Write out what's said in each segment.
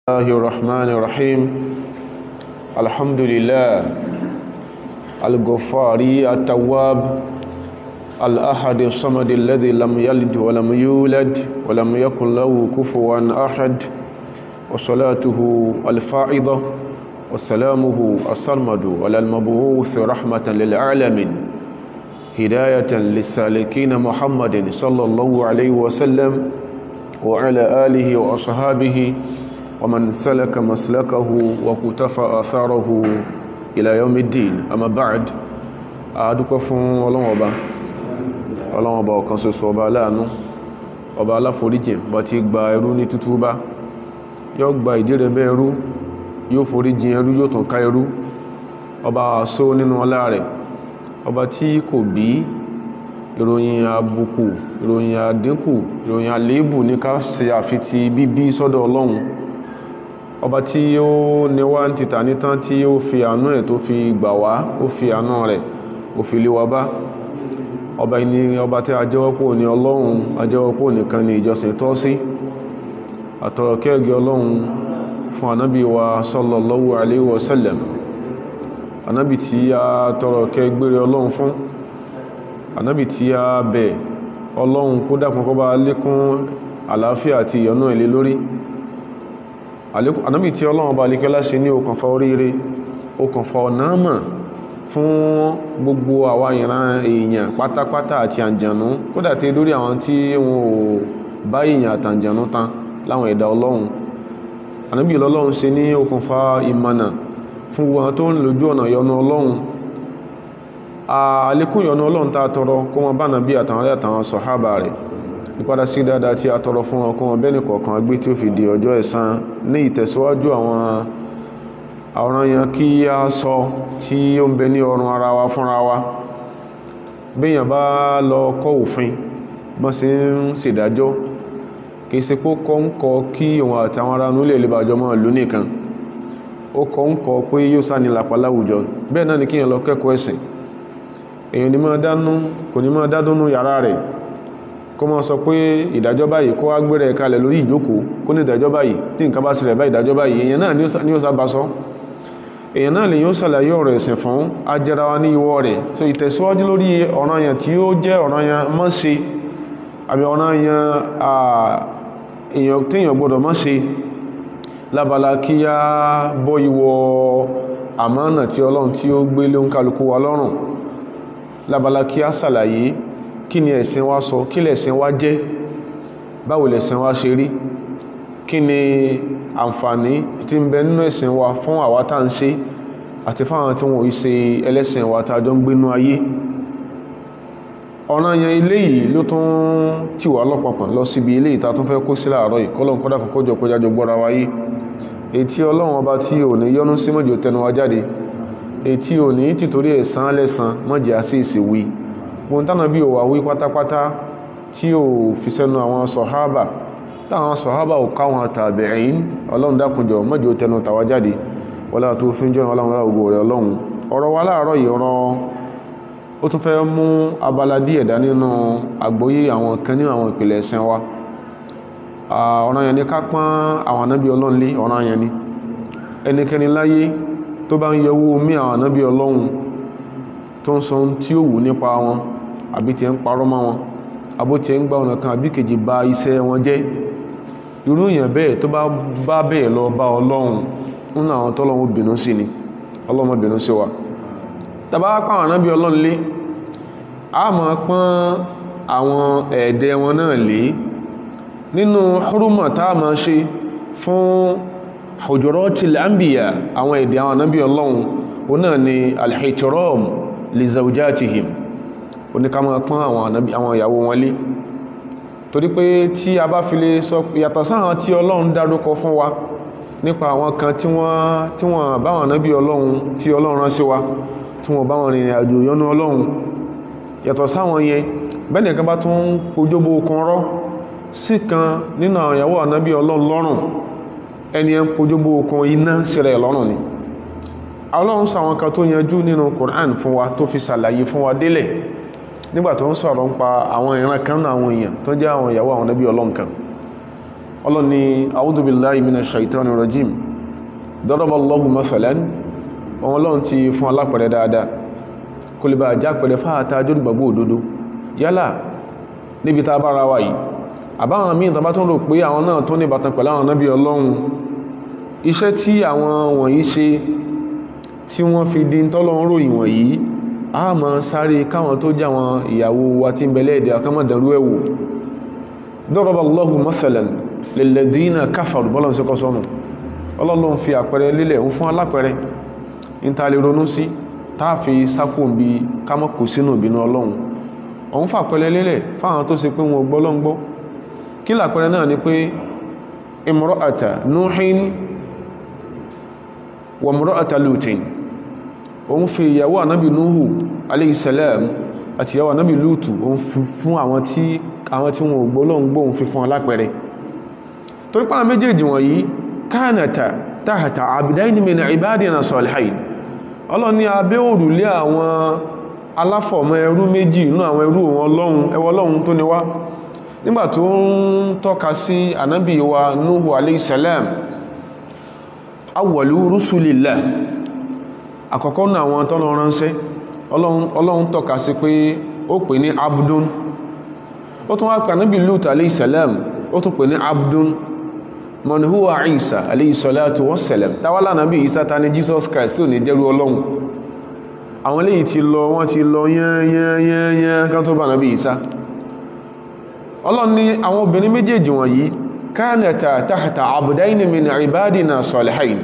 الله الرحمن الرحيم الحمد لله الغفار التواب الأحد الصمد الذي لم يلد ولم يولد ولم يكن له كفوا أحد وصلاته الفائضة وسلامه الصمد على المبعوث رحمة للعالمين هداية للسالكين محمد صلى الله عليه وسلم وعلى آله وأصحابه ومن سلك مسلكه وقتفى آثاره إلى يوم الدين أما بعد adúpẹ́ fún Ọlọ́run Ọba ọ̀kan ṣoṣo ọba aláàánú ọba aláforíjìn bá ti gba ẹrú ní tútúbá yóò gba ìdírẹ̀bẹ̀ ẹrú yóò foríjìn ẹrú yóò tún ká ẹrú ọba àṣó nínú ọlá rẹ̀ ọba tí kò bí ìròyìn àbùkù ìròyìn àdínkù ìròyìn àléébù ní ká ṣe àfitì bíbí sọ́dọ̀ Ọlọ́run ọba tí ó níwá ń títà nítán tí ó fi àánú ẹ̀ tó fi gbà wá ó fi àánú rẹ̀ ó fi lé wa bá ọba ní ọba tí a jẹ́wọ́ pé ní Ọlọ́run a jẹ́wọ́ pé nìkan ni ìjọsìn tọ́ sí àtọ̀rọ̀ kẹ́gẹ́ Ọlọ́run fún ànábì wa sallallahu alaihi wasallam ànábì tí a tọrọ kẹgbẹ́rẹ́ Ọlọ́run fún ànábì tí a bẹ̀ Ọlọ́run kó dákun kó bá lékún àlàáfíà àti ìyọ́nú ilé lórí ànábì tí Ọlọ́run bá lékẹ́lá ṣe ní okùnfà oríire okùnfà ọ̀nàmà fún gbogbo àwa ìran èèyàn pátápátá àti àǹjànú kódà tí lórí àwọn tí wọn ò bá èèyàn àtàǹjànú tán láwọn ẹ̀dá Ọlọ́run ànábì Ọlọ́run ṣe ní okùnfà ìmọ̀nà fún wọn tó ń lójú ọ̀nà yọ́nú Ọlọ́run àlékún yọ́nú Ọlọ́run tá a tọrọ kó wọn bá nàbí àtàwọn sọ̀hábà rẹ̀ ìpadà sí dáadáa tí a tọrọ fún wọn kó wọn bẹ́ẹ̀ nìkọ̀ọ̀kan gbé tí ó fi di ọjọ́ ẹ̀san ní ìtẹ̀síwájú àwọn ọ̀ranyàn kí a sọ tí ó ń bẹ ní ọrùn ara wa fúnra wa béèyàn bá lọ kọ́ òfin bọ́n sì ń ṣèdájọ́ kìí ṣe pé kọ́ ń kọ́ kí òun àtàwọn ará nílé ìlébàjọ́ mọ́ ìlú nìkan ó kọ́ ń kọ́ pé yóò sá ní lápá láwùjọ bẹ́ẹ̀ náà ni kíyàn lọ kẹ́kọ̀ọ́ ẹ̀sìn èyàn kò ní máa dádúnú yàrá rẹ̀ kó máa sọ pé ìdájọ́ báyìí kó wá gbére kalẹ̀ lórí ìjókòó kó ní ìdájọ́ báyìí tí nǹkan bá ṣẹlẹ̀ bá ìdájọ́ báyìí èyàn náà ni ó sábà sọ èyàn náà lè yóò ṣàlàyé ọ̀rọ̀ ẹ̀sìn fún ajẹ́ra wa ní ìwọ rẹ̀ so ìtẹ̀síwájú lórí ọ̀ranyàn tí ó jẹ́ ọ̀ranyàn má ṣe àbí ọ̀ranyàn èyàn téèyàn gbọ́dọ̀ má ṣe lábala kí á bọ́ ìwọ àmánà tí Ọlọ́run tí ó gbé lé oníkálukú wa lọ́rùn lábala kí á ṣàlàyé kí ni ẹ̀sìn wa sọ kí lẹ̀sìn wa jẹ́ báwo lẹ̀sìn wa ṣe rí kí ni àǹfààní tí ń bẹ nínú ẹ̀sìn wa fún àwa tá ń ṣe àti fáwọn tí wọ́n ṣe ẹlẹ́sìn wa tá jọ ń gbénú ayé ọ̀ranyàn ilé yìí ló tún tì wá lọ́pọ̀pọ̀ lọ síbi ilé ìta tó fẹ́ kó sí láàárọ̀ yìí kọ́lọ́n kọ́dà kọ́jọ kójájọ gbọ́ra wáyé ètí Ọlọ́run ọba tí ò ní yọ́nú sí mọ́jọ tẹnu wa jáde ètí ò ní tìtorí ẹ̀san lẹ́san mọ́jẹ́ àṣì ìsìwí wọn tánà bí ò wà wí pátápátá tí ò fi sẹ́nu àwọn sọ̀hábà táwọn sọ̀hábà ò káwọn tàbíìn Ọlọ́run dákunjọ mọ́jọ tẹnu tàwa jáde wọlá tó fi ń jọ́ Ọlọ́run láwùgbò rẹ̀ Ọlọ́run ọ̀rọ̀ wa láàárọ̀ yìí ọ̀rọ̀ ó tún fẹ́ mú abala díẹ̀ dá nínú àgbọ́yé àwọn kan nínú àwọn ìpìlẹ̀ ẹ̀sìn wa ọ̀ranyàn ni ká pọ́n àwọn ànábì Ọlọ́run lé ọ̀ranyàn ni ẹnikẹ́ni láyé tó bá ń yọwó mí àwọn ànábì Ọlọ́run tó ń sọ tí ó wù nípa wọn àbí tí ń parọ́ mọ́ wọn àbó tí ń gbá ọ̀nà kan àbí kejì bà iṣẹ́ wọn jẹ́ irú èèyàn bẹ́ẹ̀ tó bá bẹ́ẹ̀ lọ bá Ọlọ́run nínú àwọn tọ́lọ́run bínú sí ni Ọlọ́run bínú sí wa tàbá pọ́n àwọn ànábì Ọlọ́run lé a máa pọ́n àwọn ẹ̀ẹ̀dẹ̀ wọn náà lé nínú huruma tá a máa ṣe fún hujuratil anbiya àwọn ẹ̀ẹ̀dẹ̀ àwọn ànábì Ọlọ́run ó náà ni al-ihtiram li zawjatihim oníká máa pọ́n àwọn ìyàwó wọn lé torí pé tí a bá fi lè sọ yàtọ̀ sáwọn tí Ọlọ́run dárúkọ fún wa nípa àwọn kan tí wọ́n báwọn ànábì Ọlọ́run tí Ọlọ́run rán sí wa tí wọ́n bá wọn rìnrìn àjò yọ́nú Ọlọ́run yàtọ̀ sáwọn yẹn bẹ́ẹ̀ni kan bá tún ojóbó kan rọ́ sí kan nínú àwọn ìyàwó ànábì Ọlọ́run lọ́rùn ẹni ẹ ń pojóbó kan iná síra ẹ̀ lọ́rùn ni Ọlọ́run sọ àwọn kan tó yanjú nínú Qur'an fún wa tó fi ṣàlàyé fún wa délẹ̀ nígbà tó ń sọ̀rọ̀ ń pa àwọn ìran kan náà àwọn èèyàn tó jẹ́ àwọn ìyàwó àwọn ànábì Ọlọ́run kan ọlọ́ni a'udhu billahi minash shaitani rajim daraballahu mathalan ọlọ́run ti fún alápẹ̀rẹ̀ dáadáa kò lè bá jápẹ̀rẹ̀ fáàtà jólùgbàgbọ́ òdodo yálà níbi ta bára wà yìí àbáwọn míì tàbá tó ń rò pé àwọn náà tó ní ìbátan pẹ̀lú àwọn nábì ọlọ́run iṣẹ́ tí àwọn wọ̀nyí ṣe tí wọ́n fi di tọ́lọ́run ròyìn wọ̀nyí a máa sáré káwọn tó jẹ́ àwọn ìyàwó wa tí ń bẹ lẹ́ẹ̀dẹ̀ akámọ̀dẹ̀rú ẹ̀wò daraballahu mathalan lilladhina kafaru bọ́lọ̀ sí kọsọ́nù ọlọ́run fi àpẹẹrẹ lílẹ̀ ń fún alápẹẹrẹ ń ta lè ronú sí táàfi sákùn bí kámọ́kù sínú ìbínú ọlọ́run òun fàpẹẹrẹ lílẹ̀ fáwọn tó ṣe pé wọn gbọ́lọ́ngbọ́ kí làpẹẹrẹ náà ni pé imra'ata nuhin wa imra'ata lutin òun fi ìyàwó ànábì nuhu alayhi salam àti ìyàwó ànábì lutu òun fún àwọn tí wọn gbọ́lọ́ngbọ́ òun fi fún alápẹẹrẹ torí pé àwọn méjèèjì wọ̀nyí kánàtà tahta abdaini min ibadina salihain ọlọ́ni abẹ́ òrùlé àwọn aláfọ̀mọ́ ẹrú méjì inú àwọn ẹrú wọn ọlọ́run tó ní wá nígbà tó ń tọ́ka sí ànábì wa Nuhu alayhi salam awwalu rusulillah àkọ́kọ́ náà àwọn tọ́lọ ránṣẹ́ ọlọ́run tọ́ka sí pé ó pè ní abdun ó tún wá pè ànábì Lut alayhi salam ó tún pè ní abdun man huwa Isa alayhi salatu wassalam tawala nabi Isa ta ni Jesus Christ ó ní jẹ́rú ọlọ́run àwọn lèyí ti lọ wọ́n ti lọ yẹn kan tó bá nabi Isa ọlọ́run ní àwọn obìnrin méjèèjì wọ̀nyí kánàtà tahta abdaini min ibadina salihain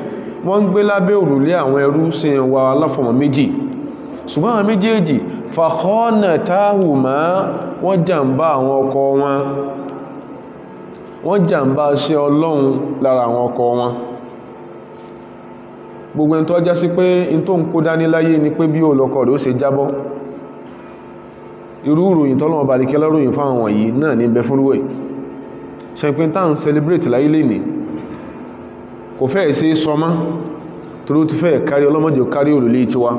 wọ́n gbé lábẹ́ òrùlé àwọn ẹrú sin wa aláfọ̀mọ́ méjì ṣùgbọ́n àwọn méjèèjì fakhanatahuma wọ́n jàmbá àwọn ọkọ wọ́n jàmbá ṣe ọlọ́run lára àwọn ọkọ wọn gbogbo ẹni tó já sí pé in tó ń kó dání láyé ni pé bí olọ́kọ rẹ̀ ó ṣe jábọ́ irú ìròyìn tọ́lọ́wọ́ bá dìkẹ́ lọ́ròyìn fáwọn wọ̀nyí náà ní bẹ fún rúwẹ̀ ṣẹ̀pín tá ń celebrate láyé lẹ́ni kò fẹ́ ṣe sọmọ́ torí ó ti fẹ́ kárí ọlọ́mọdé kárí òrùlé tiwa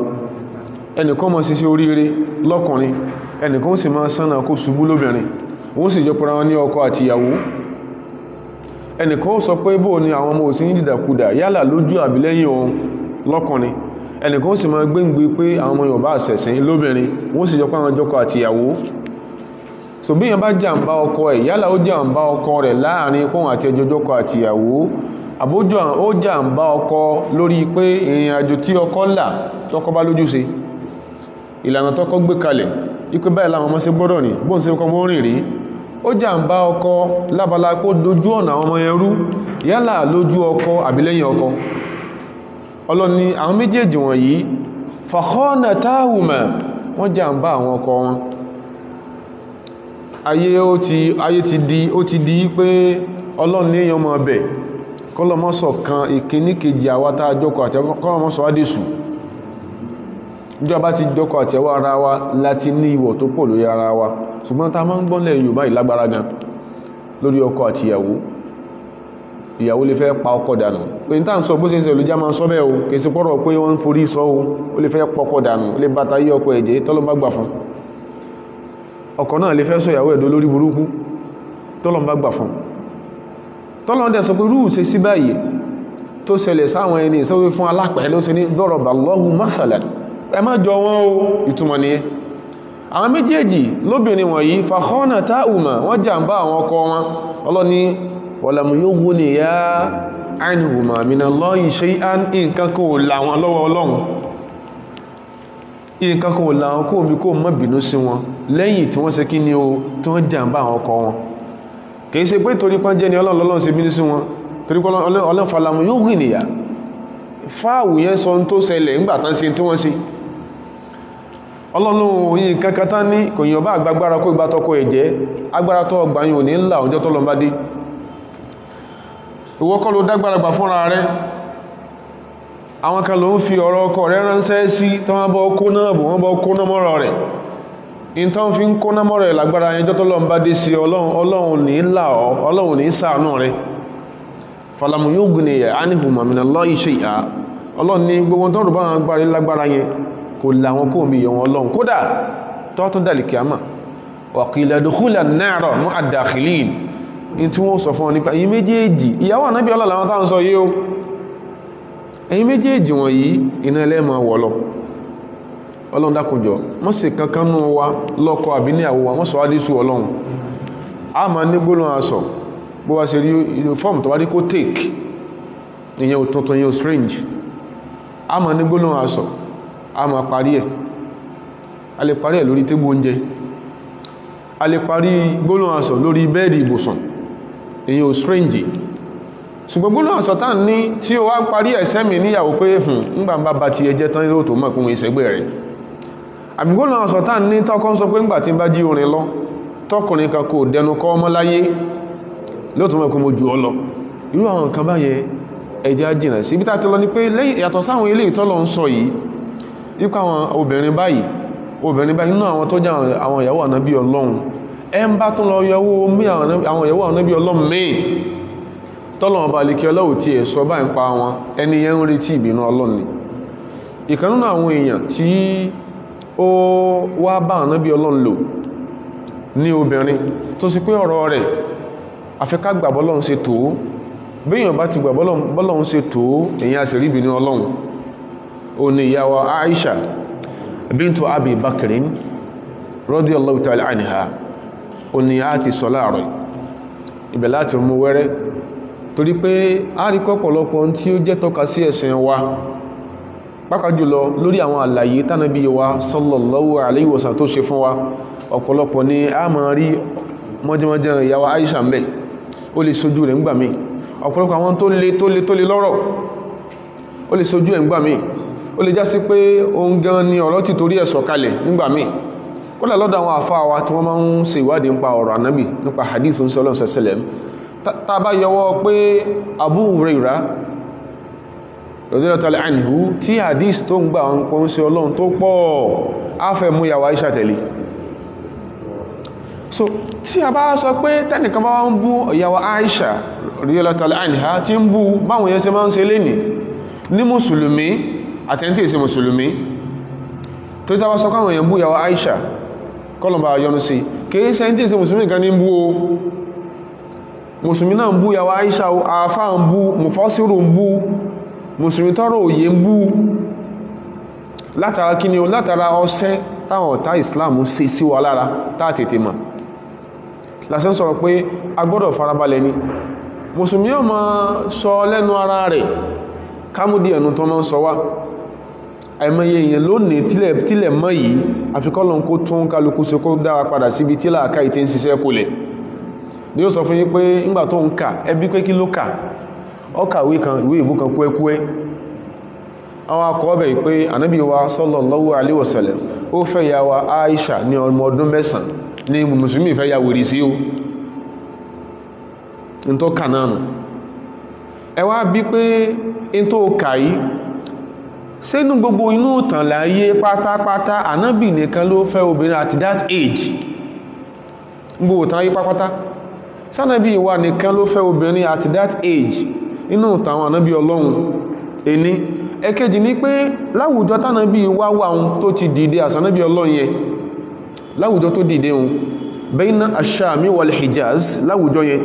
ẹnìkan mọ̀ sí oríire lọ́kùnrin ẹnìkan sì máa sánà kó ṣubú lóbìnrin wọ́n sì jọ pẹ̀rọ wọn ní ọkọ àti ìyàwó ẹnìkan ó sọ pé bóò ni àwọn ọmọ òsì ní dìdàkudà yálà lójú àbí lẹ́yìn ohun lọ́kùnrin ẹnìkan ó sì máa gbéǹgbé pé àwọn ọmọ Yorùbá àṣẹ̀sìn lóbìnrin wọ́n sì jọ pé àwọn jọkọ àti ìyàwó so bí yẹn bá jàǹbá ọkọ ẹ̀ yálà ó jàǹbá ọkọ rẹ̀ láàrin kóhun àti ẹjọ́ jọkọ àti ìyàwó àbójọ ó jàǹbá ọkọ lórí pé ìrìn àjò tí ọkọ là tọkọ bá lójúṣe ìlànà tọkọ gbé kalẹ̀ ipé báyìí láwọn ọmọ sí gbọ́dọ̀ ní bóun sí ọkọ mọ́ rìn rí ó jàǹbá ọkọ lábala kó dojú ọ̀nà àwọn ọmọ ẹrú yálà lójú ọkọ àbí lẹ́yìn ọkọ ọlọ́ni àwọn méjèèjì wọ̀nyí fakhanatahuma wọ́n jàǹbá àwọn ọkọ wọn ayé ti di pé ọlọ́run ní èèyàn mọ̀ bẹ̀ kọ́lọmọ́sọ̀ kan ìkíní kejì àwátá àjọkọ̀ àti kọ́lọmọ́sọ̀ wádìsù ìjọba ti jọkọ̀ àti ẹwà ara wa láti ní ìwọ̀ tó pọ̀ lórí ara wa ṣùgbọ́n ta máa ń gbọ́nlẹ̀ Yorùbá ìlágbára gan lórí ọkọ àti ìyàwó lè fẹ́ pa ọkọ dànù pé ní tàà ń sọ bó ṣe ń sẹ olùjá máa ń sọ bẹ́ẹ̀ o kì í sí pọ́rọ̀ pé wọ́n ń forí sọ o ó lè fẹ́ pọkọ dànù ó lè bàtà yí ọkọ ẹ̀jẹ̀ tọ́lọ́mbà gbà fún ọkọ náà lè fẹ́ sọ ìyàwó ẹ̀dọ́ lórí burúkú tọ́lọ́mbà gbà fún tọ́lọ́ndẹ̀ sọ pé rúù ṣe sí báyìí tó ṣẹlẹ̀ sáwọn ẹni ìsọ́wé fún alápẹ̀ẹ́ ló ṣe ní daraballahu masalan ẹ má jọ wọn o ìtumọ̀ nìyẹn àwọn méjèèjì lóbìnrin wọ̀nyí fakhanatahuma wọ́n jàǹbá àwọn ọkọ wọn ọlọ́ni walam yughniya anhuma minallahi shay'an nǹkan kò láwọn lọ́wọ́ ọlọ́run nǹkan kò láwọn kó omi kó mọ́ bínú sí wọn lẹ́yìn tí wọ́n ṣe kí ni o tí wọ́n jàǹbá àwọn ọkọ wọn kìí ṣe pé torí pán jẹ́ ni ọlọ́run ṣe bínú sí wọn torí pé ọlọ́run falamu yughniya fáàwù yẹn sọ tó ṣẹlẹ̀ ńgbàtán ṣe tí wọ́n ṣe ọlọ́run yìí kankan tán ní kò yìnbá àgbàgbára kó ìgbàtọ́kọ ẹ̀jẹ́ agbára tó ọgbàyìn ò ní ńlá ọjọ́ tó lọ́mbá dé ìwọ kọ́ ló dágbára gbà fúnra rẹ̀ àwọn kan ló ń fi ọ̀rọ̀ ọkọ rẹ̀ ránṣẹ́ sí tí wọ́n bọ́ kó náà bò wọ́n bọ́ kó náà mọ́rọ̀ rẹ̀ in tó ń fi ń kó náà mọ́rọ̀ rẹ̀ lágbára ẹjọ́ tó lọ́mbá dé sí ọlọ́run ní ńlá ọlọ́run ní ṣàánú rẹ̀ falamu yughniya anhuma minallahi shay'a ọlọ́run ní gbogbo tó rò bá wọn gbára lágbára yẹn kò láwọn kó mi yẹ̀wọ̀n ọlọ́run kódà tó tún dàlì kìámà wa qila dukhula an-nara ma'a ad-dakhilin in tí wọ́n sọ fún wọn nípa ẹ̀yin méjèèjì ìyàwó ànábì Ọlọ́run làwọn táwọn sọ yìí o ẹ̀yin méjèèjì wọ̀nyí iná ẹlẹ́mọ̀ wọ̀lọ́ Ọlọ́run dákunjọ mọ́ sí kankan nù wa lọ́kọ àbí níyàwó wa mọ́ sọ wá dísù Ọlọ́run a ma ní gbólóhùn aṣọ bó wá ṣe rí uniform tó wá rí kó take ìyẹn ò tuntun yẹn ò strange a ma ní gbólóhùn aṣọ a ma parí ẹ̀ a lè parí ẹ̀ lórí tébù oúnjẹ a lè parí gbólóhùn aṣọ lórí bẹ́ẹ̀dì ìbùsùn ìyẹn ò strange ṣùgbọ́n gbólóhùn aṣọ tá ní tí ó wá parí ẹ̀sẹ́ mi níyàwó pé ńgbà bá ti ẹjẹ́ tán ló tó mọ̀ pín ìṣẹ́gbẹ̀ rẹ̀ àbí gbólóhùn aṣọ tá ní tọ́kọ́ sọ pé ńgbà tí bá jí orin lọ tọkùnrin kan kò dẹnu kọ́ ọmọ láyé lóòtọ́ mọ̀ pé mo jù ọ lọ irú àwọn nǹkan báyẹ ẹjá jìnà sí ibi tá ti lọ ní pé lẹ́yìn yàtọ̀ sáwọn ilé ìtọ́lọ ń sọ yìí nípa àwọn obìnrin báyìí nínú àwọn tó jẹ́ àwọn ìyàwó ànábì Ọlọ́run ẹ ń bá tó lọ yọwó àwọn ìyàwó ànábì Ọlọ́run míì tọ́lọ̀ ọba alikẹ́ ọlọ́wò tí ẹ̀ sọ báyìí ń pa wọn ẹni yẹn ń retí ìbínú Ọlọ́run ni ìkan nínú àwọn èèyàn tí ó wá bá ànábì Ọlọ́run lò ní obìnrin tó sì pé ọ̀rọ̀ rẹ̀ àfikà gbà bọ́lọ́run ṣe tó bíyàn bá ti gbà bọ́lọ́run ṣe tó èyàn àṣírí ìbínú Ọlọ́run ó ní ìyá wa Aisha bintu Abi Bakrin radiyallahu ta'ala anha ó ní a ti sọ láàrọ̀ ibẹ̀ láti mú wẹ́rẹ́ torí pé a rí pọ̀pọ̀lọpọ̀ tí ó jẹ́ tọ́ka sí ẹ̀sìn wa pàápàá jùlọ lórí àwọn àlàyé tánàbí wa sallallahu alayhi wa sallam tó ṣe fún wa ọ̀pọ̀lọpọ̀ ni a máa rí mọ́jẹ́mọ́jẹ́ ìyàwó Aisha ń bẹ ó lè sojú rẹ̀ ńgbà mí ọ̀pọ̀lọpọ̀ àwọn tó lè lọ́rọ̀ ó lè sojú ẹ̀ ńgbà mí ó lè já sí pé ohun gan ni ọ̀rọ̀ ti torí ẹ̀ sọ̀kalẹ̀ nígbà mí kódà lọ́dọ̀ àwọn àfáà wa tí wọ́n máa ń ṣe ìwádìí nípa ọ̀rọ̀ ànábì nípa hadith ń sọ́lọ́ sẹ́sẹ̀lẹ̀ tá a bá yọwọ́ pé Abu Hurairah radiyallahu anhu tí hadith tó ń gbà wọn pọ̀ ń ṣe Ọlọ́run tó pọ̀ á fẹ́ mú ìyàwó Aisha tẹ̀lé so tí a bá sọ pé tẹ́nìkan bá ń bú ìyàwó Aisha radiyallahu anha tí ń bú báwọn yẹn ṣe máa ń ṣe lé ní mùsùlùmí àtẹ́ntí ìṣe mùsùlùmí tó tí a bá sọ káwọn èèyàn bú ìyàwó Aisha kọlọ̀mbà yọnu sí kìí ṣe tí ìṣe mùsùlùmí kan ní bú o mùsùlùmí náà ń bú ìyàwó Aisha àfá ń bú mùfọ́sírù ń bú mùsùlùmí tọ́rọ òye ń bú látara kíni o látara ọṣẹ́ táwọn ọ̀tá Islam ṣe sí wa lára táà tètè mọ̀ lásán sọ̀rọ̀ pé a gbọ́dọ̀ farabalẹ̀ ni mùsùlùmí ó máa sọ lẹ́nu ara rẹ̀ kámúdí ẹnu tó máa ń sọ wá àìmọye èèyàn lónìí tílẹ̀ mọ́ yìí àfikọ́lọ̀ kó tún kálukú ṣe kó dára padà síbi tí làákà ìtẹ́ ń ṣiṣẹ́ kólẹ̀ ni ó sọ fún yín pé ńgbà tó ń kà ẹbí pé kí ló kà ó kàwé kan ìwé ìbú kan kúẹ́kúẹ́ àwọn akọ̀ ọbẹ̀ pé ànábì wa sallallahu alaihi wasallam ó fẹ́ ya wa Aisha ní ọmọ ọdún 9 ní mùsùlùmí fẹ́ ya wèrè sí ó in tó kà náà nù ẹ wá bí pé in tó kà yìí sínú gbogbo inú ìtàn láyé pátápátá ànábì nìkan ló fẹ́ obìnrin at that age gbogbo ìtàn ayé pátápátá sánàbí wa nìkan ló fẹ́ obìnrin at that age inú ìtàn àwọn ànábì Ọlọ́run ẹni ẹ̀kejì ní pé láwùjọ tánàbí wá wà tó ti dìde àsànábì Ọlọ́run yẹn láwùjọ tó dìde hun bayna ash-Shami wal Hijaz láwùjọ yẹn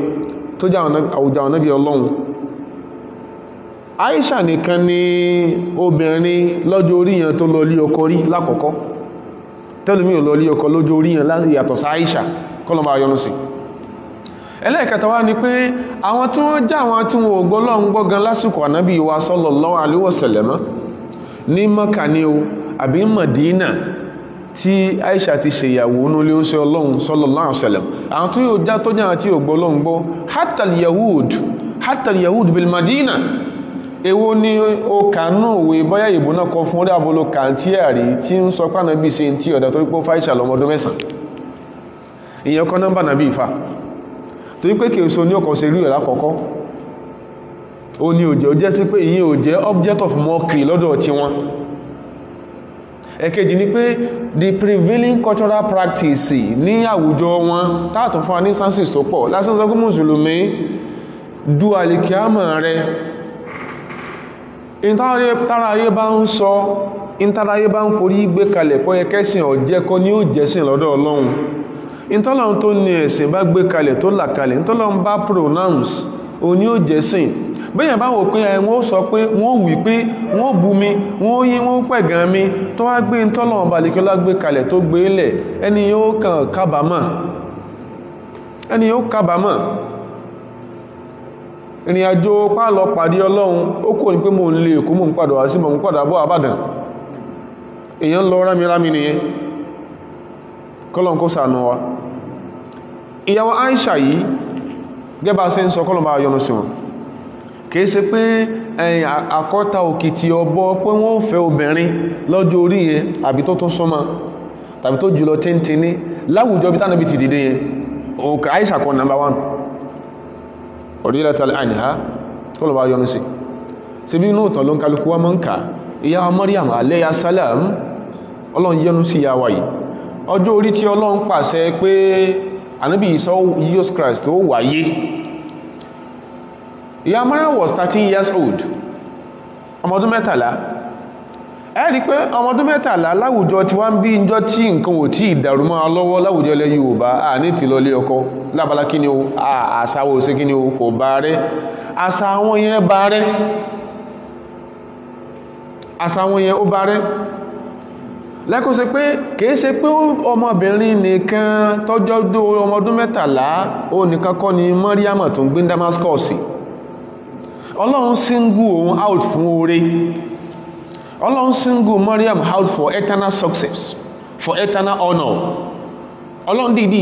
tó jẹ́ àwùjọ ànábì Ọlọ́run Aisha nìkan ni obìnrin lọ́jọ́ orí yẹn tó lọ lé ọkọ rí lákọ̀ọ́kọ́ tẹ́lùmí ò lọ lé ọkọ lọ́jọ́ orí yẹn yàtọ̀ sí Aisha kọlọmbà yọnu sí ẹlẹ́ẹ̀kẹta wá ní pé àwọn tí wọ́n já àwọn tí wọ́n gbọ́ lọ́n gbọ́ gan lásìkò ànábì wa sallallahu alaihi wasallam ní Mákà ní o àbí Mádínà tí Aisha ti ṣe ìyàwó nílé ó ṣe Ọlọ́run sallallahu alaihi wasallam àwọn tí ó já tó já àwọn tí ó gbọ́ lọ́n gbọ́ hatta al-yahud bil Madina èwo ni ó kànú òwe bọ́yá ìbò náà kọ fún orí àbúlò kàntí ẹ̀rí tí ń sọ pá nàbí ṣe tí ọ̀dá tó rí pé ó fáìṣà lọ́mọdún 9 ìyẹn kọ́ nọ́mbà nàbí ìfà tó rí pé kìí so ní ọkọ̀ sí rí ẹ̀lá kọ̀ọ̀kọ́ ó ní òjẹ́ ó jẹ́ sí pé ìyẹn ò jẹ́ object of mockery lọ́dọ̀ tí wọn ẹ̀kejì ni pé the prevailing cultural practice ní àwùjọ wọn táàtọ̀ fún wa ní sansis tó pọ̀ lásán sọ pé mùsùlùmí du àlìkíámà rẹ̀ ìntàrà ayé bá ń sọ ìntàrà ayé bá ń forí gbé kalẹ̀ pọ́ ẹkẹ́sìn ọ̀jẹ́ kọ́ ní ó jẹ́sìn lọ́dọ̀ Ọlọ́run ìtọ́lọ́run tó ní ẹ̀sìn bá gbé kalẹ̀ tó là kalẹ̀ ìtọ́lọ́run bá pronounce òní ó jẹ́sìn bẹ́yàn bá wò pé wọ́n sọ pé wọ́n wí pé wọ́n bú mi wọ́n yí wọ́n pẹ̀gàn mi tó wá gbé ìtọ́lọ́run bá lè kí lá gbé kalẹ̀ tó gbé lẹ̀ ẹni yóò kàn kábàámọ̀ ìrìn àjò pálọ pàdé Ọlọ́run ó kò ní pé mo ń lè Èkó mo ń padà wá sí mo ń padà bọ́ Àbàdàn èyàn lọ rámirámi nìyẹn kọ́lọ̀n kó ṣàánú wa ìyàwó Aisha yìí gẹ́bà sí ń sọ kọ́lọ̀n bá yọ́nú sí wọn kìí ṣe pé àkọ́ta òkìtì ọbọ pé wọ́n fẹ́ obìnrin lọ́jọ́ orí yẹn àbí tó tún súnmọ́ tàbí tó jùlọ tíntìní láwùjọ bí tánàbí ti dìde yẹn òkè Aisha kan number 1 radiyallahu anha kọ́lọ̀n bá yọ́nú sí ṣe bí inú ìtàn ló ń kálukú wa mọ́ ń kà ìyá Maryam alayha salam Ọlọ́run yọ́nú sí ìyá wa yìí ọjọ́ orí tí Ọlọ́run pàṣẹ pé Ànábì Ìsá Jesus Christ ó wáyé ìyá Maryam was 13 years old ọmọdún 13 ẹ́rí pé ọmọdún 13 láwùjọ tí wọ́n bí ìjọ tí nǹkan ò tí ìdàrú mọ́ lọ́wọ́ láwùjọ ilẹ̀ Yorùbá à ní ti lọlé ọkọ lábala kí ni o àṣàwò sí kí ni o kò bá rẹ́ àṣà àwọn yẹn bá rẹ́ àṣàwọn yẹn ó bá rẹ́ lẹ́kọ́ sí pé kìí ṣe pé ọmọbìnrin nìkan tọ́jọ́ ọmọdún 13 ó nìkan kọ́ ni Maryam tó ń gbé Damascus Ọlọ́run single òun out fún oore Ọlọ́run single Maryam out for eternal success for eternal honor Ọlọ́run dìdí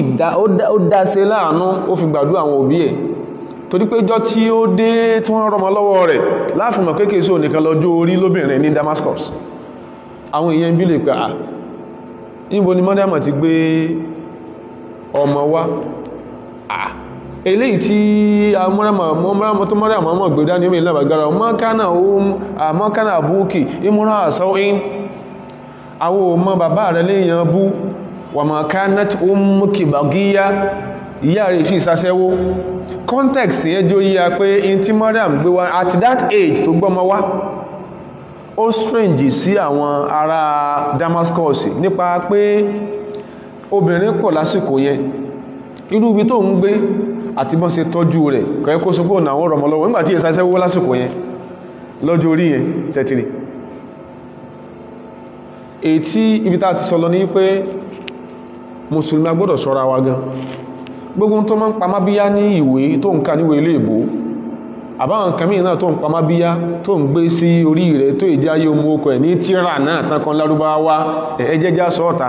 ó dá ṣe láàánú ó fi gbàdúrà àwọn òbí ẹ̀ torí pé jọ tí ó dé tí wọ́n rọmọ lọ́wọ́ rẹ̀ láàfimọ̀ kéèkéé sóò nìkan lọ́jọ́ orí lóbìnrin ní Damascus àwọn èèyàn bí lè pẹ́ níbo ni Maryam ti gbé ọmọ wá eléyìí tí Maryam mọ́ gbé dání omi ìlàbàgára mọ́kánà àbúkì ìmúra àsáwọ́in àwọn ọmọ bàbá rẹ̀ léèyàn bú wà mọ́kánà ummuki baghiya ìyá rẹ̀ sí ìsásẹ́wó context yẹn jẹ́ yíya pé in tí Maryam gbé wá at that age tó gbọ́mọ wá ó strange sí àwọn ará Damascus nípa pé obìnrin pọ̀ lásìkò yẹn irú ibi tó ń gbé àti bọ́n ṣe tọ́jú rẹ̀ kọ̀ẹ́ kó sọpọ̀ náà wọ́n rọmọ lọ́wọ́ nígbàtí ìsásẹ́wó lásìkò yẹn lọ́jọ́ orí yẹn tẹ́tìrì èyí tí ibi tá ti sọ lọ ní pé mùsùlùmí gbọ́dọ̀ ṣọ́ra wa gan gbogbo tó máa ń pa mábíyá ní ìwé tó ń ka níwé ilé ìbò àbáwọn kàmí náà tó ń pa mábíyá tó ń gbé sí orí rẹ̀ tó ìjáyé omo okọ̀ ẹ̀ ní tíra náà tán kan lárúbáwá ẹjẹ́já sọ́ọ̀ta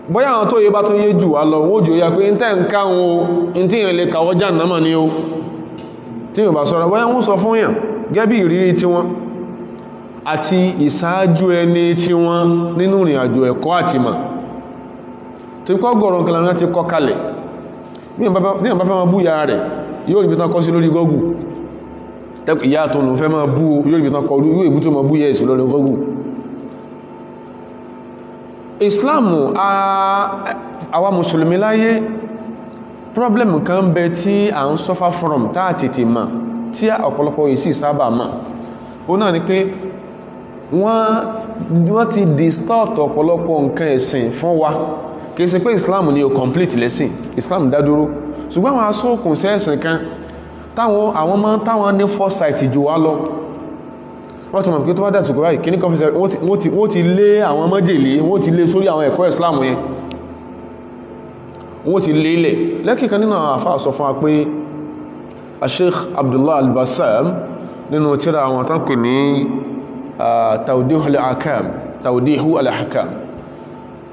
bóyá àwọn tó yẹ bá tó yé jù wá lọ wó jò ya pé ń tẹ́ ń káwọn o ń tí yẹn lè kàwọ́ jà náà ní o tí yóò bá sọ́ra bóyá wọ́n sọ fún yàn gẹ́bí ìrírí tí wọ́n àti ìsáájú ẹni tí wọ́n nínú ìrìn àjò ẹ̀kọ́ àti mà tó kọ́ gọ̀rọ̀ nǹkan láwọn ti kọ́ kalẹ̀ ní ọ̀bá fẹ́ máa bú ya rẹ̀ yóò rí bí tán kọ́ sí lórí Google ìyá tó nù fẹ́ máa bú yóò rí bí tán kọ́ yóò ìbú tó máa bú yẹ ìsù lórí Google Islam àwa mùsùlùmí láyé problem kan bẹ tí à ń suffer from táà tètè mà tí ọ̀pọ̀lọpọ̀ yìí sì sábà mà ó náà ni pé wọ́n ti distort ọ̀pọ̀lọpọ̀ nǹkan ẹ̀sìn fún wa kìí ṣe pé Islam ni o complete lẹ́sìn Islam dádúró ṣùgbọ́n àwọn asókùn sí ẹ̀sìn kan táwọn ní foresight jù wá lọ wọ́n ti mọ̀ pé tó bá dẹ̀sùkú báyìí kí ní kọfíṣẹ́ wọ́n ti lé àwọn májèlé wọ́n ti lé sórí àwọn ẹ̀kọ́ Islam yẹn wọ́n ti lé ilẹ̀ lẹ́kìkan nínú àwọn àfáà sọ fún wa pé Sheikh Abdullah Al-Bassam nínú tírà àwọn tán pè ní Tawdihu al-Ahkam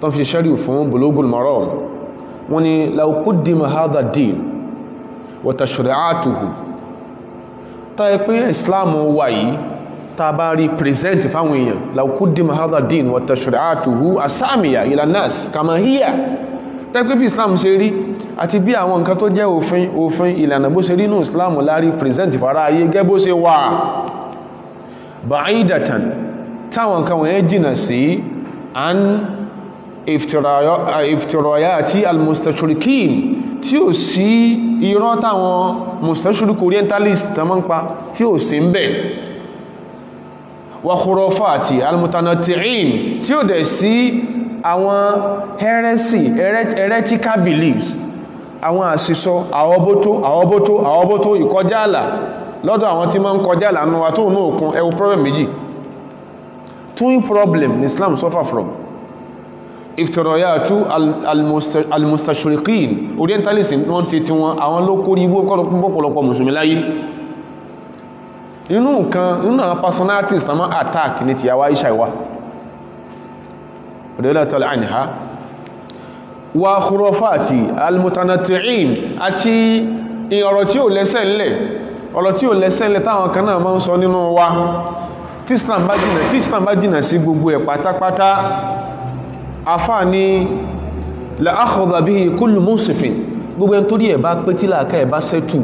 tó fi ṣẹ́rí fún Bulughul Maram wọ́n ni law quddima hadha ad-din wa tashri'atuhu ta ẹ pé Islam wà yìí ta bá rí present fáwọn èèyàn law quddima hadha ad-din wa tashri'atuhu asamiya ila nas kama hiya ta ẹ pé bí Islam ṣe rí àti bí àwọn nǹkan tó jẹ́ òfin ìlànà bó ṣe rí nínú Islam lárí present fara ayé gẹ́ bó ṣe wà ba'idatan táwọn nǹkan wọ̀nyẹn jìnà sí an iftirayati al-mustashrikin tí ó sí irọ́ táwọn mustashrik orientalist tó máa ń pa tí ó sí ń bẹ̀ wa khurafati al-mutanatti'in tí ó dẹ̀ sí àwọn heretical beliefs, àwọn àṣìsọ àwọ́bótó ìkọjá àlà lọ́dọ̀ àwọn tí máa ń kọjá àlà nínú wa tó ní òkun ẹwọ problem méjì. Twin problem Islam suffer from. Iftirayatu al-mustashriqin, orientalism wọ́n ṣe tí wọn àwọn ló kórí igbó pọ̀pọ̀lọpọ̀ mùsùlùmí láyé. Inú àwọn personalities na ma attack ní ti yàwá Aisha ìwá radiyallahu anha wa khurafati al-mutanatti'in, àti ọ̀rọ̀ tí ó lẹ́sẹ̀ ńlẹ̀ táwọn kan náà máa ń sọ nínú wa tí Islam bá jìnà sí gbogbo ẹ̀ pátápátá. Afá ní la akhadha bihi kullu musifin, gbogbo ẹn torí ẹ̀ bá pé tí láàká ẹ̀ bá sẹ́tù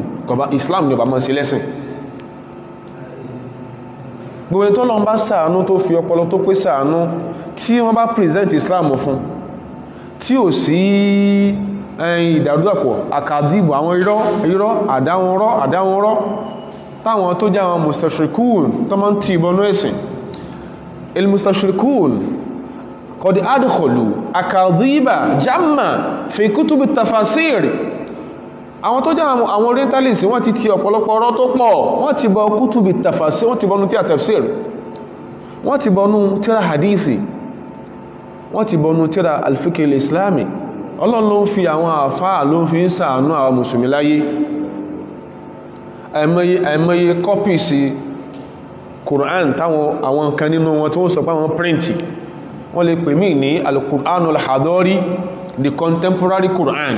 Islam ní ọba mọ́ sí lẹ́sìn. Gbogbo ẹn tó lọ bá ṣàánú tó fi ọpọlọ tó pé ṣàánú tí wọ́n bá present Islam fún tí ò sí ìdàrúdàpọ̀ àkàdìbò àwọn irọ́ àdáwọn táwọn tó jẹ́ àwọn mustashirikun tó máa ń tí ìbọnú ẹ̀sìn. Il-mustashirikun qad adkhalu akadhiba jamma fi kutubi tafasir, àwọn tó jẹ́ àwọn orientalist wọ́n ti ti ọ̀pọ̀lọpọ̀ ọ̀rọ̀ tó pọ̀, wọ́n ti bọ kutubi tafasir, wọ́n ti bọnú tíra tafsir, wọ́n ti bọnú tíra hadisi, wọ́n ti bọnú tíra al-fiqh al-islami. Ọlọ́run ló ń fi àwọn àfáà ló ń fi ń ṣàánú àwọn mùsùlùmí láyé. àìmọye kọ́pìsì Quran táwọn àwọn kan nínú wọn tó ń sọ pé àwọn píríntì, wọ́n lè pè mí ní al-Qur'anul Hadari, the contemporary Quran,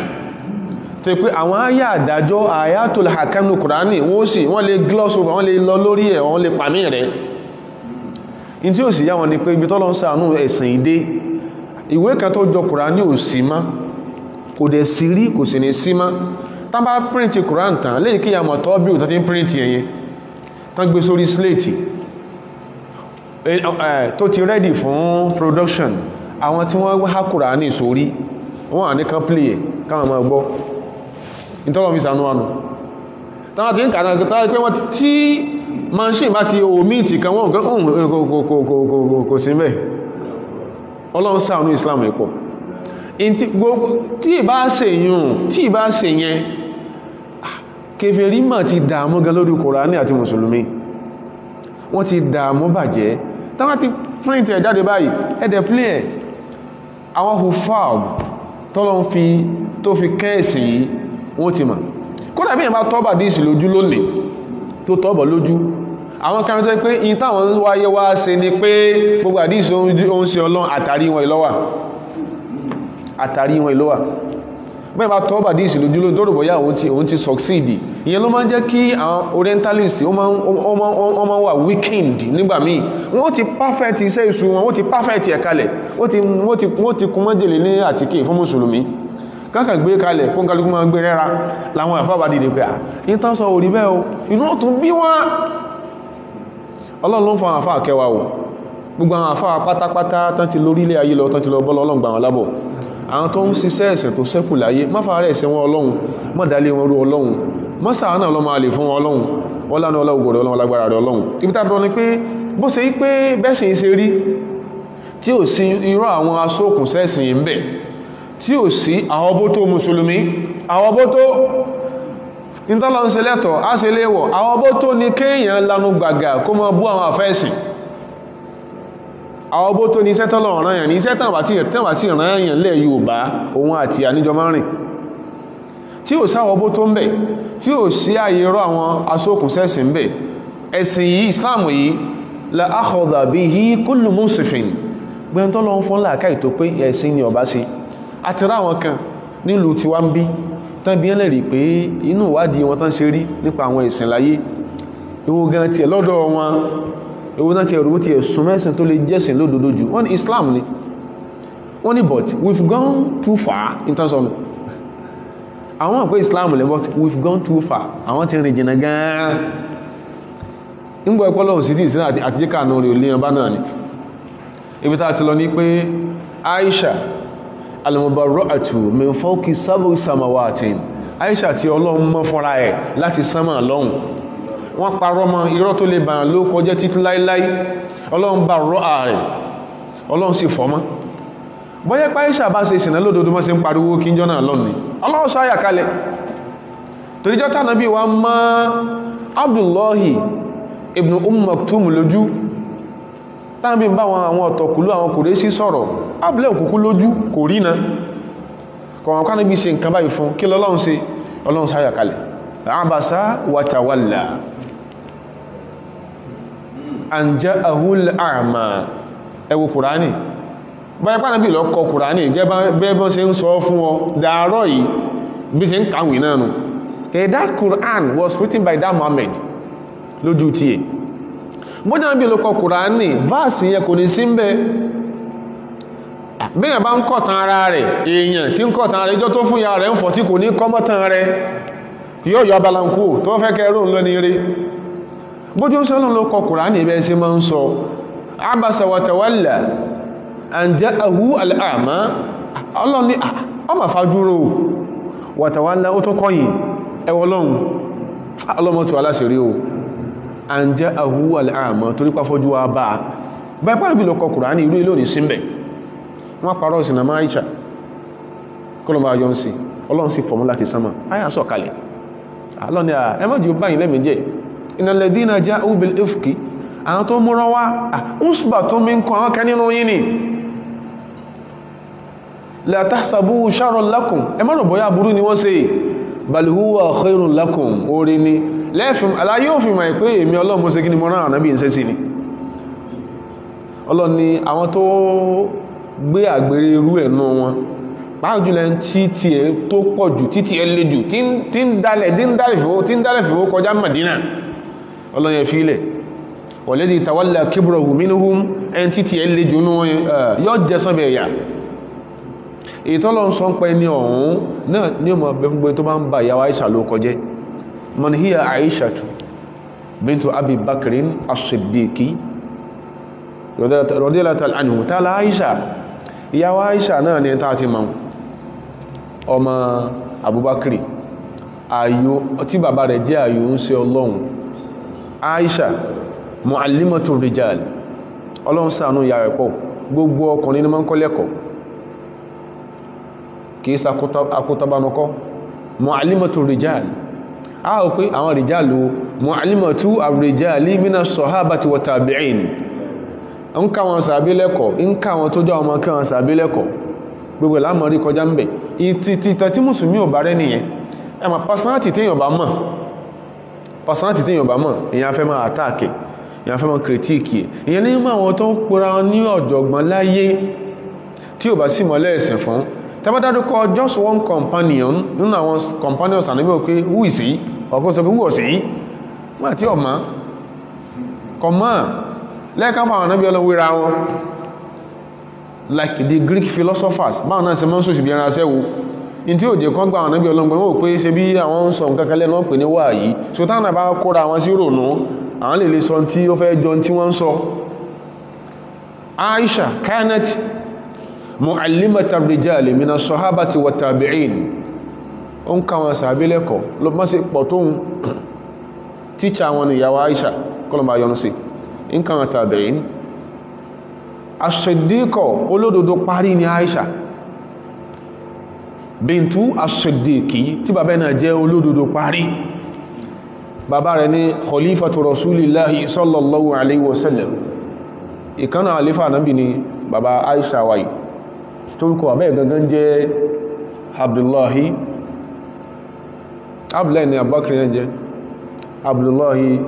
tó pé àwọn àyà àdájọ́ ayatul hakam ní Quran wọ́n lè gloss over, wọ́n lè lọ lórí ẹ̀, wọ́n lè pàmí rẹ̀. In tí ó sì yá wọn ni pé ibi tọ́lọ́ ń ṣàánú ẹ̀sìn ìdé, ìwé kan tó jọ Quran ò sí mọ́, kò dẹ̀ sí rí, kò sì ní sí mọ́. Tán bá píríntì Quran tán lẹ́yìn kí yàmọ̀ tọ́ bí ò tán ti ń píríntì ẹ̀yẹn tán gbé sórí slate tó ti ready fún production, àwọn tí wọ́n há Quran sórí wọ́n à ní kan play ẹ̀ káwọn máa gbọ́ ìtọ́lọ̀ fi sànú wánu. Táwọn ti ń kàtà pé wọ́n tí machine bá ti omit kan wọ́n kò sí mẹ́. Ọlọ́run ṣàánú Islam ẹ̀pọ̀ tí ìbá ṣe yùn, tí ìbá ṣe yẹn kèfèrí mà ti dààmú gan lórí Kùránì àti mùsùlùmí, wọ́n ti dààmú bàjẹ́. Táwọn ti print ẹ̀ jáde báyìí ẹ̀dẹ̀ play ẹ̀, àwọn hufab tọ́lọ́ tó fi kẹ́ẹ̀sì yìí wọ́n ti mọ̀. Kódà bí ìbá tọ́bà díìsì lójú lónìí tó tọ́bọ̀ lójú, àwọn kan tó pé in táwọn wáyé wá ṣe ni pé gbogbo àdíìsì ó ń ṣe Ọlọ́run àtàrí wọn ìlọ́wà. Bẹ́ẹ̀ bá tọ́bà díìsì lójú lónìí tó rò bọ́yá òun ti succeed. Ìyẹn ló máa ń jẹ́ kí àwọn orientalist ó máa wà weekend nígbà míì, wọ́n ti perfect iṣẹ́ ìṣù wọn, wọ́n ti perfect ẹ̀ kalẹ̀, wọ́n ti kún mọ́jèlé ní àtíkè fún mùsùlùmí káàkà gbé kalẹ̀ kó ń kálukú máa gbé rẹ́ra. Láwọn àfábà dìde pé ní tán sọ orí bẹ́ẹ̀ o, inú ó tún bí wọ́n. Ọlọ́run ló ń fa àwọn àfáà kẹwàá o, gbogbo àwọn àfáà pátápátá tán ti lórí ilé ayé lọ, tán ti lọ bọ́lọ́ Ọlọ́run gbà wọn lábọ̀. Àwọn tó ń ṣiṣẹ́ ẹ̀sìn tó ṣẹ́kù láyé, má fà rẹ̀ ẹ̀sẹ̀ wọn Ọlọ́run, má dálé wọn rú Ọlọ́run, má ṣàánà lọ máa lè fún wọn Ọlọ́run, wọ́n lánà ọlọ́gbọ̀rẹ̀ Ọlọ́run lágbára rẹ̀ Ọlọ́run. Ibi tá ni pé bó ṣe yí pé bẹ́sìn ṣe rí tí ò sí irú àwọn asókùn sẹ́sìn yìí ń bẹ, tí ò sí àwọn bótó mùsùlùmí, àwọn bótó ìtọ́lọ ń ṣe lẹ́tọ̀ á ṣe léwọ̀, àwọn bótó ní kéèyàn lanu gbàgà kó mọ́ bú àwọn àfẹ́sìn. Àwọn bótó ní iṣẹ́ tọ́lọ ọ̀ràn yàn ní iṣẹ́ tàbà sí ìràn yàn lẹ́ Yorùbá òun àti àníjọ márìn, tí ò sáwọ́ bótó ń bẹ, tí ò sí àyè rọ àwọn asókùn sẹ́sìn ń bẹ. Ẹ̀sìn yìí, Islam yìí, la akhadha bihi kullu musifin, gbẹ́ntọ́lọ ń fún làákàí tó pé ẹ̀sìn ni ọba sí. Àti ráwọn kan nílùú tí wá ń bí tán bí ẹlẹ́rìí pé inú ìwádìí wọn tán ṣe rí nípa àwọn ìsìn láyé, ìwò gan tí ẹ̀ lọ́dọ̀ wọn, ìwò náà tí ẹ̀rù tí ẹ̀ sún mẹ́sìn tó lè jẹ́sìn lódodo jù, wọ́n ní Islam ni. Wọ́n ní but we've gone too far in terms of àwọn àpé Islam lẹ́ but we've gone too far, àwọn ti rìn jìnà gan-an. Nígbà ẹ̀kọ́ lọ́hùn sí ìsìn àti jíkà náà rí olè ọba náà ni. Ibi tá ti lọ ní pé Aisha al-mubarra'atu min fawqi sab'i samawatin, Aisha tí Ọlọ́run mọ́ fọ́ra ẹ̀ láti sánmà lọ́hùn, wọ́n parọ́ mọ́ irọ́ tó lè bàyàn ló kọjẹ́ títí láíláí, Ọlọ́run bá rọ́ ààrẹ, Ọlọ́run sì fọ́mọ́. bóyá pé Aisha bá ṣe ìsìnà lódodo mọ́ sí ń pariwo kí jọ náà lọ́nà Allah sọ àyà kalẹ̀ torí jọ́ta nàbí wa mọ́ Abdullahi ibn Maktum lójú tàbí bá wọn àwọn ọ̀tọ̀kùlú àwọn Kùrẹ́ṣì sọ̀rọ̀ abúlẹ̀ òkùnkú lójú kò rí na kọ̀wọ̀n ká níbi ṣe nǹkan báyìí fún kí lọ́lọ́run ṣe Ọlọ́run sáyà kalẹ̀ abasa wa tawalla an ja'ahul a'ma ẹwọ Kùránì báyẹ̀ pàdánà bí lọ́kọ̀ Kùránì gẹ́bọ́ ṣe ń sọ fún ọ dàárọ̀ yìí bí ṣe ń kàwé náà nù okay, that Quran was written by that Muhammad lójú tí ẹ̀ bójá bí lọ́kọ̀ Kùránì váàsì yẹ kò ní sí ń bẹ bẹ́yàn bá ń kọ̀tàn ara rẹ̀ èèyàn tí ń kọ̀tàn ara ẹjọ́ tó fún ya rẹ̀ ń fọ̀ tí kò ní kọ́mọ́tàn rẹ̀ yóò yọ abalankú tó fẹ́ kẹrùn lónìí rí bójú ń sọ́lọ́n ló kọ Kùránì ibẹ̀ sí máa ń sọ abasa wa tawalla an ja'ahu al-a'ma ọlọ́ni ọmọ fàájúrò wa tawalla ó tó kọ́yìn ẹwọlọ́run ọlọ́mọ́tò aláṣẹ̀rí o an ja'ahu al-a'ma torí pàfọ́jú wa bá báyìí pàdé bí lọ kọ Kùránì irú ilé òní símbẹ̀ wọ́n parọ́ ìsìnà máa Aisha kọlọ̀mọ̀ ayọ́ sí ọlọ́run sí fọ̀mú láti sánmà ayá sọ kalẹ̀ alọ́ni ẹmọ́dì ó báyìí lẹ́mẹ̀jẹ́ innal ladhina ja'u bil ifki àwọn tó múrọ wá usbatun minkum àwọn kan nínú yín ni la tahsabu sharran lakum ẹmọ́rọ̀ bọ́yá burú ni wọ́n ṣe bal huwa khairun lakum orí ni lẹ́fìm aláyé òfin ma pé èmi ọlọ́run mọ́ sí kí ni mọ́rán ànábì ń sẹ́sì ni ọlọ́ni àwọn tó gbé àgbèrè irú ẹ̀nà wọn pàájúlẹ̀ títí ẹ tó pọ̀ jù títí ẹ lè jù tí ń dálẹ̀ fìwó kọjá Madina ọlọ́yẹ fílẹ̀ walladhi tawalla kibrahu minhum ẹn títí ẹ lè jù yóò jẹ́ sọ́bẹ̀ ẹ̀yà ìtọ́lọ́ sọ ń pẹ́ ní ọ̀hún náà ní ọmọ ẹgbẹ́ tó bá ń bá ìyàwó Aisha ló kọjẹ́ man hiya Aishatu bintu Abi Bakrin as-Siddiqi radiyallahu anhu tààlà Aisha ìyàwó Aisha náà ni ẹta ti mọ̀ ọmọ Abubakri ayò tí bàbá rẹ̀ jẹ́ ayò ń ṣe Ọlọ́run Aisha mu'allimatu rijal Ọlọ́run ṣàánú ìyá rẹ̀ pọ̀ gbogbo ọkùnrin ní mọ́ ń kọ́ lẹ́kọ̀ọ́ kìí sakótabánukọ́ mu'allimatu rijal a ò pé àwọn rijal o mu'allimatu ar-rijali mina sahabati wa tabi'in ń ká wọn sàbí lẹ́kọ̀ọ́ ń ká wọn tó jẹ́ ọmọ kí wọn sàbí lẹ́kọ̀ọ́ gbogbo lámọ̀rí kọjá ń bẹ̀ ìtìtìtà tí mùsùlùmí ò bá rẹ̀ nìyẹn ẹmà pàṣánàtì tí èyàn bá mọ̀ èyàn fẹ́ máa àtàkì èyàn fẹ́ máa kìrìtíkì èyàn ní máa wọn tó ń pera wọn ní ọ̀jọ̀gbọ́n láyé tí ò bá sì mọ̀ lẹ́ẹ̀sìn fún tẹ́bátádúkọ just one companion nínú àwọn companions àníbẹ̀ pé who is he ọkọ̀ sọ pé who was he wọ́n àti ọmọ kọmọ́ lẹ́ẹ̀kan fún àwọn ànábí ọlọ́wẹ́ra wọn like the Greek philosophers báwọn náà ṣe mọ́ sóṣù bí ẹran aṣẹ́wó in tí ó jẹ́ kán gba àwọn ànábí ọlọ́gbọ̀n wọ́n pé ṣe bí àwọn ń sọ nǹkan kẹlẹ́ náà pè ní wà yìí so táwọn náà bá kóra wọn sí rònú àwọn lè lè sọ tí ó fẹ́ jọ tí wọ́n ń sọ Aisha kanat mu'allimata rijali mina sahabati wa tabi'in ó ń káwọn sàbí lẹ́kọ̀ọ́ ló mọ́ sí pọ̀ tó ń tíṣà wọn ni ìyàwó Aisha kọlọmbà yọnu sí nǹkan tabi'in as-siddiqa olódodo parí ni Aisha bintu as-siddiqi tí bàbá náà jẹ́ olódodo parí bàbá rẹ̀ ní khalifatu rasulillahi sallallahu alaihi wasallam ìkánà àlífà náàbì ni bàbá Aisha wáyé torúkọ àbẹ́ gangan jẹ́ Abdullahi ni Abubakar náà jẹ́ Abdullahi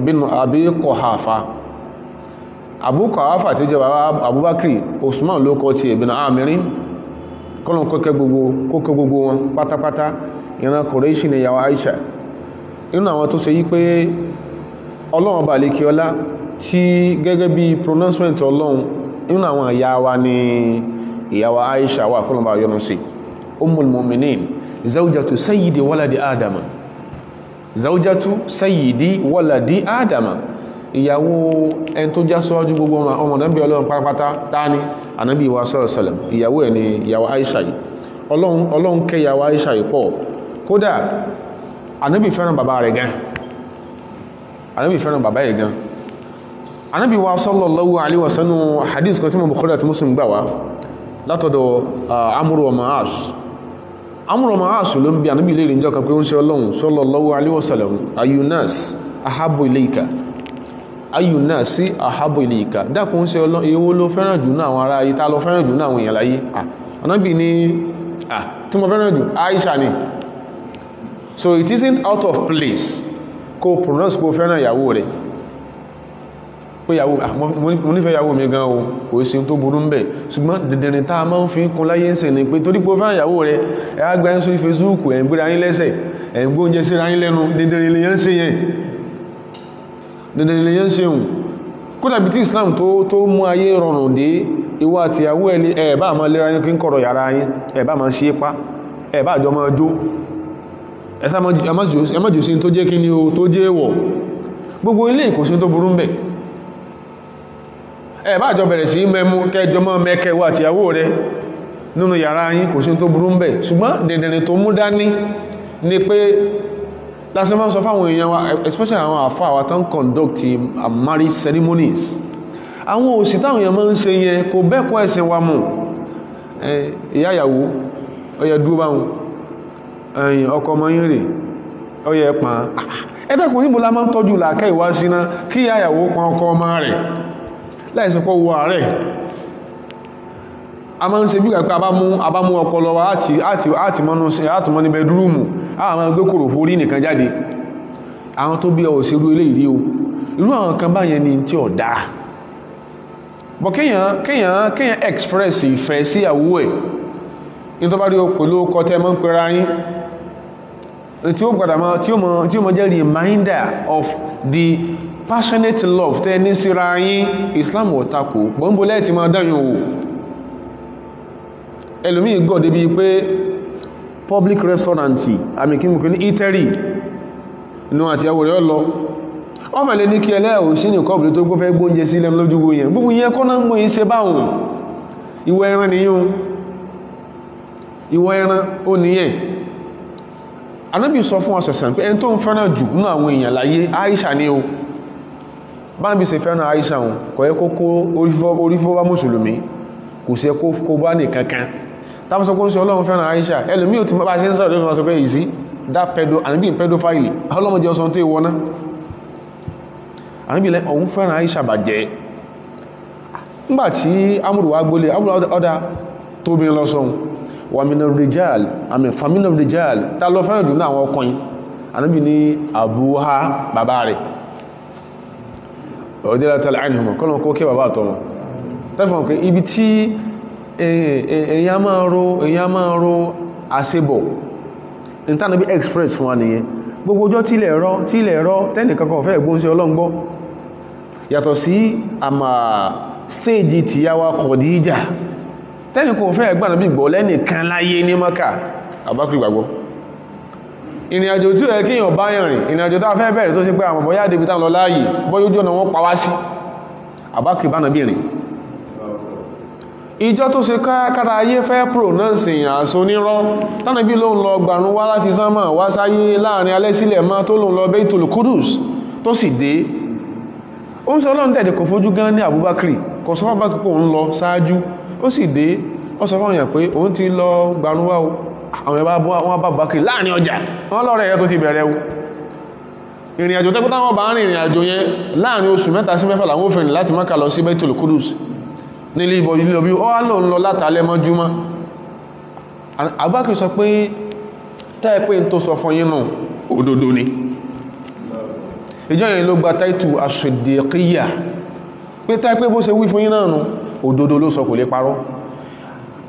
bin Abi Quhafa Abu Quhafa tí jẹ́ Abubakar Usman ló kọ́ ti ibn Amirin kọ́lọ̀ kókè gbogbo wọn pátápátá ìran Quraishi ni ìyàwó Aisha inú àwọn tó ṣe yí pé Ọlọ́run bá lè kí ọlá tí gẹ́gẹ́ bí pronouncement Ọlọ́run inú àwọn ìyàwó ni ìyàwó Aisha wà kọ́lọ̀ bá yọ́nú sí Ummul Mu'minin zawjatu sayyidi waladi Adama zaujatu sayyidi waladi Adama ìyàwó ẹni tó já sọ́jú gbogbo ọmọ nàbí Ọlọ́run pátápátá tání ànábì wa sallallahu alaihi wasallam ìyàwó ẹ̀ ni ìyàwó Aisha yìí Ọlọ́run kẹ́ ìyàwó Aisha yìí pọ̀ kódà ànábì fẹ́ràn bàbá rẹ̀ gan ànábì wa sallallahu alaihi wasallam hadith kan tí mo Bukhari àti Muslim gbà wá látọ̀dọ̀ Amru ọmọ As. Amru ọmọ As ló ń bi Ànábì léèrè níjọ́ kan pé ó ń ṣe Ọlọ́run sallallahu alaihi wasallam ayyunas ahabbu ilayka ayyunasi ahabbu ilayka, dákun ṣe Ọlọ́run èwo ló fẹ́ràn jù náà àwọn ará ayé, ta ló fẹ́ràn jù náà àwọn èèyàn láyé? Ànábì ní tí mo fẹ́ràn jù Aisha ni. So it isn't out of place kó pronounce kó fẹ́ràn ìyàwó rẹ̀ pé ìyàwó mo nífẹ̀ẹ́ ìyàwó mi gan o, kò sí tó burú ń bẹ̀, ṣùgbọ́n dẹ̀dẹ̀rìn tá a máa ń fi kún láyé ń sìn ní pé torí pé ó fẹ́ràn ìyàwó rẹ̀ ẹ á gbá yín sórí Facebook ẹ̀ ń gbéra yín lẹ́sẹ̀ ẹ̀ ń gbóúnjẹ síra yín lẹ́nu, dẹ̀dẹ̀rìn lè yẹn ń ṣe yẹn, dẹ̀dẹ̀rìn lè yẹn ń ṣe hùn. kódà bí tí Islam tó mú ayé rọrùn dé, ìwọ àti ìyàwó ẹ̀ bá máa lera yín kí ń kọ̀rọ̀ yàrá yín, ẹ̀ bá máa ṣe é pa, ẹ̀ bá àjọ máa jó, ẹ má jù sí tó jẹ́ kí ni o tó jẹ́ wọ̀, gbogbo ilé ìkòsí tó burú ń bẹ̀. ẹ bá jọ bẹ̀rẹ̀ sí mẹ́mú kẹjọ mọ́ mẹ́kẹwà àti ìyàwó rẹ nínú yàrá yín, kò sí tó burú ń bẹ̀, ṣùgbọ́n dẹ̀dẹ̀rẹ̀ tó mú dání ni pé lásán máa ń sọ fáwọn èèyàn wa, especially àwọn àfáà wa tán conduct marriage ceremonies, àwọn òsì táwọn èèyàn máa ń ṣe yẹn kò bẹ́ẹ̀kọ́ ẹ̀sìn wa mú. ìyá ìyàwó ọyẹ dúró báwọn ọkọ ọmọ yín rè ọyẹ pàn ẹ̀dẹ́kùn níbo la máa ń tọ́jú làákẹ́ ìwá síná kí ìyá ìyàwó pọn ọkọ ọmọ rẹ̀ láìsípọ̀ wọ ààrẹ. A máa ń ṣe bí kàkọ́ abámú ọpọlọ wa àtìmọ́ ní bẹ́dúrúmù, àwọn máa gbé kòrò forí nìkan jáde. Àwọn tó bí ọ òṣèrú ilé ìrí o, irú àwọn kan báyẹn ni tí ó dáa. Bọ̀ kéèyàn express ìfẹ́ sí ìyàwó ẹ̀ ní tó bá rí o pẹ̀lú ọkọ tẹ́ mọ́ ń pera yín, tí ó gbàdà máa tí ó mọ jẹ́ reminder of the passionate love tẹ́ ní síra yín. Islam ò takò gbọ́nbólẹ́ ti máa dáyìn o. Ẹlòmíì gọ̀ débi pé public restaurant àmì kí mú kí ní eatery inú àti àwọ̀ rẹ̀ lọ, wọ́n fẹ̀lẹ̀ ní kí ẹlẹ́ ò sí ní kọ́bùlé tó gbọ́fẹ́ gbóúnjẹ sílẹ̀ lójúgbò yẹn, gbogbo yẹn kọ́ náà mọ́ iṣẹ́ báhùn. Ìwọ ẹran nìyàn, ìwọ ẹran ó nìyẹn. Ànábì sọ fún ọ̀sẹ̀sẹ̀ pé ẹni tó ń fẹ́ràn jù nínú àwọn èèyàn láyé Aisha ni o. Bá ń bí ṣe fẹ́ràn Aisha hùn kò yẹ kó orífọ́ bá mùsùlùmí, kò sí kó bá ní kankan. Táwọn sọ pé ń sọ Ọlọ́run fẹ́ràn Aisha, ẹlòmí ò ti bá ṣe ń sọ̀rọ̀ lórí wọn sọ pé ìsí dá pedo, Ànábì pedophile, Ọlọ́run jẹ́ ọsàn tó ìwọ náà. Ànábì lẹ́ òun fẹ́ràn Aisha bàjẹ́. Nígbàtí Amru wá gbólé, Amru ọ̀dá tóbi lọ sọ́hun, wà minal rijal, àmì faminal rijal, ta lọ fẹ́ràn jù ní àwọn ọkùnrin. Ànábì ní Abuha, bàbá rẹ̀ radiyallahu anhum, kọ́lọ̀ kó kí bàbá àtọmọ. Tẹ́fọ̀n pé ibi tí èyàn máa ro àṣebọ̀ Ànábì express fún wa nìyẹn. Gbogbo ọjọ́ tí ilẹ̀ rọ tẹ́nìkankan fẹ́ gbóhùnsí ọlọ́ngbọ́, yàtọ̀ sí àmà stage tí yáwá Khadija, tẹ́nìkan fẹ́ gbà Ànábì gbọ́ lẹ́nìkan láyé ní Mákà, Abubakar gbàgbọ́. Ìrìn àjò tí ó yẹ kíyàn bá yàn rìn, ìrìn àjò tá fẹ́ bẹ̀rẹ̀ tó ṣe pé àwọn bọ́yá débi tán lọ láàyè bọ́yójú ọ̀nà wọn pa wá sí, Abubakar bá Ànábì rìn. Ìjọ tó ṣe kára ayé fẹ́ pronounce èyàn àṣọ nírọ́, tánàbí ló ń lọ gbàrún wá láti sánmà wá sáyé láàrin alẹ́ sílẹ̀ máa tó lò ń lọ Baitul Qudus tó sì dé. Ó ń sọ Ọlọ́run dẹ̀dẹ̀ kò fojú gan ní Abubakar, kò sọ fún Abubakar pé òun lọ sáájú, ó sì dé, ó sọ fún èyàn pé òun ti lọ gbàrún wá o. Àwọn ẹbá wọn bá Abubakar láàrin ọjà, wọ́n lọ́rẹ̀ ẹ̀ tó ti bẹ̀rẹ̀ o. Ìrìn àjò tẹ́kọ́ táwọn bá rìn ìrìn àjò yẹn láàrin oṣù 3 sí 4 làwọn òfin láti Mákà lọ sí Baitul Qudus nílé ìbọ̀ ilé ọbí ó wá lò ń lọ látàlẹ́ mọ́júmọ́. Abubakar sọ pé tẹ́ pé n tó sọ fún yín nù òdodo ni. Ìjọ yẹn ló gba táìtù as-Siddiqiyya, pé tẹ́ pé bó ṣe wí fún yín náà nù òdodo ló sọ, kò lè parọ́.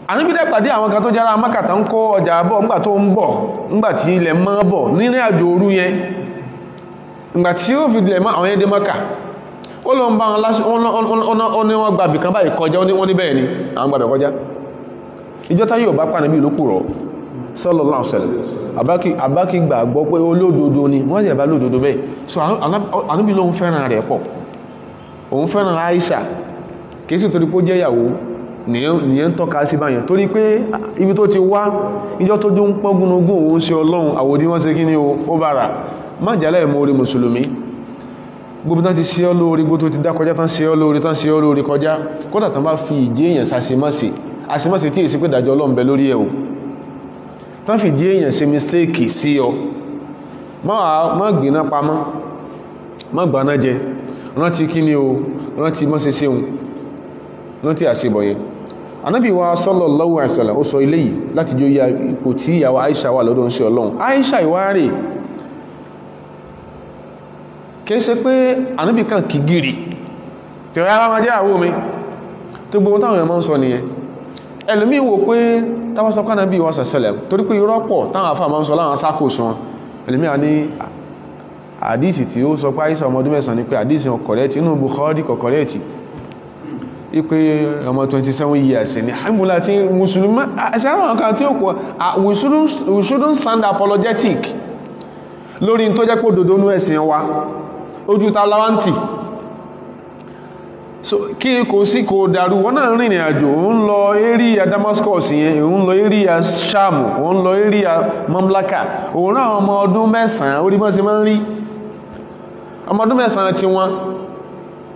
Ànábì dẹ̀ pàdé àwọn kan tó jára Mákà tán kó ọjà bọ̀ ńgbà tó ń bọ̀, ńgbà tí ilẹ̀ mọ́ bọ̀ nínú àjò òru yẹn, ńgbà tí ó fi ilẹ̀ mọ́ àwọn yẹn dé Mákà, ó lọ ń bá wọn lásì ó ní wọ́n gbàbì kan báyìí kọjá, wọ́n ní bẹ́ẹ̀ ni àwọn gbàbẹ̀ kọjá. Ìjọta yóò bá pàdé bí lókùrọ̀ sallallahu alaihi wasallam. Abubakar gbàgbọ́ pé olódodo ni, wọ́n sì bá lódodo bẹ́ẹ̀. So Ànábì ló ń fẹ́ràn rẹ̀ pọ̀, òun fẹ́ràn Aisha kìí sì torí pé ó jẹ́ ìyàwó nìyẹn tọ́ka sí báyẹn, torí pé ibi tó ti wá ìjọ tó jú ń pọ́gúnogún òun sí Ọlọ́run àwòdí wọ́n ṣe kí ni ó bára. Má jálẹ̀ mọ́ orí mùsùlùmí, gbogbo tán ti ṣe ọ́ lórí, gbogbo tó ti dá kọjá tán ṣe ọ́ lórí kọjá, kódà tán bá fi ìjẹ́ èèyàn sàṣe má ṣe àṣìmọ́sí tí èsì pé ìdájọ́ Ọlọ́run bẹ lórí ẹ̀ o tán fi dí èèyàn ṣe mistake sí ọ má gbìnà pamọ́ má gbàná jẹ rántí kí ni o rántí mọ́ ṣe ṣeun rántí àṣebọ̀ yẹn Ànábì wa sallallahu alaihi wasallam ó sọ ilé yìí láti jó ya ipò tí ìyàwó Aisha wà lọ́dọ̀ ń ṣe Ọlọ́run Aisha ìwárè kìí ṣe pé Ànábì kan kì gírì tí ó yára máa jẹ́ àwọ́ mi tó gbogbo táwọn èèyàn máa ń sọ nìyẹn ẹlòmí wò pé táwọn sọ kánà bí wọ́n sẹ̀sẹ̀lẹ̀ torí pé irọ́pọ̀ táwọn àfà máa ń sọ láwọn sákòsù wọn ẹlòmí à ní àdísì tí ó sọ pé Aisha ọmọdún mẹ́sàn ní pé àdísì ọkọ̀rẹ́tì inú Bukhari kọ̀kọ̀rẹ́tì ipé ọmọ 27 years ní àmúlá tí mùsùlùmí ẹ̀sẹ̀rán kan tí ó kọ́ we shouldn't sound apologetic lórí tó jẹ́ pé òdodo nú ẹ̀sìn wa ojú ta láwántì so kí kò sí kò dàrú wọ́n náà rìnrìn àjò ń lọ area Damascus yẹn ń lọ area Sham ń lọ area Mamlaka òun náà ọmọ ọdún mẹ́sàn-án orí mọ́ sí máa ń rí ọmọ ọdún mẹ́sàn-án tí wọ́n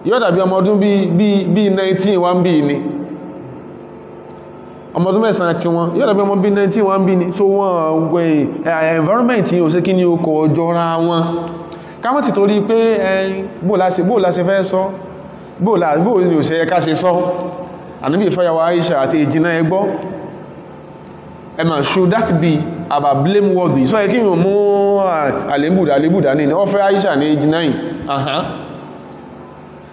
yóò dàbí ọmọ ọdún bí 19 wọ́n bí ní ọmọ ọdún mẹ́sàn-án tí wọ́n yóò dàbí ọmọ bí 19 wọ́n bí ní so wọ́n gbé environment yìí ò sí kí ní okò ọjọ́ra wọn kámọ́ ti torí pé bóòlá ṣe fẹ́ sọ bóòlá ní ò ṣe ẹka ṣe sọ Ànábì fẹ́yàwó Aisha àti ìjìnà ẹgbọ́ ẹmà should that be about blameworthy so ẹkí yíò mú àlébùdá ní ọ fẹ́ Aisha ní age 9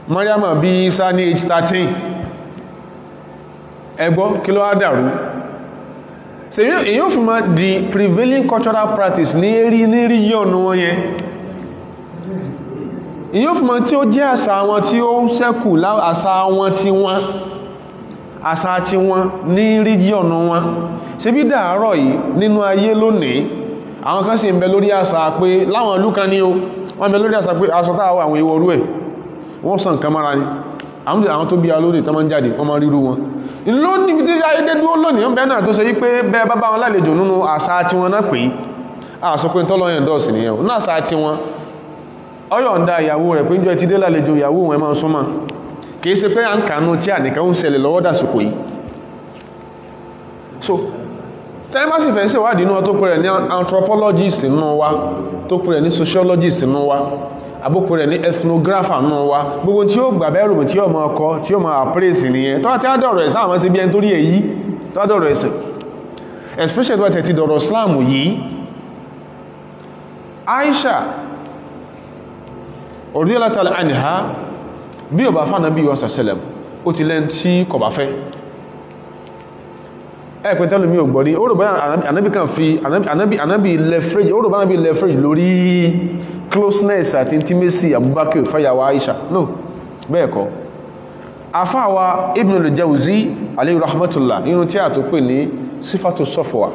Mariama bí Isa ní age 13 ẹgbọ́ kí ló wá dàrú ṣe èyí ò fi mọ́ the prevailing cultural practice ní region wọn yẹn ìyóò fún mọ́ tí ó jẹ́ àṣà wọn tí ó ṣẹ́kù àṣà tí wọ́n ní ríjíọ̀nù wọn ṣe bí dàárọ̀ yìí nínú ayé lónìí àwọn kan sì ń bẹ lórí àṣà pé láwọn ìlú kan ní o wọ́n bẹ lórí àṣà pé aṣọ táwọ̀ àwọn ìwọ̀ orú ẹ̀ wọ́n sàn kan mara ní àwọn tó bí alóòrè tó máa ń jáde wọ́n máa ríru wọn ló níbi tí ayé dé dúró lónìí wọ́n bẹ náà tó ṣe yí pé bẹ́ẹ̀ bá bá wọn lálejò nínú àṣà tí wọ́n náà pé àṣọ pé tọ́lọ́yìn dọ́ọ̀sì nìyẹn náà àṣà tí wọ́n ọyọ̀ǹda ìyàwó rẹ̀ pé ń jọ ti dé lálejò ìyàwó wọn máa súnmọ́ kìí ṣe pé à ń kànú tí àníkà ń ṣẹlẹ̀ lọ́wọ́ dàsìkò yìí so tẹ́lẹ̀ bá sì fẹ́ sí ìwádìí náà tó pẹ̀rẹ̀ ní anthropologist nínú wa tó pẹ̀rẹ̀ ní sociologist nínú wa àbúkù rẹ̀ ní ethnographer nínú wa gbogbo tí ó gbà bẹ́rù tí ó máa ọkọ tí ó máa appraise nìyẹn tó wá tí á dọ̀rọ̀ ẹ̀sán àwọn sí bí ẹni torí èyí tó wá dọ̀rọ̀ ẹ̀sìn especially tó wá tẹ̀ ti dọ̀rọ̀ Islam yìí Aisha radiyallahu anha bí ọba fánà bí wọ́n sàṣẹlẹ̀ ó ti lẹ́n tí kò bá fẹ́ ẹ̀pẹ́ tẹ́lù mi ò gbọ́rí ó rò bá anábì kan fi anábì leverage lórí closeness àti intimacy Abubakar fẹ́yàwó Aisha no bẹ́ẹ̀ kọ́ afáwa Ibn al-Jawzi alayhi rahmatullah nínú tí a tó pè ní Sifatu Safwa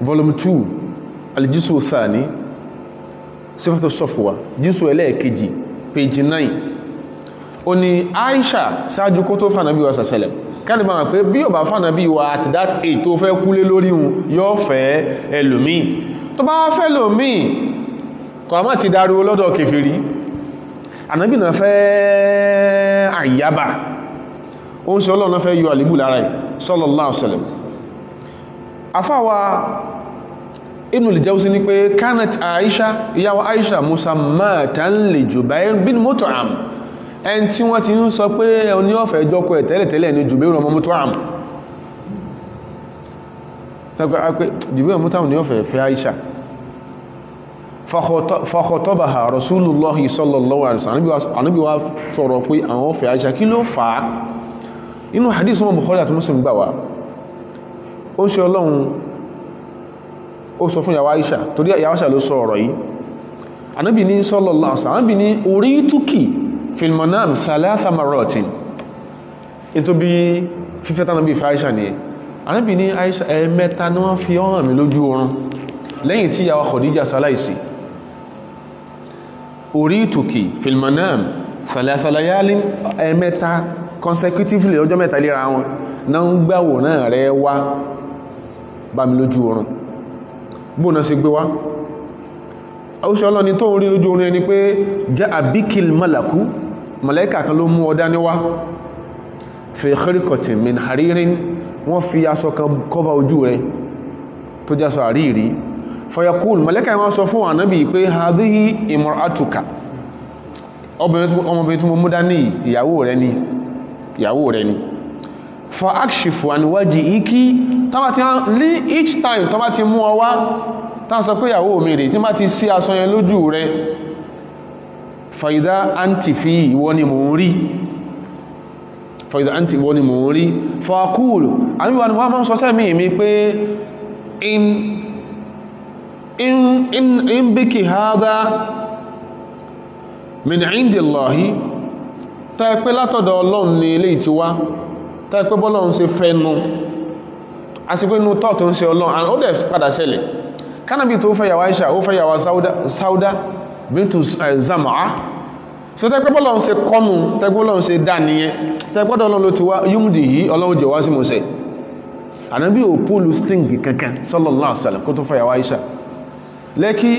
volume 2 al-juz'u thani Sifatu Safwa jùsù ẹlẹ́ẹ̀kejì page 9 ó ní Aisha ṣáájú kó tó fànàbí wa sàṣẹlẹ̀ káàdì máa pé bí ò bá fànàbí wa at that age tó fẹ́ kúlé lórí hun yóò fẹ́ ẹlòmí tó bá fẹ́ lòmí kò àmá ti dáró lọ́dọ̀ kèfèrí ànábì náà fẹ́ àyàbà ó ń sọ Ọlọ́run fẹ́ yọ àlébù lára ẹ̀ sallallahu alaihi wasallam afáwa Ibn al-Jawzi ní pé kanat Aisha ìyàwó Aisha musammatan li Jubair bin Mut'am ẹn tí wọ́n ti ń sọ pé oní ọ̀fẹ́ ìjọkọ̀ ẹ̀ tẹ́lẹ̀tẹ́lẹ̀ ní Jubair ọmọ Mut'am Jubair ọmọ Mut'am ní ọ̀fẹ́ fẹ́ Aisha fa khatabaha Rasulullahi sallallahu alaihi wasallam Ànábì wa sọ̀rọ̀ pé àwọn ọ̀fẹ́ Aisha kí ló fà á inú hadith wọn Bukhari àti Muslim gbà wá ó ṣe Ọlọ́run ó sọ fún yàwó Aisha torí yàwó Aisha ló sọ ọ̀rọ̀ yìí Ànábì ní sallallahu alaihi wasallam Ànábì ní urituki fil manam thalatha marratin into bí fífẹ́ tánà bí Aisha ni Ànábì ní Aisha ẹ̀mẹ́ta ní wọ́n fi hàn mí lójú oorun lẹ́yìn tí yàwó Khadija ṣaláìsí urituki fil manam thalatha layalin ẹ̀mẹ́ta consecutively ọjọ́ mẹ́ta léra wọn náà ń gbàwò náà rẹ wá bá mi lójú oorun bóòna sí gbé wá ó ṣe ọlọ́ni tó ń rí lójú orin ẹni pé jẹ́ àbíkìl malaku màláíkà kan ló mú ọdá níwá fi khirqatin min haririn wọ́n fi aṣọ kan cover ojú rẹ̀ tó jẹ́ aṣọ àríìrí fayaqul màláíkà wọ́n sọ fún ànábì pé hadhihi imra'atuka ọmọbìnrin tí mo mú dání ìyàwó rẹ̀ ni fa akshifu an wajhiki each time tó bá ti mú ọ wá tán sọ pé ìyàwó mi rẹ̀ tí bá ti sí aṣọ yẹn lójú rẹ̀ fa idha anti fi ìwọ ni mò ń rí fa aqulu àníwá ni wọ́n máa ń sọ sẹ́mí mi pé in biki hadha min indillahi tá pé látọ̀dọ̀ Ọlọ́run ni ilé ìtí wá tá pé bọ́lọ́run ṣe fẹ́nu àsìkò inú tọ́ tó ń ṣe Ọlọ́run ó dẹ̀ padà ṣẹlẹ̀ kánàbí tó fẹ́ yàwó Aisha ó fẹ́ yàwó Sauda bintu Zam'a so tá pé bọ́lọ́run ṣe kọ́nù tá pé bọ́lọ́run ṣe dá nìyẹn tá pé Ọlọ́run ló ti wá yúmùdì yìí Ọlọ́run jẹ wá sí mọ̀ọ́sẹ̀ ànábì ò pólù sting kankan sallallahu alaihi wasallam kó tó fẹ́ yàwó Aisha lẹ́kí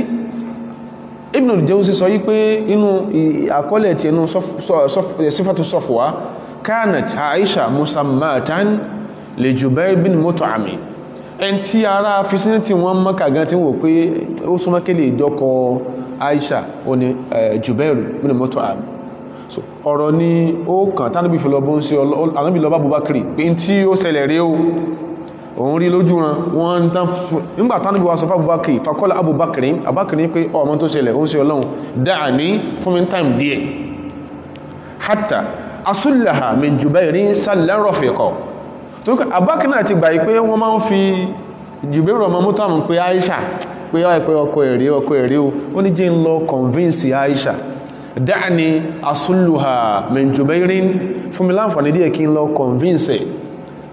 Ibn al-Jawzi sọ yí pé inú àkọọ́lẹ̀ tí inú sífàtù Safwa kanat Aisha musammatan li Jubair bin Mut'im ẹn tí ara fisiniti wọn Mákà gan tí wò pé ó súnmọ́kẹ́lẹ̀ ìjọkọ Aisha ó ní Jubair bin Mut'im so ọ̀rọ̀ ni ó kàn tánàbí fi lọ bó ń ṣe anábì lọ bá Abubakar pé tí ó ṣẹlẹ̀ rí ó òun rí lójú ran wọ́n tán nígbà tánàbí wa sọ fún Abubakar fakọ́lá Abubakar pé ọmọ tó ṣẹlẹ̀ ó ń ṣe Ọlọ́run dáa ní fún mi time díẹ̀ hatta asúlàhà min Jubairin sallan rafiqa tó kọ́ Abubakar náà ti gbà pé wọ́n máa ń fi Jubair ọmọ Mut'im pé Aisha pé ọkọ ẹ̀rí ó ní jẹ́ ń lọ convince Aisha dáa ní asúlùhà min Jubairin fún mi láǹfààní díẹ̀ kí ń lọ convince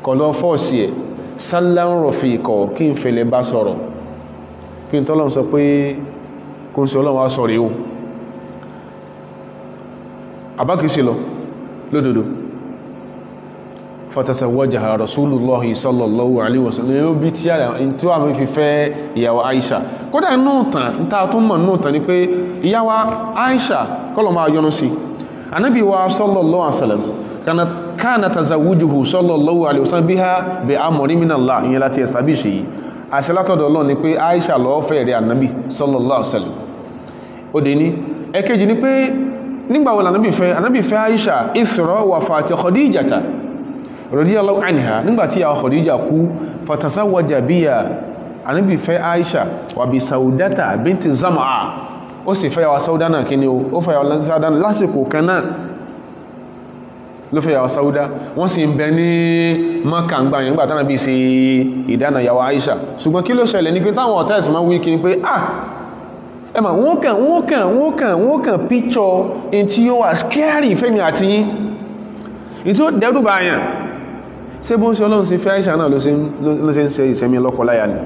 kọ̀ lọ fọ́ọ̀sì ẹ̀ sallan rafiqa kí n fẹ̀lẹ̀ bá sọ̀rọ̀ kí n tọ́lọ́n sọ pé kó ń sọ Ọlọ́run wá sọ̀rọ̀ yóò àbákìsí lọ lódòdó fatasawwajaha Rasulullahi sallallahu alaihi wasallam yóò bí tí a mú fi fẹ́ ìyàwó Aisha kódà núùtàn ta tún mọ̀ núùtàn ni pé ìyàwó Aisha kọ́lọ̀ máa yọnu sí Ànábì wa sallallahu alaihi wasallam kana tazawujuhu sallallahu alaihi wasallam biha bi amri min Allah ìyẹn láti establish yìí àṣẹ látọ̀dọ̀ Ọlọ́run ni pé Aisha ló fẹ́ rẹ̀ Ànábì sallallahu alaihi wasallam ó dé ní ẹ̀kejì ni pé nígbàwó Ànábì fẹ́ Aisha Isra wafati Khadijata radiyallahu anha nígbàtí àwọn Khadija kú fatasawwaja biha Ànábì fẹ́ Aisha wà bí Saudata binti Zam'a ó sì fẹ́ yàwó Sauda náà kíni ó fẹ́ yàwó Sauda lásìkò kan náà ló fẹ́ yàwó Sauda wọ́n sì ń bẹ ní Mákà ń gbà yẹn gbàtánà bí ṣe ìdáná yàwó Aisha ṣùgbọ́n kí ló ṣẹlẹ̀ ní pé táwọn ọ̀tá ẹ̀sìn máa wí kí ni pé ẹmà wọ́n kàn píkṣọ in tí ó wà scary fẹ́mi àti yín in tí ó dẹ́rù bá yàn ṣe bó ń ṣe Ọlọ́run sí fẹ́ Aisha náà ló ṣe ń ṣe ìṣẹ́mi lọ́kọláya ni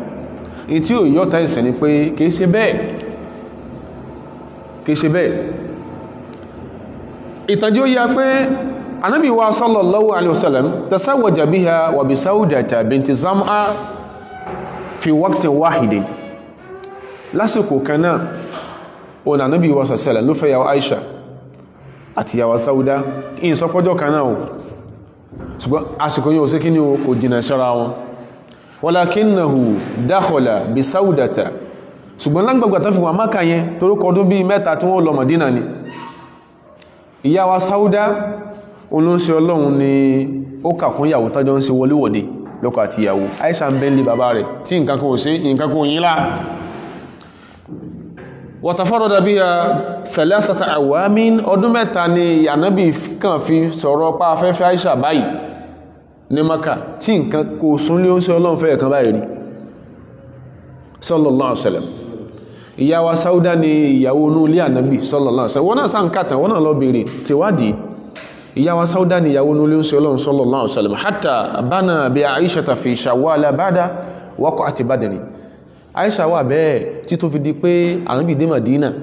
in tí ó yọ́ta ìṣẹ́ ni pé kìí ṣe bẹ́ẹ̀ ìtànjí ó yá pé Ànábì wa sallallahu alaihi wasallam tasawwaja biha wa bi Saudata binti Zam'a fi waqtin wahidin lásìkò kan náà ọ̀nà Ànábì wa sàṣẹ́lẹ̀ ló fẹ́ yàwó Aisha àti yàwó Sauda in sọpọ́jọ́ kan náà ṣùgbọ́n àsìkò yóò sí kí ní o kò jìnà sára wọn walakinnahu dakhala bí Saudata ṣùgbọ́n lágbàgbà tán fi wà Mákà yẹn torúkọ ọdún bí mẹ́ta tí wọ́n lọ Mádínà ni ìyàwó Sauda olóńṣẹ́ Ọlọ́run ni ó kàkún yàwó tọ́jọ́ ń ṣe wọléwọ̀dé lọ́kọ àti ìyàwó Aisha ń bẹ́ńlé bàbá rẹ̀ tí nǹkan kan ò sí nǹkan kan ò yín lá watafarada biha thalathata awamin ọdún mẹ́ta ni Ànábì kàn fi sọ̀rọ̀ pa afẹ́fẹ́ Aisha báyìí ní Mákà tí nǹkan kò súnlé ó ń ṣe Ọlọ́run fẹ́ ẹ̀kan báyìí rí sallallahu alaihi wasallam ìyàwó Sauda ni ìyàwó inú ilé Ànábì sallallahu alaihi wasallam wọ́n náà sáǹkàtà wọ́n náà lọ bèèrè tìwádìí ìyàwó Sauda ni ìyàwó inú ilé ó ń ṣe Ọlọ́run sallallahu alaihi wasallam hatta bana bi Aisha fi Shawwal ba'da waqa'ati Badr Aisha wà bẹ́ẹ̀ tí tó fi di pé Ànábì dé Madina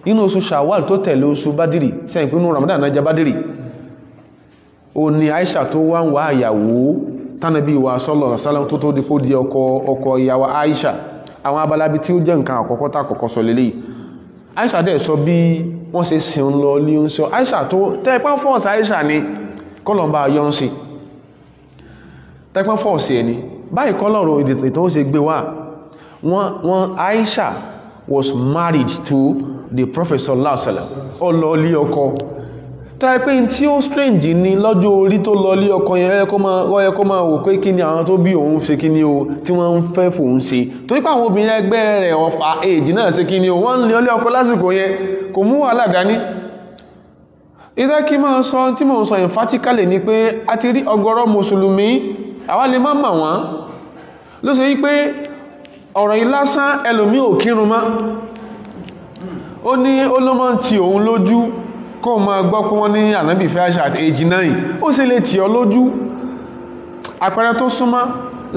inú oṣù Shawwal tó tẹ̀lé oṣù Badiri sẹ́yìn pínú Ramadan náà jẹ́ Badiri o ni Aisha tó wá ń wá àyàwó tánàbí wa sallallahu alaihi wasallam tó di kó di ọkọ ìyàwó Aisha àwọn abalabi tí ó jẹ́ nǹkan àkọ́kọ́ tá àkọ́kọ́ sọ lélẹ́yìí Aisha dẹ̀ sọ bí wọ́n ṣe sin lọ lé ń sọ Aisha tó tẹ́ẹ̀pá fọ́ọ̀sì Aisha ni kọ́lọ̀mbà yọ́n sí tẹ́pẹ́ fọ́ọ̀sì ẹni báyìí kọ́ lọ́rọ̀ ìtàn ó ṣe gbé wá Aisha was married to the Prophet sallallahu alaihi wasallam ó lọ lé ọkọ tẹ́ pé tí ó strange ní lọ́jọ́ orí tó lọ lé ọkọ yẹn ó yẹ kó máa wò pé kí ni àwọn tó bí òun ṣe kí ni o tí wọ́n ń fẹ́ fòun ṣe torí pé àwọn obìnrin ẹgbẹ́ rẹ̀ ọ̀fà èjì náà ṣe kí ni o wọ́n ń lé ọkọ lásìkò yẹn kò mú wàhálà dání ìdá kí máa sọ tí mo sọ emphatically ni pé a ti rí ọ̀gọ̀rọ̀ mùsùlùmí àwa lè má mà wọ́n ló ṣe wípé ọ̀rọ̀ yìí lásán ẹlòmí ò kírun mọ́ ó ní olómọ́ ti òun lójú kó máa gbọ́ pé wọ́n ní ànábì fẹ́ àṣà àti èjì náà ó sì lè tì ọ lójú àpẹẹrẹ tó súnmọ́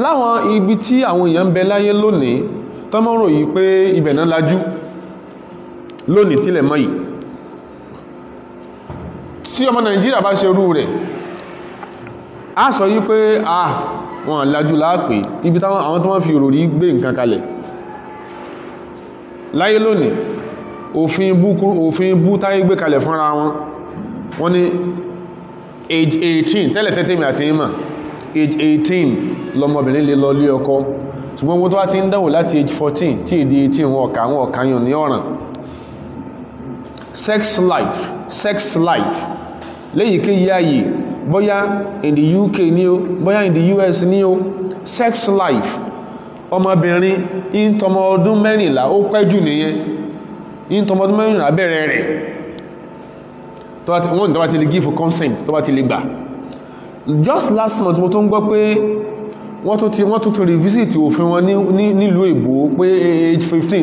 láwọn ibi tí àwọn èèyàn ń bẹ láyé lónìí tọ́mọ́rò yìí pé ibẹ̀ náà lajú lónìí tílẹ̀ mọ́ yìí tí ọmọ Nàìjíríà bá ṣe rú rẹ̀ a sọ yí pé wọn lajú láàpé ibi táwọn àwọn tó wọ́n fi òròrí gbé nǹkan kalẹ̀ láyé lónìí òfin bú táyé gbé kalẹ̀ fúnra wọ́n ní age 18 tẹ́lẹ̀ tẹ́tẹ́mì àti ìmọ̀ age 18 lọmọbìnrin lè lọ lé ọkọ ṣùgbọ́n wọ́n tó wá ti ń dánwò láti age 14 tí èdè 18 wọn ọ̀ka yàn ní ọ̀ràn sex life lẹ́yìn kí yáyì bóyá in the UK ní o bóyá in the US ní o sex life ọmọbìnrin in tọmọ ọdún 14 ó pẹ́ jù nìyẹn in tọmọ ọdún 14 bẹ̀rẹ̀ rẹ̀ wọ́n tó bá ti lè give consent tó bá ti lè gbà just last month mo tó ń gbọ́ pé wọ́n tún revisit òfin wọn nílùú èbó pé age 15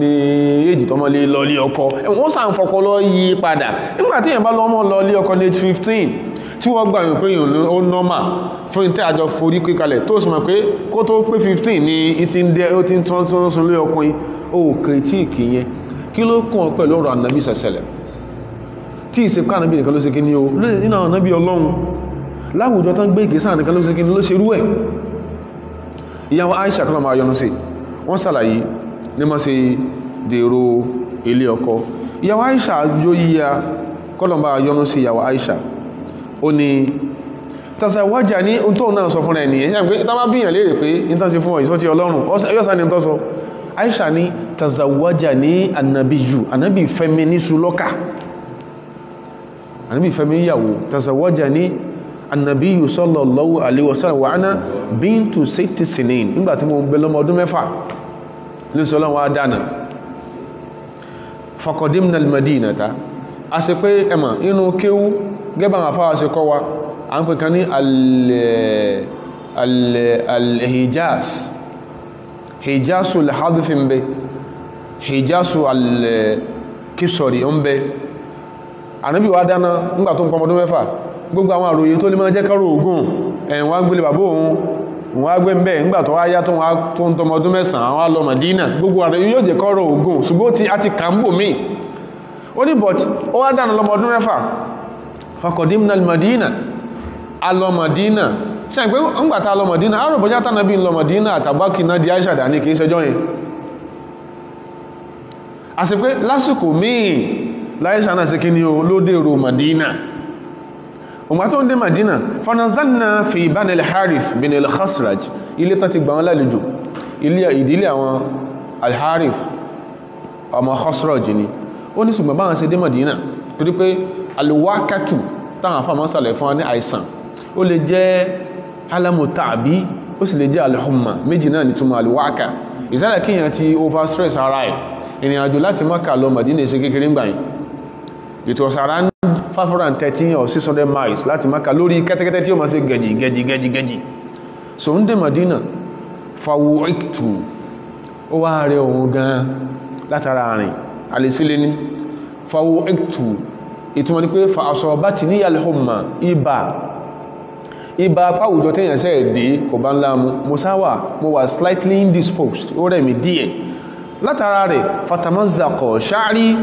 ní age tọmọ lè lọ lé ọkọ wọ́n sàn fọpọ lọ yí padà nígbàtí èyàn bá lọ́mọ lọ lé ọkọ ní age 15 tí wọ́n gbà yàn pé èyàn ó normal fún ìtẹ́ àjọ forí pé kalẹ̀ tó sì mọ̀ pé kó tó pé 15 ní ó ti ń tán sún lé ọkùnrin ó kìrìtíìkì yẹn kí ló kún ọ pẹ̀lú ọ̀rọ̀ ànábì sẹ̀sẹ̀lẹ̀ tí ìsìnkú ànábì nìkan ló ṣe kí ni o nínú àwọn ànábì ọlọ́run láwùjọ tán gbé ìgbésà nìkan ló ṣe kí ni ló ṣe rú ẹ̀ ìyàwó Aisha kọ́lọ̀ máa yọnu sí wọ́n sàlàyé ní mọ́ sí dèrò ilé ọkọ ìyàwó Aisha yóò yíya kọ́lọ̀ máa yọnu sí ìyàwó Aisha ó ní tàṣàwájà ní ohun tó náà sọ fún ẹni ẹ̀yà pé tàbá bíyàn léèrè pé ìtàn sí fún ọ̀ ìsọ́tí ọlọ́run yọ́sá ni tó sọ Aisha ní tàṣàwájà ní annabiyu annabi fẹ́mi ní sulọ́kà annabi fẹ́mi yàwó tàṣàwájà ní annabiyu sallallahu alaihi wasallam wa ana bintu 6 sinin nígbàtí mo bẹ lọ́mọ ọdún 6 lóṣọ́lọ́ wa dáná faqadimna al-madinata a sì pé ẹmà inú kéwú gẹ́bà àwọn afáwà sí kọ́ wa a ń pè kan ní al-hijaz hijazu al-hadfi ń bẹ hijazu al-kisori ń bẹ Ànábì wa dáná nígbàtí mo pọmọdún 6 gbogbo àwọn àròyìn tó lè máa jẹ́ kọ́rọ̀ ogun ẹ̀wọ̀n gbélé bàbá òun wọ́n á gbé ń bẹ́ ńgbà tó wá yá tó ń tọmọ ọdún 9 àwọn alọ Madina gbogbo àròyìn yóò jẹ́ kọ́rọ̀ ogun ṣùgbọ́n a ti kàmbò míì ó ní bọ̀t ó wá dáná lọmọ ọdún 6 faqadimna al-Madina alọ Madina ṣe pé ńgbà tá alọ Madina àrò bọ́já tánà bí lọ Madina àtàbákì náà di Aisha dání kìí ṣẹjọ́ yẹn a sì pé lásìkò míì láìṣà náà sí kí ni ó lóde ro Madina ọmọ tó ń dé Madina fanazanna fi Bani al-Harith bin al-Khasraj ilé tán ti gbà wọn lálejò ìdílé àwọn al-Harith ọmọ Khasraj ni ó ní ṣùgbọ́n báwọn ṣe dé Madina torí pé al-wakatu táwọn afáàmọ́ sàlẹ̀ fún wa ní àìsàn ó lè jẹ́ alamu tàbí ó sì lè jẹ́ al-humma méjì náà ní túnmọ̀ al-waka ìsẹ́lẹ̀ kíyàn ti overstress ara ẹ̀ ìrìn àjò láti Mákà lọ Madina ṣe kékeré gbà yìí it was around 513 or 600 miles láti Mákà lórí kẹ́tẹ́kẹ́tẹ́ tí ó máa ṣe gẹ̀jì so ń dé Madina fawuiktu ó wá rẹ ohun gan látara rìn alìsílẹ̀ ní fawuiktu ìtumọ̀ ní pé fa asabati ní al-humma ibà pàwùjọ tẹ́yàn sẹ́ ẹ̀dẹ́ kò bá ńlá mo wà slightly indisposed ó rẹ̀ mi díẹ̀ látara rẹ̀ fatamazzaqa sha'ri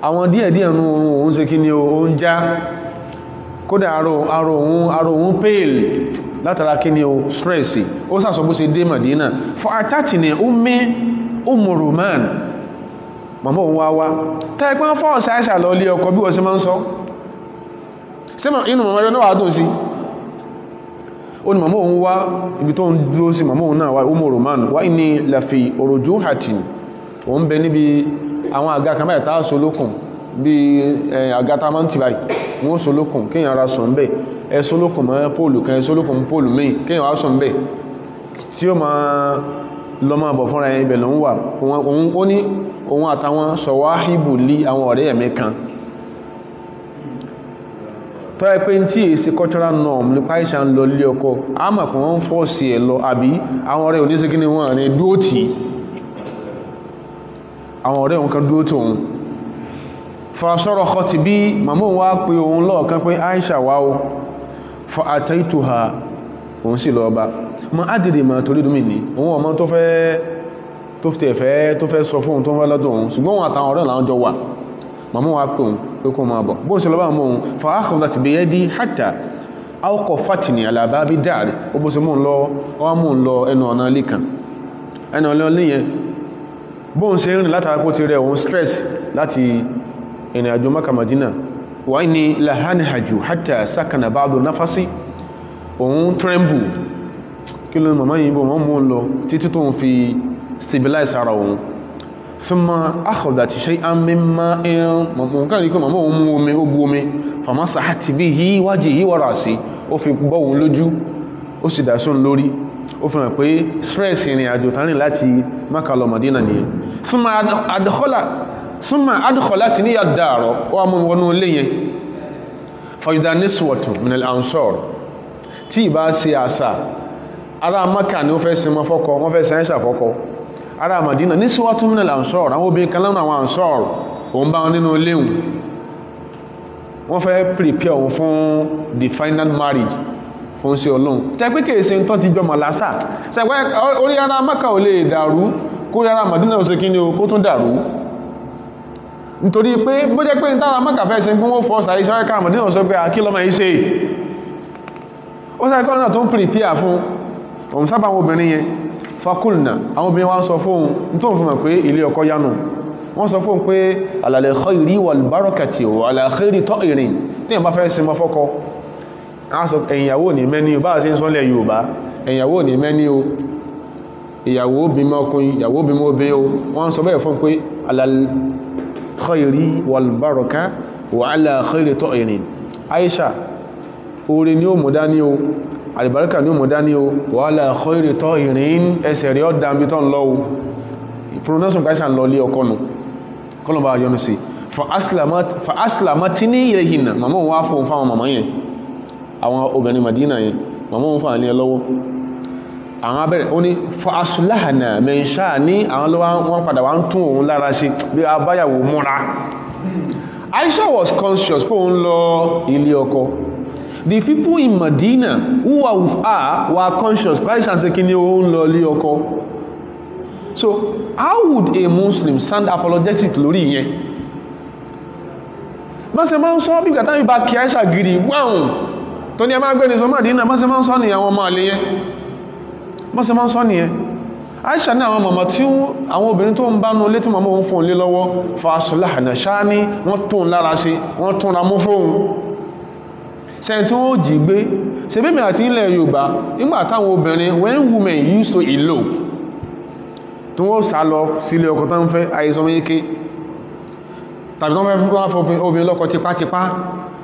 àwọn díẹ̀díẹ̀ nú òun ṣe kí ni ó ń já kódà arò òun pale látara kí ni ó stress ó sàsọ bó ṣe dé Madina fún àtàtì ní Ummu Ruman mọ̀mọ́ òun wá tẹ́ẹ̀pẹ́ fọ́ ṣáṣà lọ lé ọkọ bí wọ́n ṣe máa ń sọ sẹ́mọ̀ inú mọ̀mọ́ ẹgbẹ́ náà wà dùn sí ó ní màmá òun wá ibi tó ń dúró sí màmá òun náà wá Ummu Roman wá ní lafi urjuhatin òun bẹ níbi àwọn àga kan báyìí tá a so lókùn bí àga tá a máa ń tì báyìí wọ́n so lókùn kéèyàn ara sùn bẹ́ẹ̀ ẹ so lókùn mọ́ póòlù kan ẹ so lókùn póòlù míì kéèyàn wá sùn bẹ́ẹ̀ tí ó máa lọ máa bọ̀ fúnra ibẹ̀ ló ń wà ó ní òun àtàwọn sawahibu li àwọn ọ̀rẹ́ ẹ̀mí kan tó yẹ pé tí èsì cultural norm nípa Aisha ń lọ lé ọkọ a mọ̀ pé wọ́n ń fọ́ọ̀sì ẹ̀ lọ àbí àwọn ọ̀rẹ́ oníṣẹ́ kí ni wọ́n ní dúó tì í àwọn ọ̀rẹ́ òun kan dúó tòun fàṣọ́rọ̀ kọ́ ti bí màmá òun wá pé òun lọ́ọ̀kan pé Aisha wá o fa ataituha òun sì lọ bá ma adìrì ma torí dúnmì ní òun ọmọ tó fẹ́ sọ fún òun tó ń fẹ́ lọ́dọ̀ òun ṣùgbọ́n òun àtàwọn ọ̀rẹ́ làwọn jọ wà màmá wa pé òun pé kó máa bọ̀ bó ṣe lọ bá mọ́ òun fa akhadhat bi yadi hatta awqafatni ala babi dar ó bó ṣe mú un lọ wọ́n mú un lọ ẹnu ọ̀nà ilé kan ẹnu ọ̀nà ilé yẹn bó ń ṣe rìn látara kó ti rẹ̀ òun stress láti ìrìn àjò Mákà Mádínà wa inni lahanhaju hatta sakana ba'du nafasi òun tremble kí ló màmá yìí bó wọ́n mú un lọ títí tó ń fi stabilize ara òun thumma akhadhat shay'an mimma mọ̀ káàrí kí màmá òun mú omi ó bu omi famasahat bihi wajhihi wa ra'si ó fi bọ́ òun lójú ó sì dà sóun lórí ó fi hàn pé stress ìrìn àjò tánì láti Mákà lọ Mádínà nìyẹn thumma adkhalat ní ad-dar ó wà mú wọnú ilé yẹn fa idha niswatun min al-ansar tí ìbá ṣe àṣà ará Mákà ni ó fẹ́ sinmọ́ fọ́kọ wọ́n fẹ́ sẹ́yẹ́sà fọ́kọ ará Mádínà ní síwátún min al-ansar àwọn obìnrin kan lọ́nà àwọn ansar òun bá wọn nínú léhùn wọ́n fẹ́ prepare òun fún the final marriage fún sí Ọlọ́run tẹ́gbé kèèsè tán ti jọ màlásà sẹ́gbẹ́ orí ará Mákà ò lè dàrú kó rí ará Mádínà ó ṣe kí ni o kó tún dàrú nítorí pé bó jẹ́ pé ní tára Mákà fẹ́ ṣe fún wọ́n fọ́ sàrí sọ́rẹ́ kára Mádínà sọ pé àkílọ́mọ yìí ṣe ó sẹ́kọ́ náà tó ń prepare fún òun sábà àwọn obìnrin yẹn fakulna àwọn obìnrin wá sọ fún un tó ń fún mọ̀ pé ilé ọkọ yánu wọ́n sọ fún un pé ala al-khayri wal barakati wa ala khayri ta'irin tí wọ́n bá fẹ́ sinmọ́ fọ́kọ ẹ̀yìnyàwó ní mẹ́ni o bá ṣe ń sọ́lẹ̀ Yorùbá ẹ̀yìnyàwó ní mẹ́ni o ìyàwó bímọ ọkùnrin ìyàwó bímọ obìnrin o wọ́n sọ bẹ́ẹ̀ fún pé ala al-khayri wal baraka wa ala khayri ta'irin Aisha oore ni ó mú dání o àlìbáríkà ní òmòdá ní o wà lá khayri ta'irin ẹsẹ̀ rí ọ́dá bí tán lọ́wọ́ pronunciation Aisha ń lọ lé ọkọ̀ nù kọlọ̀bá yọnu sí fa aslamati ilayhinna màmá wọn wá fún fáwọn màmá yẹn àwọn obìnrin Madina yẹn màmá wọn fáwọn ilé lọ́wọ́ àwọn abẹ́rẹ̀ ó ní fa aslahna min sha'ni àwọn lọ́wọ́ wọn padà wá ń tún òun lára ṣe bí abáyàwó múra Aisha was conscious pé òun lọ ilé ọkọ. The people in Medina who were with her were conscious. Aisha ṣe kí ni ó ń lọ ilé ọkọ. So how would a Muslim sound apologetic lórí ìyẹn? Bá ṣe máa ń sọ bí gàtà ìbá kí Aisha gidi wáhùn tó ní ẹ máa gbẹ́ni sọ Medina bá ṣe máa ń sọ nìyẹn àwọn ọmọ àlè yẹn. Bá ṣe máa ń sọ nìyẹn. Aisha ní àwọn màmá tí àwọn obìnrin tó ń bá nú ilé tí màmá òun fún un lé lọ́wọ́ fa aslahna sha'ni wọ́n tún lára ṣe wọ́n tún ra mú fóun sẹ́yìn tí wọ́n jí gbé ṣebí mi àti ilẹ̀ Yorùbá nígbà táwọn obìnrin when women used to elope tí wọ́n sá lọ sílé ọkọ tán fẹ́ àìsàn méjèké tàbí wọ́n fẹ́ fún obìnrin lọ́kọ tipátipá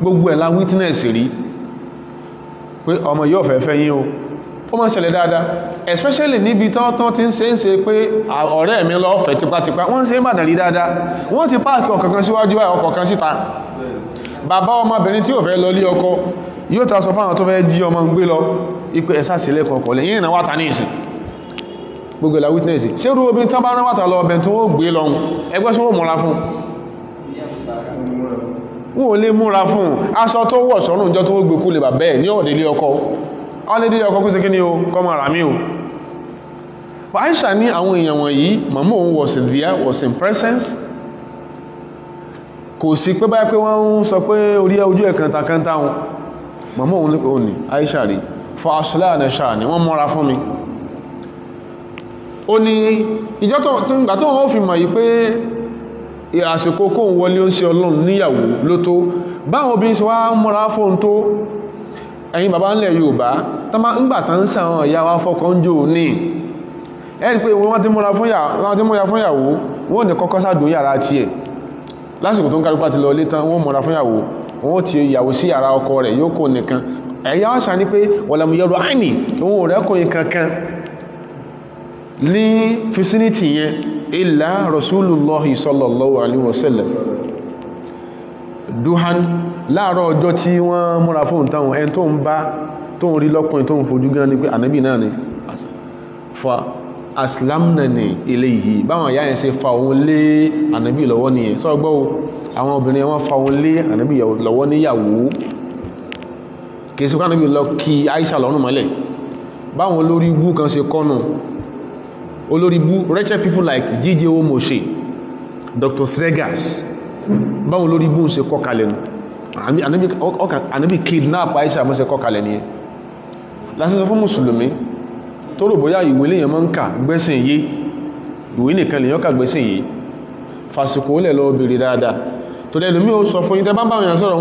gbogbo ẹ̀ la witness rí pé ọmọ yóò fẹ́ fẹ́ yín o ó máa ń ṣẹlẹ̀ dáadáa especially níbi tán ti ń ṣe pé ọ̀rẹ́ mi lọ fẹ́ tipátipá wọ́n ń ṣe Ìbàdàn rí dáadáa wọ́n ti páàkì ọkọ̀ kan síwájú ọkọ̀ kan síta bàbá ọmọbìnrin tí ò fẹ́ lọ lé ọkọ yóò ta sọ fáwọn tó fẹ́ jí ọmọ ń gbé lọ ipò ẹ̀sà sílẹ̀ kọ̀ọ̀kọ̀ lẹ́yìn ìrìnà wátà ní ìsìn gbogbo ìlà witness ṣé rú obìnrin tán bá rán wátà lọ ọbẹ̀ tó ó gbé lọ́hun ẹgbẹ́ sọ múra fún wọn ò lè múra fún aṣọ tó wọ̀ sọ́rùn ìjọ tó ó gbé kú lè bà bẹ́ẹ̀ ní ọ̀dẹ̀ lé ọkọ ọlẹ́dẹ̀ ọkọ kú sí kí ni o kọ́ mọ̀ rà mí o Aisha ní àwọn èèyàn wọ̀nyí màmá òun was in presence kò sí pé báyìí pé wọ́n ń sọ pé orí ojú ẹ̀ kàntàkàntà wọn màmá òun lè pé òní Aisha rí fa aslahna sha'ni wọ́n mọ́ra fún mi ó ní ìjọ tó ń gbà tó wọ́n fi mọ̀ yìí pé àsìkò kóhun wọlé ó ń ṣe Ọlọ́run níyàwó ló tó báwọn obìnrin ṣe wá mọ́ra fóun tó ẹ̀yin bàbá ńlẹ̀ Yorùbá ńgbà tán ń sàn àwọn ìyá wa fọ́kàn jò ní ẹni pé wọ́n ti múra fún ìyàwó wọ́n ní kọ́kọ́ sàdó yàrá tiẹ̀ lásìkò tó ń kálùpá ti lọ lé tán wọ́n múra fún ìyàwó wọ́n ti ìyàwó sí yàrá ọkọ rẹ̀ yóò kó nìkan ẹ̀yà ọ̀sà ní pé wọ̀lẹ̀mù yọrọ àìní ohun rẹ̀ kò kankan ní fisiniti yẹn illa Rasulullahi sallallahu alaihi wasallam duhan láàárọ̀ ọjọ́ tí wọ́n múra fún ìtàwọn ẹni tó ń bá tó ń rí lọ́kùnrin tó ń fojú gan ní pé ànábì náà ni fa aslamna ní ilé yìí báwọn ìyá yẹn ṣe fa òun lé ànábì lọ́wọ́ nìyẹn sọ gbọ́ àwọn obìnrin wọn fa òun lé ànábì lọ́wọ́ níyàwó kìí síkọ́ ànábì lọ kí Aisha lọ́rùn mọ́lẹ̀ báwọn olórí ibú kan ṣe kọ́nù olórí ibú wretched people like G.J.O. Moshe Dr. Segas báwọn olórí ibú ṣe kọ́ kalẹ̀ nù ànábì kidnap Aisha mọ́ ṣe kọ́ kalẹ̀ nìyẹn lásìkò fún mùsùlùmí tó rò bóyá ìwé lèyàn máa ń kà gbẹ́sìn yé ìwé nìkan lèyàn kà gbẹ́sìn yé fàsìkò ó lẹ̀ lọ bèèrè dáadáa tó lẹ́nu mí ó sọ fún yín tẹ́ bá bá èèyàn sọ̀rọ̀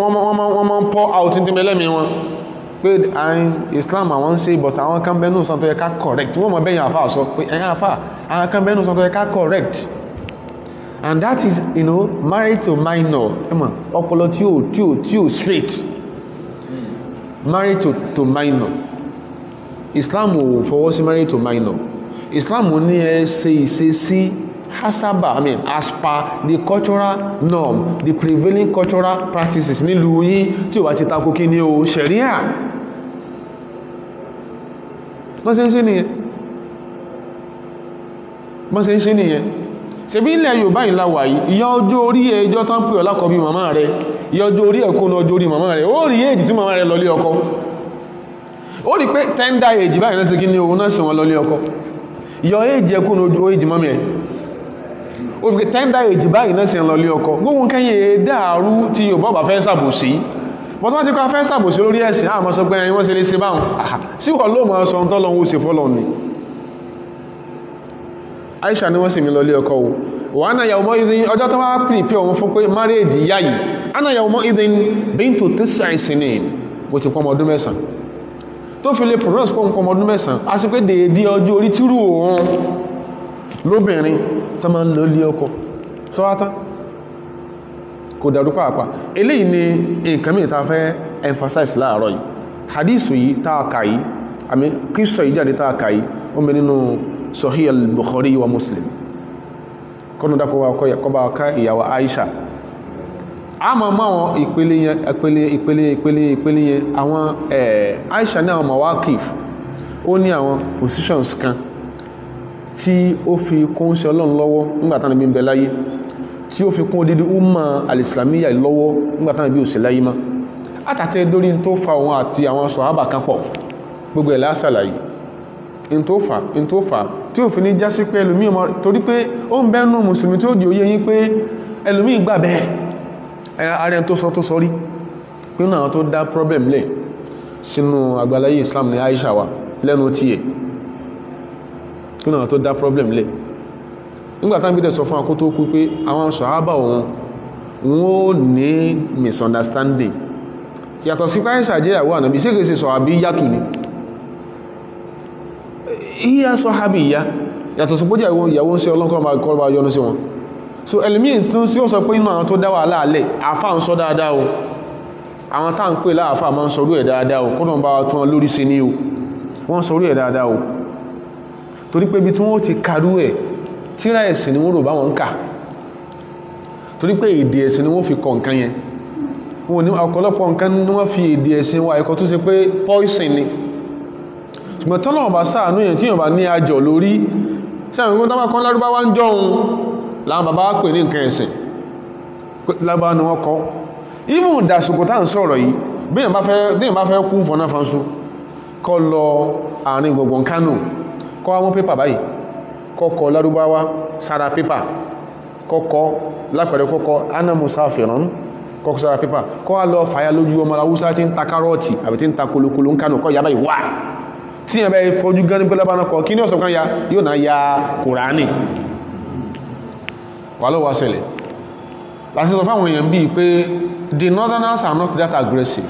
wọ́n máa ń pour out ní tẹ́mẹ́lẹ́mí wọn pé Islam àwọn ń ṣe but àwọn kan bẹ́nu sọ tó yẹ ká correct wọ́n mọ̀ bẹ́yìn àfà sọ pé ẹ̀yìn àfà àwọn kan bẹ́nu sọ tó yẹ ká correct and that is married to minor ẹ̀mọ̀ ọpọlọ tí ò straight married to minor Islam ò fọwọ́ sí married to minor Islam ní ẹ ṣe ìṣesí hasaba as per the cultural norm the prevailing cultural practices nílùú yín tí ó bá ti tako kí ní o ṣẹ̀ríà bọ́n ṣe ń ṣe nìyẹn ṣe bí ilẹ̀ Yorùbá ìlà wà yìí ìyá ọjọ́ orí ẹjọ́ tán pè ọlákọ̀ bí màmá rẹ̀ ìyá ọjọ́ orí ẹ̀kọ́ ní ọjọ́ orí màmá rẹ̀ ó rí èjì tí màmá rẹ̀ lọ lé ọkọ ó rí pé tender age báyìí náà ṣe kí ní owó náà sì wọn lọ lé ọkọ ìyá èjì ẹkọ́ ní ojú èjì mọ́mí ẹ̀ ó fi tender age báyìí náà sì lọ lé ọkọ gbogbo nǹkan yẹn dàrú tí Yorùbá bá fẹ́ ṣàbòsí bọ́n tó wá ti kọ́ fẹ́ ṣàbòsí lórí ẹ̀sìn àmọ́ sọ pé wọ́n ṣe lè ṣe báwọn sí wọ́n ló máa sọ tọ́lọ́ ń ṣe fọ́lọ́ ni Aisha ni wọ́n sì mi lọ lé ọkọ o wà ánà yàwó mọ́ ìdín ọjọ́ tó wá pìrìpì òun fún pé marriage yá yìí ánà yàwó mọ́ ìdín bintu tis'i sinin bó ti pọ́mọ ọdún mẹ́sàn tó fi lè pronounce pọ́mọ ọdún mẹ́sàn á sì pé dèédé ọjọ́ orí tírù òun lóbìnrin tó máa ń lọ lé ọkọ sọ́wátá kò dàrú pàápàá eléyìí ni nǹkan mìí ta fẹ́ emphasize láàárọ̀ yìí hadith yìí tààkà yìí àmì kíṣọ̀ yìí jáde tààkà yìí ó mẹ́ nínú Sahih al-Bukhari wa Muslim kọ́nà dákọ̀ kọba ọká ìyàwó Aisha a mọ̀ mọ́ àwọn ìpele yẹn àwọn Aisha ní àwọn mawakif ó ní àwọn positions kan tí ó fi kún sí Ọlọ́run lọ́wọ́ nígbàtánà bí ń bẹ láyé tí ó fi kún odidi umma al-islamiyya lọ́wọ́ nígbàtánà bí ò sí láyé má àtàtẹ́ lórí tó fa òun àti àwọn sọ̀hábà kan pọ̀ gbogbo ẹ̀ lásàlàyé in tó fà tí ò fi ní jásí pé ẹlòmí ọmọ torí pé ó ń bẹ́nu mùsùlùmí tí ó di òye yín pé ẹlòmí gbà bẹ́ẹ̀ ààrẹ tó sọ rí pé náà tó dá problem lẹ̀ sínú àgbàláyé Islam ní Aisha wa lẹ́nu tí ẹ̀ pé náà tó dá problem lẹ̀ nígbàtá bí dẹ̀ sọ fún akótó kú pé àwọn sàhábà wọn ó ní misunderstanding yàtọ̀ sí Aisha jẹ́ ìyàwó Ànábì sí kèsè sọ̀hábí yàtù ni ìyá sọ̀hábí ìyá yàtọ̀ sí pójá ìyàwó ń ṣe ọlọ́kọ̀ọ́bà yọnu sí wọn so ẹlùmí tún sí ó sọ pé inú àwọn tó dá wà láàlẹ̀ àfá ń sọ dáadáa o àwọn tá ń pè láàfá ma ń sọrú ẹ̀ dáadáa o kọ́nà bá tún lórí sí ní o wọ́n sọrú ẹ̀ dáadáa o torí pé ibi tí wọ́n ti kàrú ẹ̀ tíra ẹ̀sìn ni wọ́n rò bá wọn kà torí pé èdè ẹ̀sìn ni wọ́n fi kọ nǹkan yẹn wọ́n ní ọ̀pọ̀lọpọ̀ nǹkan ni wọ́n fi èdè ẹ̀sìn wa ẹ̀kọ́ tó ṣe pé poison ni ṣùgbọ́n tọ́lọ̀ bá sáànú yẹn tí yàn bá ní àjọ lórí tí àwọn ìgbọ́n tábà kan lárúbáwá ń jọun láwọn bàbá wá pè ní nǹkan ẹ̀sìn lábá ni wọ́n kọ́ even dàsùkò tá ń sọ̀rọ̀ yìí bí yàn bá fẹ́ kún fọ́nà fansu kọ́ lọ àárín gbogbo Kánò kọ́ wọ́n pépà báyìí kọ́kọ́ lárúbáwá sára pépà kọ́kọ́ lápẹ̀rẹ̀ kọ́kọ́ ana musafiran kọ́kọ́ sára pépà kọ́ wá lọ fàyà lójú ọmọ Haúsá tí ń ta kárọ̀tì àbí tí ń ta kolokolo ń Kánò kọ́ yà báyìí wà tí yàn bẹ́ fojú gan ní pẹ́lẹ́bá náà kọ́ kí ní ọ̀sọ̀ kan ya yóò náà ya Kùránì wà ló wá ṣẹlẹ̀ láti sọ fáwọn èèyàn bíi pé the northerners are not that aggressive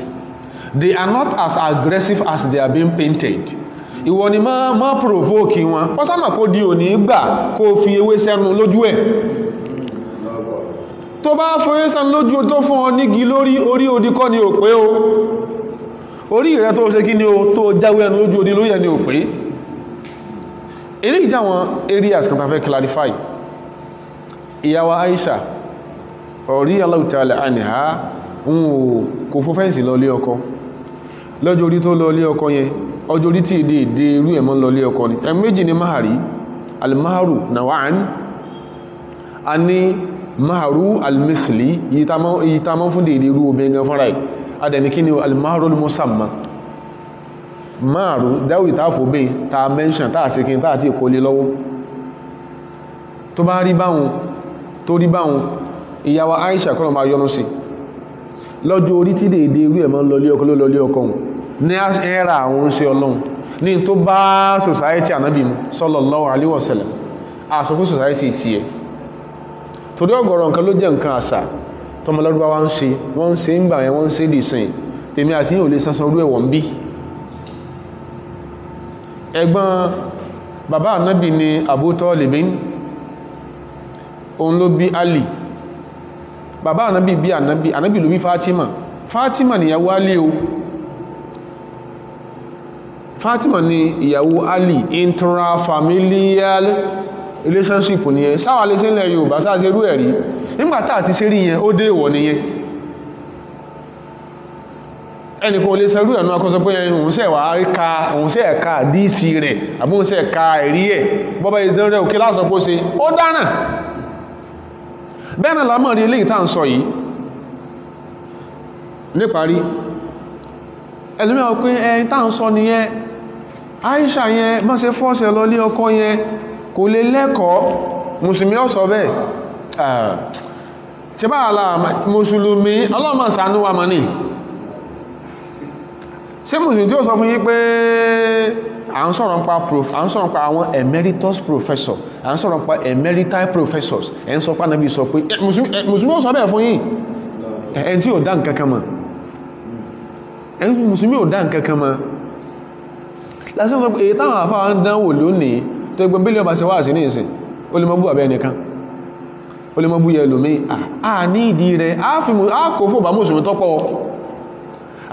they are not as aggressive as they are being painted. Ìwọ ni má provoke wọn. Wọ́n sábà kó di òní gbà kó fi ewé sẹ́nu lójú ẹ̀. Tó bá fọyé sẹ́nu lójú tó fún ọ nígi lórí orí odi kọ́ ni ò pé o. Orí rẹ̀ tó ṣe kí ni o tó jáwé ẹnu lójú odi lórí ẹ̀ ni ò pé. Eléyìí jẹ́ àwọn areas kan tá fẹ́ clarify. Ìyàwó Aisha radiyallahu ta'ala anha kò fún fẹ́ǹsì lọ lé ọkọ. Lọ́jọ́ orí tó lọ lé ọkọ yẹn, ọjọ́ orí tí èdè irú ẹ̀mọ́ lọ lé ọkọ ni. Méjì ni mahari, al-maharu nawa'an, a ní maharu al-misli, yìí ta mọ́ fún dèdè irú obìnrin gan fúnra ẹ̀. Adẹni kí ni al-maharu al-musamma. Maharu dáwì tá fòbé ta mention tá àsìkín tá àti ìkólé lọ́wọ́. Tó bá rí báhùn, tó rí báhùn, ìyàwó Aisha kọ́nà máa yọ́nú sí. Lọ́jọ́ orí tí dèdè irú ẹ̀mọ́ lọlé ọkọ ló lọlé ọkọ hùn ní ẹ́ra àwọn oúnṣẹ́ Ọlọ́run ní tó bá society Ànábì mu sallallahu alaihi wasallam àsọkú society ti ẹ̀ torí ọ̀gọ̀rọ̀ nǹkan ló jẹ́ nǹkan àṣà tọmọ Lárúbáwá ń ṣe wọ́n ń ṣe ń gbà yẹn wọ́n ń ṣe dìsìn tèmi àti yín ò lè sansan orú ẹ̀wọ̀n bí. Ẹ̀gbọ́n bàbá Ànábì ni Abu Talibin, òun ló bí Ali. Bàbá Ànábì bí Ànábì ló bí Fatima ni ìyàwó Ali o. Fatima ni ìyàwó Ali, intrafamilial relationship ni ẹ. Sáwà lè sí ilẹ̀ Yorùbá sáà ṣe rú ẹ̀rí. Nígbàtà àti ṣe rí yẹn ó dé ìwọ̀ nìyẹn. Ẹnìkan ò lè ṣerú ẹ̀nà akọ́sọ pé òun ṣe ẹ̀ka díìsì rẹ̀ àbí òun ṣe ẹ̀ka ẹ̀rí ẹ̀ bọ́bá ìdán rẹ̀ òkè lásọ pé ó ṣe ó dáná. Bẹ́ẹ̀ náà lámọ̀ rí eléyìí tá ń sọ yìí níparí ẹlùmí ọ pé ẹ̀yìn tá ń sọ nìyẹn Aisha yẹn má ṣe fọ́ọ̀ṣẹ̀ lọ lé ọkọ yẹn kò lè lẹ́kọ̀ọ́ mùsùlùmí ó sọ bẹ́ẹ̀ ṣe bá àlà mùsùlùmí ọlọ́mọ ṣàánú wa mọ̀ ní ṣe mùsùlùmí tí ó sọ fún yín pé à ń sọ̀rọ̀ nípa àwọn emeritus professor à ń sọ̀rọ̀ nípa emeriti professors ẹ̀ ń sọ pé Ànábì sọ pé mùsùlùmí ó sọ bẹ́ẹ̀ fún yín ẹni tí ò dá nǹkan kan mọ̀ ẹni mùsùlùmí ò dá nǹkan kan mọ̀ lásán sọ pé èyí táwọn àfáà ń dánwò lónìí tó ẹgbẹ́ bílíọ̀ bá ṣe wá sí ní ìsìn ó lè mọ́ bú àbẹ́ ẹnìkan ó lè mọ́ bú yẹ lòmí à ní ìdí rẹ̀ á kò fò bá mùsùlùmí tọ́pọ̀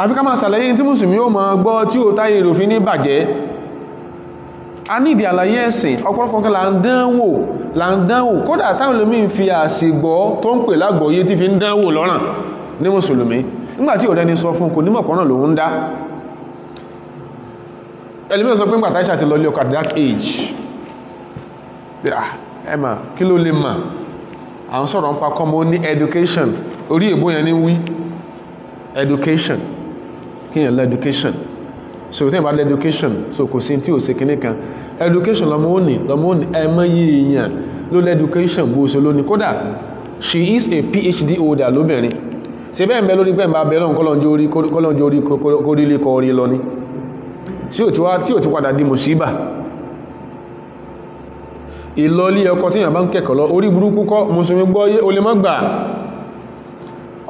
àfi ká máa ṣàlàyé tí mùsùlùmí ó máa gbọ́ tí ó táyé ìròfin ní bàjẹ́ a ní ìdí àlàyé ẹ̀sìn ọ̀pọ̀lọpọ̀ kan là ń dánwò kódà táwọn olómi ń fi àṣìgbọ́ tó ń pè lágbọ̀ọ́yé tí fi ń dánwò lọ́ràn ní mùsùlùmí nígbàtí ò rẹni sọ fún kò nímọ̀ pọ̀nà lòun dá ẹlẹ́mí sọ pé nígbàtí Aisha ti lọ lé ọkọ at that age ẹ̀mà kí ló lè mà à ń sọ̀rọ̀ ń pa kọ́mọ ní education orí èbó yẹn ní wí education kí yẹn lọ education so tí yẹn bá lọ education so kò sí tí ò ṣe kíní kan education lọmọ òní ẹmọye èèyàn ló lọ education bó ṣe lónìí kódà she is a PhD holder lóbìnrin ṣe bẹ́ẹ̀ bẹ́ lórí pẹ́ẹ̀mbà bẹ́ẹ̀lọ́n kọ́lọ́njọ́ orí kórílé kọ orí lọ ní tí ò ti padà di mùsíbà ìlọlí ọkọ tí yàn bá ń kẹ́kọ̀ọ́ lọ orí burúkú kọ́ mùsùlùmí gbọ́yé o lè mọ́ gbà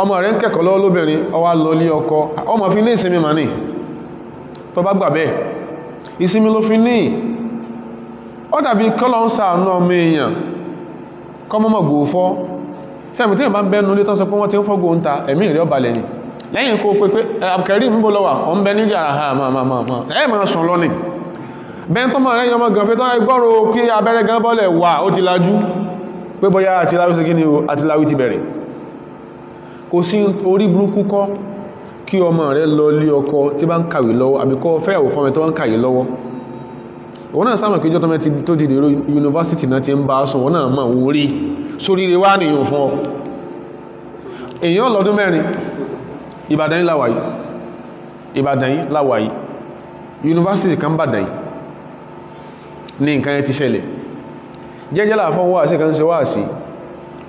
ọmọ rẹ̀ ń kẹ́kọ̀ọ́ lọ lóbìnrin ó wá lọlí ọkọ ọmọ fi ní ìsinmi mà ní tó bá gbà bẹ́ẹ̀ ìsinmi ló fi ní ó dàbí kọ́lọ́ ń ṣàánú ọmọ èèyàn kọ́mọ́mọ́ gbòófọ́ sẹ́mi tí ìbá ń bẹ́nu lé tán sọ pé wọ́n ti ń fọ́gbó ń ta ẹ̀mí ìrẹ́ ọ̀bàlẹ̀ ni lẹ́yìn kó pé àkẹ́rí ń bó lọ́wà ọ ń bẹ ní àhà ẹ̀ máa sùn lọ ní bẹ́ẹ̀ tó máa rẹ́yìn ọmọ gànfẹ́ tó gbọ́rọ̀ kí abẹ́rẹ́ gan bọ́lẹ̀ wà ó ti lajú pé bóyá àti láwí sí kí ni àti láwí ti bẹ̀rẹ̀ kò sí orí burúkú kọ́ kí ọmọ rẹ̀ lọ lé ọkọ tí bá ń kàwé lọ́wọ́ àbí kọ́ fẹ́ àwò fọ́mẹ tó ń kàwé lọ́wọ́ òun náà sáàmà péjọ́ tó ti dèrò yunifásitì náà ti ń bá sùn wọ́n náà mọ̀ orí sórí rẹ̀ wá nìyàn fún ọ èèyàn lọ́dún mẹ́rin Ìbàdàn yìí láwàyí yunifásitì kan Ìbàdàn yìí ní nǹkan yẹn ti ṣẹlẹ̀ jẹ́jẹ́ láàfọ́n wáàsí kan ṣe wáàsí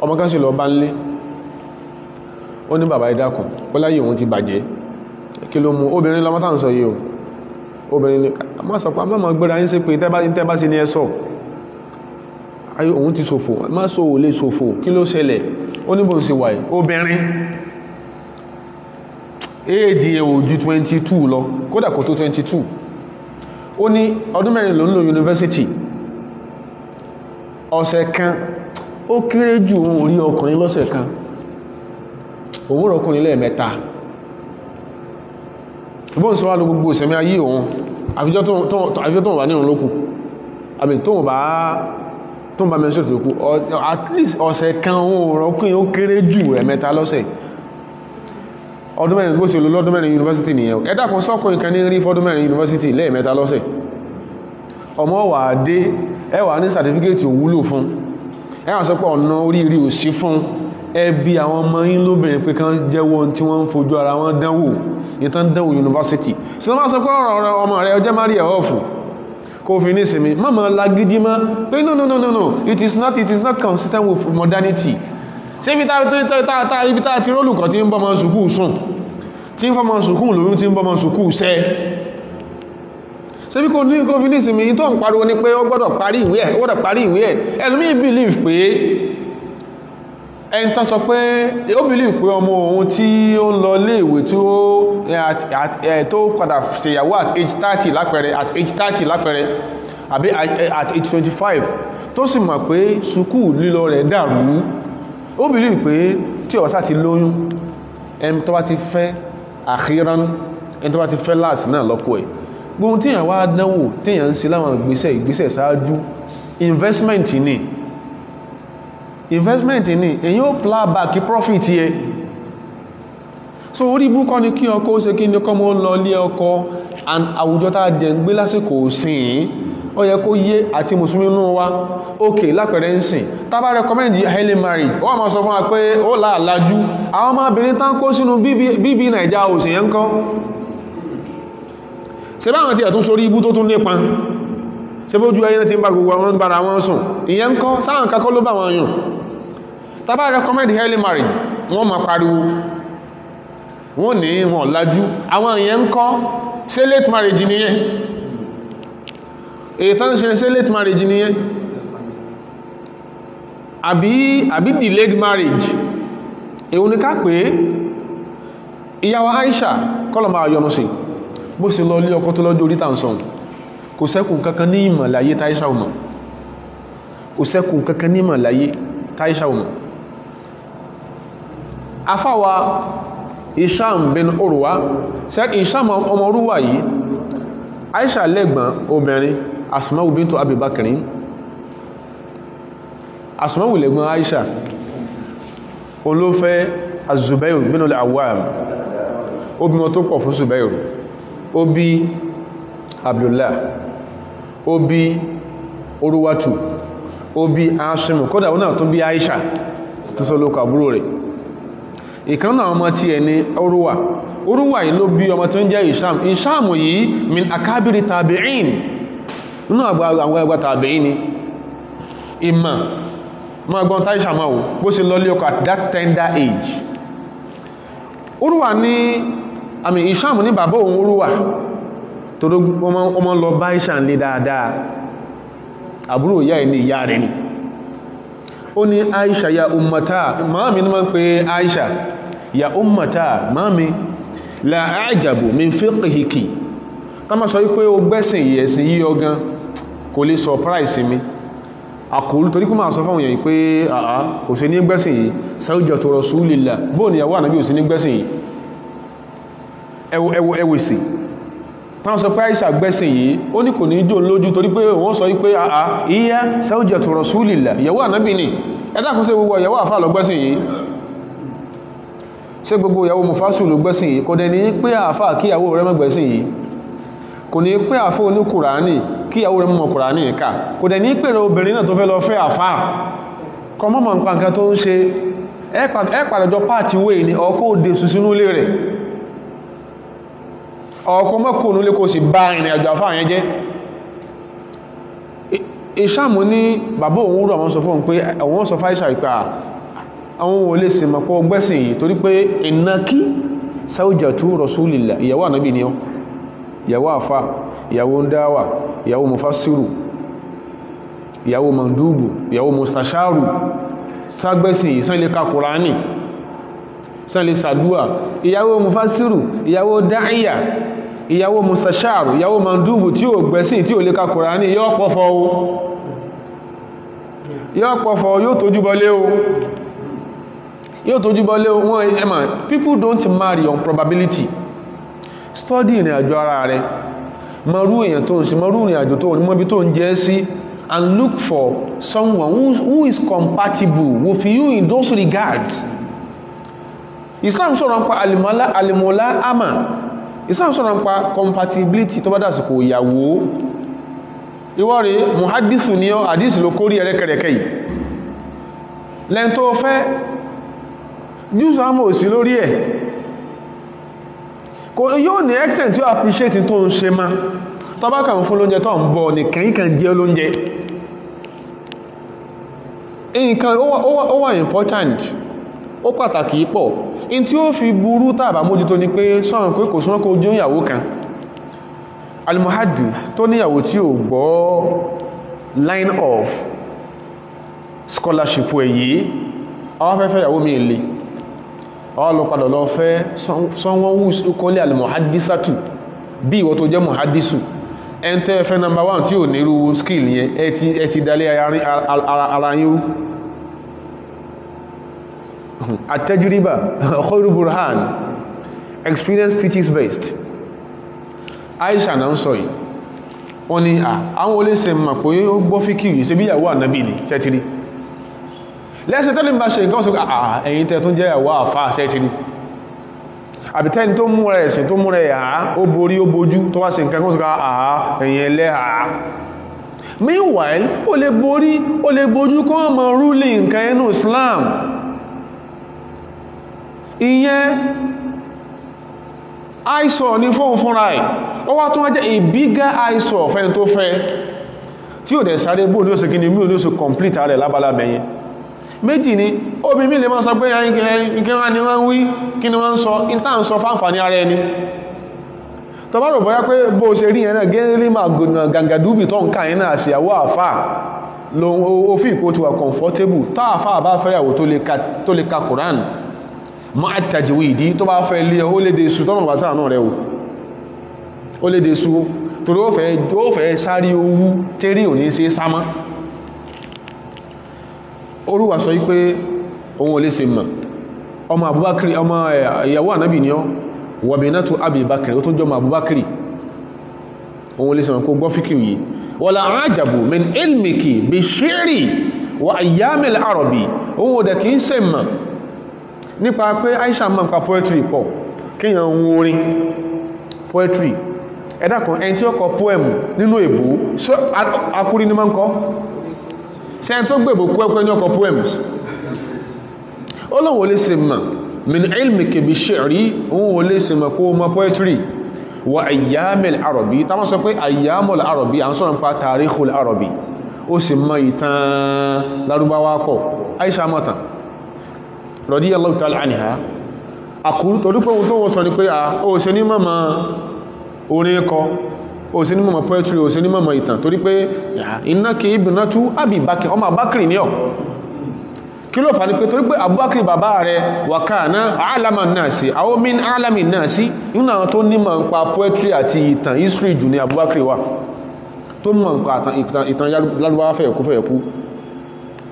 ọmọ kan sì lọ bá ń lé ó ní bàbá ìdákùn ó láyé òun ti bàjẹ́ kí ló mú obìnrin lọmọ tàà ń sọ yìí o obìnrin ní má sọ pé mọ́ gbéra yín sí pé tẹ́bá sí ní ẹ́sọ̀ ayé òun ti ṣòfò má sọ ò lè ṣòfò kí ló ṣẹlẹ̀ ó ní bó ń ṣe wà obìnrin éèdì ẹ̀ ò ju 22 lọ kódà kò tó 22 ó ní ọdún mẹ́rin ló ń lò yunifásitì ọ̀sẹ̀ kan ó kéré jù òun ò rí ọkùnrin lọ́sẹ̀ kan òun rọ ọkùnrin lẹ́ẹ̀mẹ́ta bóun sọ wá lọ gbogbo ìsẹ̀mí ayé òun àfijọ́ tó wà ní òun lókù àbí tó bá mẹ́sàn tó kú at least ọ̀sẹ̀ kan òun rọ ọkùnrin ó kéré jù ẹ̀mẹ́ta lọ́sẹ̀ ọdún mẹ́rin gbóṣe lọ lọ́dún mẹ́rin yunifásitì nìyẹn ẹ̀dà kan sọ́kùnrin kan ní rí fọ́dún mẹ́rin yunifásitì lẹ́ẹ̀mẹ́ta lọ́sẹ̀ ọmọ wà dé ẹwà ní sàtífíkẹ́tì òwúlò fún ẹwà sọ pé ọ̀nà oríire ò sí fún ẹbí àwọn ọmọ yín lóbìnrin pé kán jẹ́wọ́ tí wọ́n ń fojú ara wọn dánwò ìtàn dánwò yunifásitì sí wọ́n sọ pé ọ̀rọ̀ ọmọ rẹ̀ ọjọ́ máa rí ẹ̀ ọ̀fù kò fi ní ìsinmi mọ́mọ́ lagidi mọ́ pé no it is not consistent with modernity ṣé ibi tá ti rólùkọ́ tí ń bọ́mọ sùkúù sùn tí ń fọ́mọ sùkúù lóyún tí ń bọ́mọ sùkúù sẹ́ ṣé bí kò fi ní ìsinmi tó ń pariwo ní pé ó gbọ́dọ̀ parí ìwé ẹ̀ ẹlòmí believe pé ẹni tán sọ pé ó believe pé ọmọ òun tí ó ń lọ léèwé tó padà ṣèyàwó at age 30 lápẹẹrẹ àbí at age 25 tó sì mọ̀ pé sùkúù lílọ rẹ̀ dàrú ó believe pé tí ọ̀sá ti lóyún ẹni tó bá ti fẹ́ àkíran ẹni tó bá ti fẹ́ láàsì náà lọ́kọ ẹ̀ gbóhun tí èyàn wá dánwò tí èyàn ń ṣe láwọn ìgbésẹ̀ ṣáájú investment ni èyàn ó plow back profit yẹ so orí búkọ́ ni kí ọkọ ó ṣe kí ní ọkọ mọ́ lọ lé ọkọ and àwùjọ tá a dẹ̀ ń gbé lásìkò òsìn ó yẹ kó yé àti mùsùlùmí nínú wa okay lápẹẹrẹ ń sìn tá bá recommend early marriage wọ́n máa sọ fún wa pé ó láàlájú àwọn ọmọbìnrin tán kó sínú bíbí nàìjà òsìn yẹn ń kọ́ ṣe báwọn tí ẹ̀ tún sórí ibú tó tún nípa ṣe bójú ayé tí ń bá gbogbo àwọn bára wọn sùn ìyẹn ń kọ́ sáwọn kakọ́ ló bá wọn yùn tá bá recommend early marriage wọ́n máa pariwo wọ́n ní wọn lájú àwọn ìyẹn ń kọ́ ṣe late marriage nìyẹn èyí tán ṣe late marriage nìyẹn àbí delayed marriage èwo ni ká pé ìyàwó Aisha kọ́lọ̀ máa yọnu sí bó ṣe lọ lé ọkọ tó lọ́jọ́ orí tàn sọ̀hún kò sẹ́kùn kankan ní ìmọ̀ láyé táìṣà ọmọ afáwa Isham bin Urwa Isham ọmọ Urwa yìí Aisha lẹ́gbọ̀n obìnrin Asma'u bintu Abi Bakrin Asma'u lẹ́gbọ̀n Aisha olófẹ́ Az-Zubayr bin al-Awwam obìnrin tó pọ̀ fún Zubayr ó bí Abdullah ó bí Urwatu ó bí Asimu kódà ó náà tó bí Aisha tó sọ lókọ àbúrò rẹ̀ ìkan náà ọmọ tí ẹni Urwa yìí ló bí ọmọ tó ń jẹ́ Isham yìí min akabiri tabi'in nínú àwọn ẹgbà tabi'in ni ìmọ̀ ma gbọ́n tá Aisha máa wò bó ṣe lọ lé ọkọ at that tender age Urwa ní Isham ní bàbá òun Urwa tó ọmọ lọ bá Aisha ní dáadáa àbúrò ìyá ẹ̀ ní ìyá rẹ̀ ni ó ní Aisha ya ummata mami ní ma ń pè Aisha ya ummata mami la ajabu min fiqhiki ká má sọ wípé ó gbẹ́sìn yìí ẹ̀sìn yìí ọgán kò lè surprise mi àkùrú torí kó máa sọ fáwọn èèyàn pé àá kò sí ní gbẹ́sìn yìí zawjatu rasulillah bóò ni ìyàwó ànábì ò sí ní gbẹ́sìn yìí ẹwẹ̀sì táwọn sọ pé Aisha gbẹ́sìn yìí ó ní kò ní jò lójú torí pé wọ́n sọ wípé àá ìyá zawjatu rasulillah ìyàwó ànábì ni ẹ̀dá kún sí gbogbo ìyàwó àfà lọ gbẹ́sìn yìí ṣé gbogbo ìyàwó mufasu ló gbẹ́sìn yìí kò dẹ̀ ní pé àfà kí ìyàwó rẹ̀ má gbẹ́sìn yìí kò ní pé àfà oní kùránì kí ìyàwó rẹ̀ mọ̀ kùránì ká kò dẹ̀ ní pé obìnrin náà tó fẹ́ lọ fẹ́ àfà kọ mọ́mọ̀ nǹkan nǹkan tó ń ṣe ẹ pàdàjọ pàtí wé ní ọkọ̀ òde sùn sínú ilé rẹ̀ ọkọ̀ mọ́kùnrin lè kó sì bá ìrìn àjò àfà yẹn jẹ́ Ìṣàmù ní bàbá òun rọ̀ wọ́n sọ fún pé àwọn sọ fáìṣà ìpà àwọn olè sì mọ̀ pọ̀ gbẹ́sìn yìí torí pé ìnákí zawjatu rasulillah ìyàwó ànábì ni ọ́ ìyàwó àfà ìyàwó ń dáwà ìyàwó mufassiru ìyàwó mandubu ìyàwó mustasharu ságbẹ́sìn ìsán ilé ka Kùránì sàn lè ṣàdúà, ìyàwó mufasiru, ìyàwó dáíyà, ìyàwó mustasharu, ìyàwó mandubu tí ó gbẹ̀sìn tí ó lè ka Kùránì yóò pọ̀fọ́ o, yóò pọ̀fọ́, yóò tójú bọlé o, yóò tójú bọlé o. Wọ́n ẹ̀mà, people don't marry on probability. Study ìrìn àjò ara rẹ̀, mọ̀rú èèyàn tó ń ṣe, mọ̀rú ìrìn àjò tó ń mọ́bí tó ń jẹ́ sí, and look for someone who is compatible with you in those regards. Islam sọ̀rọ̀ nípa alimola ama, Islam sọ̀rọ̀ nípa compatibility tó bá dásìkò ìyàwó. Ìwọ rẹ̀ muhadisu ní ọ́, hadisi ló kórí ẹrẹ́kẹrẹkẹ yìí, lẹ́n tó fẹ́ jùsù àmọ́ òsì lórí ẹ̀, kò yóò ní extent tí ó appreciate tó ń ṣe ma tó bá kàn fún lóúnjẹ tó ń bọ̀ nìkan ìkàn jẹ́ lóúnjẹ. Nǹkan ó wà important, ó pàtàkì pọ̀. In tí ó fi burú tàbà mójútó ni pé sọ́run pé kò súnmọ́ kó ojú ìyàwó kan al-muhaddith tó níyàwó tí ó gbọ́ line of scholarship èyí, àwọn fẹ́fẹ́ ìyàwó mi lè àwọn lọ padà lọ fẹ́ someone who is equally al-muhaddisatu bí ìwọ tó jẹ́ muhaddisu. ẹn tẹ́ fẹ́ number 1 tí ò nírú skill yẹn ẹ ti dalé ara yín rú. At-tajriba khairu burhan, experience teaches best. Aisha náà ń sọ yìí, wọ́n ní àwọn olè ṣe mọ̀ pé ó gbọ́ fíkì yìí ṣe bí ìyàwó ànábì ni ṣẹ́tìrí lẹ́sẹ̀ tẹ́lẹ̀ ń bá ṣe nǹkan sọ ẹ̀yin tẹ́ tún jẹ́ ìyàwó àfà ṣẹ́tìrí, àbítẹ́ni tó múra ẹ̀sìn tó múra ẹ̀há ó borí ó bojú tó wá ṣe nǹkan sọ ẹ̀yin ẹlẹ́hà. Meanwhile ó lè borí ó lè bojú kọ́ ọmọ rúlì nǹkan ẹnu Islam. Ìyẹn àìsọ̀ ní fóun fúnra ẹ̀, ó wá tún wá jẹ́ a bigger àìsọ̀ fẹ́ni tó fẹ́ tí ò dẹ̀ sáré bóò ní ó ṣe kí ni mí ò ní ó ṣe complete rẹ̀ lábalábẹ̀yẹn. Méjì ni obì mí lè máa sọ pé ìkẹwàá ni wọ́n wí kí ni wọ́n ń sọ ìta ń sọ fáǹfàní ara ẹni tó bá rò bóyá pé bó ṣe rí ẹ̀nà gẹ́rẹ́ máa gàngàdúbì tó ń ká ẹ̀nà àṣìyàwó àfà ló ó fi ìkó ti wà comfortable tá àfà bá fẹ́yàwó tó lè ka Quran ma tajwidi tó bá fẹ́ lé ó lè dé su tọ́nà bá sáà náà rẹ̀ ó lè dé su torí ó fẹ́ sáré owú tẹ́rí ò ní ṣe sámá. Olúwa sọ wípé òun ò lè ṣe mọ̀ ọmọ Abubakar ọmọ ìyàwó ànábì ni ọ́ wa binatu Abi Bakr ó tún jọ ọmọ Abubakar, òun ò lè ṣe mọ̀ kó gbọ́ fíkì yìí. wala ajabu min ilmiki bi shi'ri wa ayyamil arabi, òun ò dẹ̀ kì í ṣe mọ̀ nípa pé Aisha mọ̀ nípa poetry pọ̀ kíyàn ń orin poetry. Ẹ̀dá kan ẹni tí ó kọ poem nínú èbó akúrí ní máa ń kọ́ sẹ́yìn tó gbèbò kúẹ́kúẹ́ ní ọkọ̀ poems. Ó lóun ò lè ṣe mọ̀ min ilmiki bi shi'ri, òun ò lè ṣe mọ̀ kó mọ̀ poetry wa ayyamil arabi. Táwọn sọ pé ayyamul arabi à ń sọ̀rọ̀ nípa tarikhul arabi, ó sì mọ̀ ìtàn Lárúbáwá kọ̀. Aisha mọ̀tàn radiyallahu ta'ala anha àkúrú torí pé ohun tó wọ́n sọ ní pé ó ṣe ní mọ̀mọ̀ orin kọ, ó ṣe ní mọ̀mọ̀ poetry, ó ṣe ní mọ̀mọ̀ ìtàn torí pé innaki ibnatu Abi Bakr ọmọ Abubakar ní ọ̀. Kí ló fà ní pé torí pé Abubakar bàbá rẹ̀ wa kana a'laman nasi aw min a'lamin nasi, nínú àwọn tó nímọ̀ nípa poetry àti ìtàn history jù ní Abubakar wà, tó mọ̀ nípa ìtàn Lárúbáwá fẹ̀yẹ̀kú.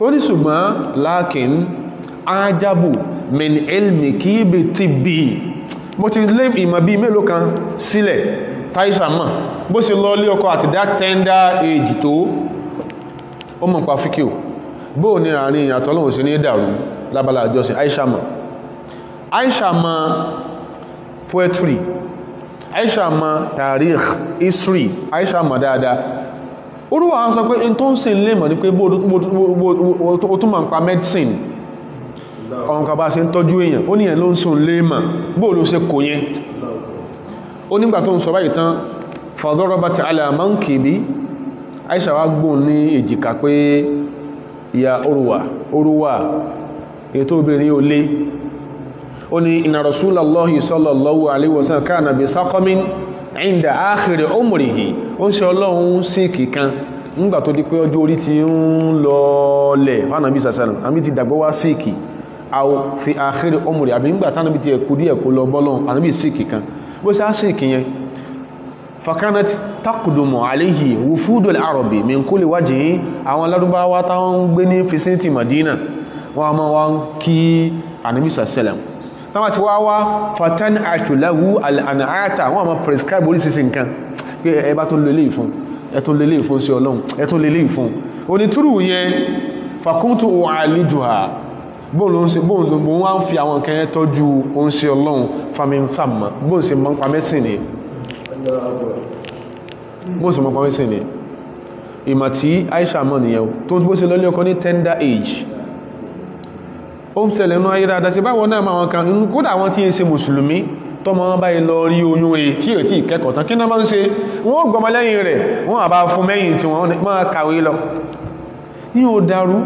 Ó ní ṣùgbọ́n lákìn ajabu min ilmiki bi tibbi, mo ti lé ìmọ̀ bí mélòó kan sílẹ̀ Taisha mọ̀ bó ṣe lọ lé ọkọ àti that tender age tó ó mọ̀ pa fíkíò bó ní àárín ìyàtọ̀ lóhun sí ní dàrú lábálá àjọsìn. Aisha mọ̀ poetry, Aisha mọ̀ tarikh history, Aisha mọ̀ dáadáa. Olúwa sọ pé in tó ń sin lè mọ̀ ní pé ó tún mọ̀ nípa medicine, ọ̀run kàbá ṣe ń tọ́jú èèyàn, ó níyàn ló ń sùn lè mọ̀ bó ló ṣe kò yẹn. Ó nígbà tó ń sọ báyìí tán fadarabat ala mankibi, Aisha wá gbóhùn ní èjìká pé ya Urwa ètò obìnrin ó lé. Ó ní inna rasulallahi sallallahu alaihi wasallam kana bi saqamin inda akhiri umrihi, ó ń ṣe Ọlọ́run sí kìkan nígbà tó di pé ọjọ́ orí ti ń lọlẹ̀ fánàbí sàṣánà àmì ti dàgbọ́ wá síkì aw fi akhir umri àbí ńgbà tán bí tí ẹ̀kú díẹ̀ kó lọ bọ́lọ́n ànábì síkì kan bó ṣe á síkì yẹn fakanat takudumu alayhi wufudul arabi min kulli wajhin àwọn Lárúbáwá táwọn gbé ní fisinti Madina wọ́n máa wá kí ànábì sallam táwọn ti wá fatan atulahu al-an'ata wọ́n máa prescribe oríṣiríṣi nǹkan pé ẹ bá tó lélẹ̀ ìfún ẹ tó lélẹ̀ ìfún sí Ọlọ́run ẹ tó lélẹ̀ ìfún onítúrù yẹn fakuntu u'alijuha bóun wá ń fi àwọn nǹkan yẹn tọ́jú oun sí Ọlọ́run famin samma bóun sì mọ́ pa mẹ́sìn ni bóun sì mọ́ pa mẹ́sìn ni ìmọ̀ tí Aisha mọ̀ nìyẹn tó bó ṣe lọ́lé ọkọ ní tender age ó ń ṣẹlẹ̀ nú ayé dáadáa ṣe báwọn náà máa wọn kan kódà àwọn tí ń ṣe mùsùlùmí tọ́mọ wọn báyìí lọ rí oyún ẹ̀ tí ò tí ìkẹ́kọ̀ọ́ tán kí náà máa ń ṣe wọ́n gbọmọ lẹ́yìn rẹ̀ wọ́n àbá fún mẹ́yìn tí wọ́n máa kàwé lọ yíò dárú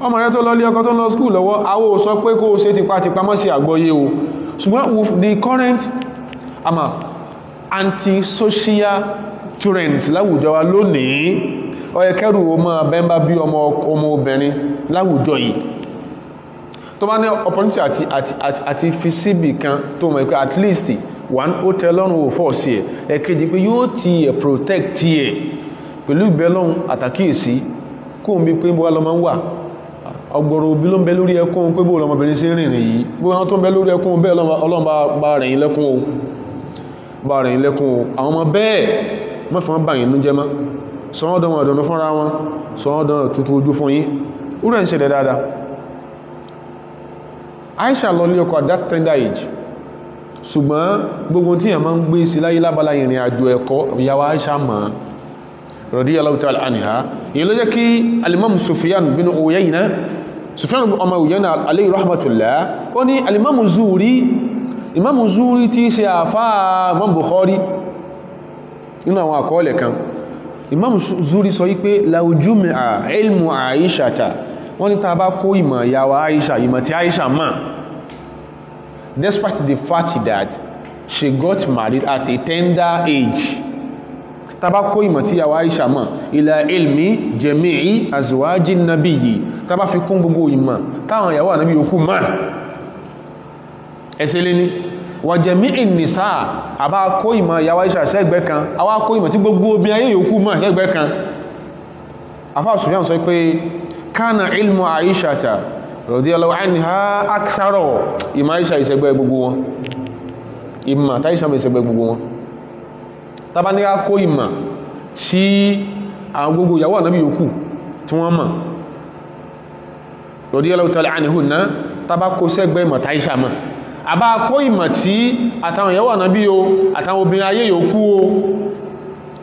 ọmọ rẹ̀ tó lọ lé ọkọ tó lọ skúl lọ́wọ́ awó sọ pé kó ṣe tipátipá mọ́ sí àgbọ́yé o ṣùgbọ́n with the current anti-social trends láwùjọ wa lónìí ó yẹ kẹ́rù o máa bẹ́mbá bí ọmọ obìnrin láwùjọ yìí tó bá ní opportunity àti fi síbì kan tó mọ̀ pé at least one ó tẹ́ lọ́rùn ò fọ́ sí ẹ̀ ẹ̀kejì pé yóò ti ẹ̀ protect ẹ̀ pẹ̀lú ìbẹ́lọ́run àtàkíyèsí kó ń bí pé bó wá lọ máa ń wà ọgbọ̀rọ̀ òbí ló ń bẹ lórí ẹkún pé bó lọmọbìnrin sí rìnrìn yìí bó wọ́n tó ń bẹ lórí ẹkún bẹ́ẹ̀ Ọlọ́run bá rẹ̀yìn lẹ́kún o bá rẹ̀yìn lẹ́kún o àwọn ọmọ bẹ́ẹ̀ mọ́fọ́n bá yìí nú jẹ́ mọ́ sọ́wọ́dọ̀wọ̀n ọ̀dọ̀nà fúnra wọn sọ́wọ́dọ̀nà tuntun ojú fún yín ó rẹ̀ ń ṣẹlẹ̀ dáadáa Aisha lọ lé ọkọ at that tender age ṣùgbọ́n gbogbo tí èèyàn máa ń gbé sí láyé lábala ìrìn àjò ẹ̀kọ́ ìyàwó Aisha mọ̀ radiyallahu ta'ala anha èyí ló jẹ́ kí alimam Sufyan bin Uyayna Sufyan ọmọ Uyayna alayhi rahmatullah ó ní alimamu Zuhri tí ṣe àfáà Imam Bukhari nínú àwọn àkọọ́lẹ̀ kan Imam Zuhri sọ wípé law jumi'a ilmu Aishata wọ́n ní tá bá kó ìmọ̀ ìyàwó Aisha ìmọ̀ tí Aisha mọ̀ despite the fact that she got married at a tender age tá bá kó ìmọ̀ tí ìyàwó Aisha mọ̀ ila ilmi jami'i azwaji nabiyyi tá bá fi kún gbogbo ìmọ̀ táwọn ìyàwó ànábì yòókù mọ̀ ẹsẹ̀ lé ní wa jami'in nisa àbá kó ìmọ̀ ìyàwó Aisha sẹ́gbẹ́ kan àwa kó ìmọ̀ tí gbogbo obìnrin ayé yòókù mọ̀ sẹ́gbẹ́ kan afá Sufyan sọ pé kana ilmu Aishata radiyallahu anha aktharo ìmọ̀ Aisha ìsẹ̀gbẹ́ gbogbo wọn ìmọ̀ táìsà ìsẹ̀gbẹ́ gbogbo wọn tàbá ní a kó ìmọ̀ tí àwọn gbogbo ìyàwó ànábì yòókù tí wọ́n mọ̀ radiyallahu ta'ala anhunna tàbá kó sẹ́gbẹ́ ìmọ̀ táìsà mọ̀ àbá kó ìmọ̀ tí àtàwọn ìyàwó ànábì o àtàwọn obìnrin ayé yòókù o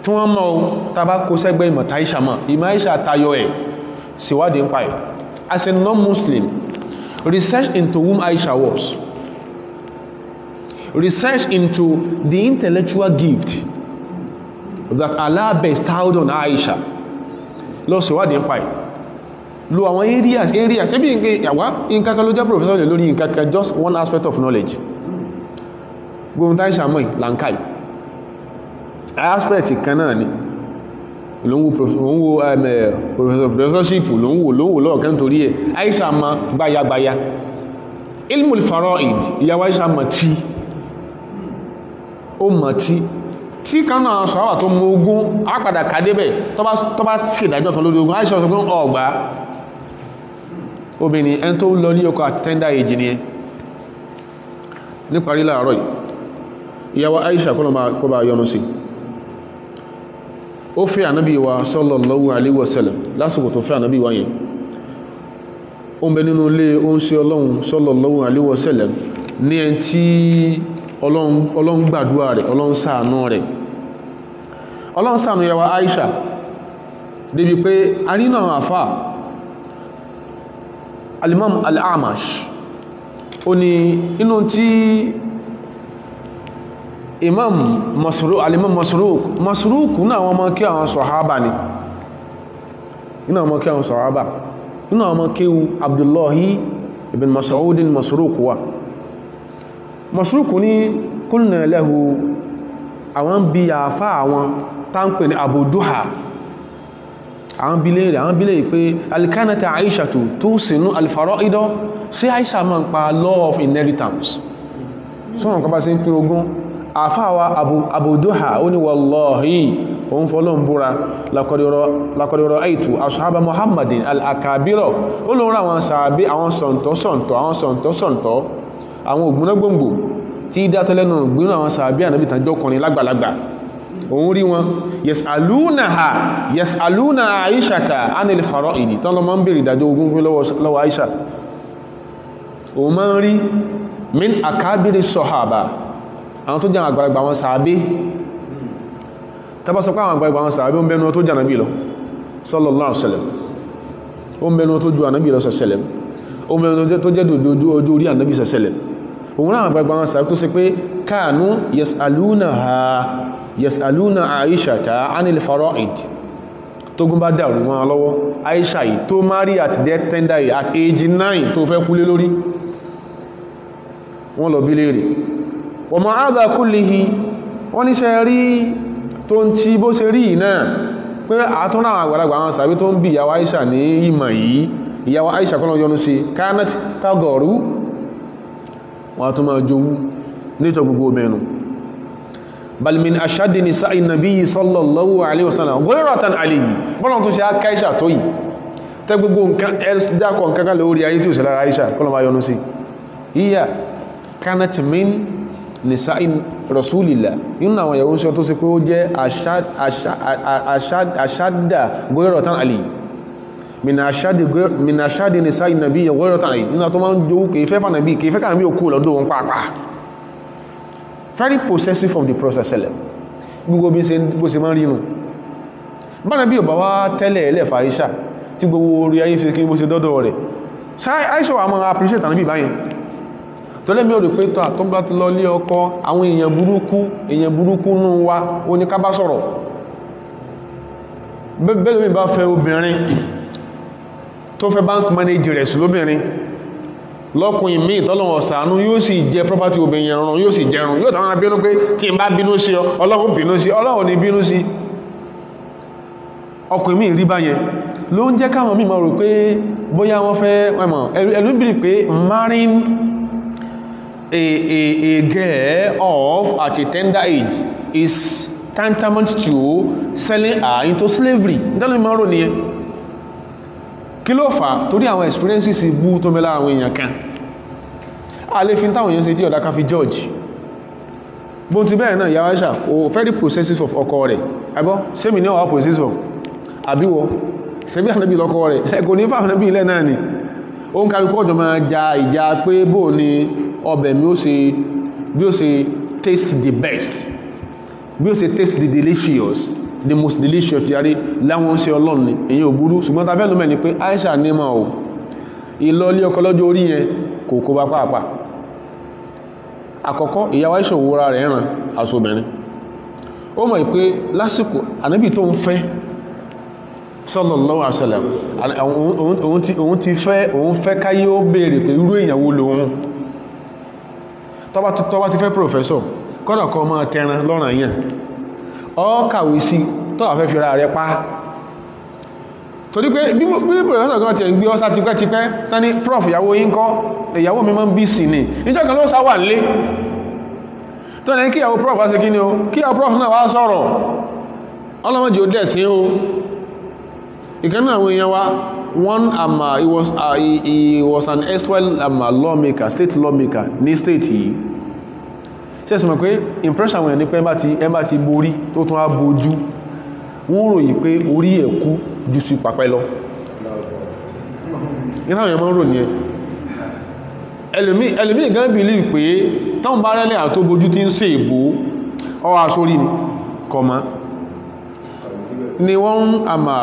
tí wọ́n mọ̀ o tàbá kó sẹ́gbẹ́ ìmọ̀ táìsà mọ̀ ìmọ̀ Aisha tayọ ẹ̀ síwádìí ń pa ẹ̀ as a non-Muslim research into whom Aisha was research into the intellectual gift that Allah bestowed on Aisha lọ síwádìí ń pa ẹ̀ lo àwọn areas ṣe bí nǹkan kan ló jẹ́ professor lè lórí nǹkan kan just one aspect of knowledge gbogbo tí Aisha mọ̀ lankai aspect kan náà ni ló ń wo professorship ló ń wò lọ́ọ̀kan torí ẹ̀ Aisha ma gbayagbaya ilmul fara'id ìyàwó Aisha ma tí ó ma tí kan náà sọ́wà tó mọ ogun ápàdà kàdébẹ̀ tó bá sí ìdájọ́ tó lórí ogun Aisha sọ pé ọgbà obìnrin ẹn tó lọ ní ọkọ̀ at tender age ni ẹ níparí láàárọ̀ yìí ìyàwó Aisha kó bá yọ́nú sí ó fẹ́ ànábì wa sallallahu alaihi wasallam lásìkò tó fẹ́ ànábì wa yẹn ó ń bẹ nínú ilé ó ń ṣe ọlọ́run sallallahu alaihi wasallam ní ẹn tí ọlọ́run gbàdúrà rẹ̀ ọlọ́run ṣàánú yàwó Aisha débi pé a rí náà àfà alimam al-Amash ó ní inú tí imam alimam Masruq náà wọ́n mọ́ kí àwọn sọ̀hábà ni iná wọ́n mọ́ kí àwọn sọ̀hábà iná wọ́n mọ́ kí Abdullahi ibn Mas'udin Masruq wa Masruq ní qulna lahu àwọn bí àfá àwọn táǹpẹ̀ ní Abu Duha àwọn bílẹ̀ pé alikanata Aisha tó sínú al-fara'ida sí Aisha máa ń pa law of inheritance sọ́nà kan bá sí ń pín ogún àfáàwà Abu Duha ó ní wallahi òun fọ́lọ́n búra laqad ra'aytu ashaba Muhammadin al-akabira ó lóun rà àwọn sàábé àwọn sọ̀ntọ̀ àwọn ògbónágbòǹgbò tí dátọ́ lẹ́nu gbínú àwọn sàábé ànábì tán jọkùnrin lágbàlagbà òun rí wọn yas'aluna Aishata anil fara'idi tán lọ máa ń bèèrè ìdájọ́ ogún pín lọ́wọ́ Aisha òun máa ń rí min akabiri sahaba àwọn tó jẹ́ àgbàlagbà wọn sàábé tàbá sọ pé àwọn àgbàlagbà wọn sàábé ó ń bẹnu tó jẹ́ ànábì lọ sallallahu alaihi wasallam ó ń bẹnu tó ju ànábì lọ sallam ó ń bẹnu tó jẹ́ ojú orí ànábì sallam òun náà àgbàlagbà wọn sàábé tó ṣe pé káànú yas'aluna Aishata anil fara'id tó gún bá dàrú wọn lọ́wọ́ Aisha yìí tó marry at death tender at age 9 tó fẹ́ kúlé lórí wọ́n lọ bí léèrè wa ma'adha kullihi wọ́n ní ṣe rí tó ń tí bó ṣe rí náà pé àtúnrà àwọn àgbàlagbà àwọn sàbí tó ń bí ìyàwó Aisha ní ìmọ̀ yìí ìyàwó Aisha kọ́nà yọnu sí kanat tagoru wọ́n tún máa jowú nítọ̀ gbogbo obìnrin bal min ashaddi nisa'i nabiyyi sallallahu alaihi wasallam ghayratan alayhi bọ́lọ̀ tó ṣe Aisha tó yìí tẹ́ gbogbo nǹkan dákọ̀ nǹkan lórí ayé tí ó ṣe lára Aisha kọ́nà máa yọnu sí iya kanat min nisa'i rasulillah inú àwọn ìyàwó ṣe tó ṣe pé ó jẹ́ ashadda ghayratan alayhi min ashaddi nisa'i nabiyyi ghayratan alayhi inú tó máa ń jowú kìí fẹ́ fànàbí kìí fẹ́ kànàbí òkú lọ́dọ̀ wọn pàápàá very possessive of the process gbogbo bí bó ṣe máa ń rínú bánà bí ọba wá tẹ́lẹ̀ ẹlẹ́fà Aisha tí gbogbo orí ayé fi kí bó ṣe dọ́dọ̀ rẹ̀ Aisha wà máa appreciate ànábì báyẹn tọ́lẹ̀ mi ò rí pé tó bá ti lọ lé ọkọ àwọn èèyàn burúkú nù wa ó ní ká bá sọ̀rọ̀ bẹ́ẹ̀ mi bá fẹ́ obìnrin tó fẹ́ bank manager rẹ̀ sí lóbìnrin lọ́kùnrin míì tọ́lọ̀wọ̀ ṣàánú yóò sì jẹ property obìnrin ẹ̀rùn yóò sì jẹrun yóò tàwọn abínú pé tí n bá bínú sí Ọlọ́run bínú sí Ọlọ́run ní bínú sí ọkùnrin míì rí báyẹn ló ń jẹ́ káwọn míì máa rò pé bóyá wọ́n fẹ́ ẹ̀lú bìrì pé marrying a girl of at a tender age is tantamount to selling her into slavery nítorí máa rò nìyẹn kí ló fà torí àwọn experiences bú tó mẹ́lá àwọn èèyàn kan a lè fi táwọn èèyàn ṣe tí ọ̀dá ká fi George bó ti bẹ́ẹ̀ náà ìyàwó Aisha o very processes of ọkọ rẹ̀ ẹgbọ́ sẹ́mi ní ọwọ́ processes of àbíwọ sẹ́bí ànábì lọ́kọ rẹ̀ ẹkùn ní fáwọn ànábì ilẹ̀ náà ni ó ń kálukú ọjọ́ máa ja ìjà pé bó ni ọbẹ̀ mi bí ó ṣe taste the best bí ó ṣe taste the delicious the most delicious yàrí láwọn ṣe Ọlọ́run ni èyí ò burú ṣùgbọ́n ta fẹ́lú mẹ́ni pé Aisha ní ma ò ìlọlé ọkọ lọ́jọ́ orí yẹn kò kó bá pàápàá àkọ́kọ́ ìyàwó Aisha òwúra rẹ̀ ràn aṣòbìnrin ó mọ̀ pé lásìkò ànábì tó ń fẹ́ sallallahu alaihi wasallam òun fẹ́ káyé ó béèrè pé irú èèyàn wo lòun tọ́bá ti fẹ́ professor kọ́nà kọ́ máa tẹran lọ́ràn yẹn ọ kàwé sí tó àfẹ́ fi ra rẹ̀ pa torí pé bí professor kan ti ń gbé ọ́sá tipẹ́tipẹ́ tán ní prof ìyàwó yín kọ́ ìyàwó mi máa ń bí sí ní ìjọ́ kan ló sá wà nílé tó ní kí ìyàwó prof wá sí kí ni o kí ìyàwó prof náà wá sọ̀rọ̀ ọlọ́mọdé ó dẹ̀ sí o ìkànnì àwọn èèyàn wa he was an erstwhile lawmaker state lawmaker ní state yìí ṣe ẹ̀sùn mọ̀ pé impression àwọn èèyàn ní pé ẹmbà ti borí tó tún á bojú wọ́n ròyìn pé orí ẹ̀ kú jù sí pàpẹ́ lọ ìtàwọn èèyàn máa ń rò ní ẹ ẹlòmí gan believe pé táwọn bá rẹ́lẹ̀ àtó bojú tí ń ṣe èbó ọ aṣórí ni kọ̀mọ́ ni wọ́n àmà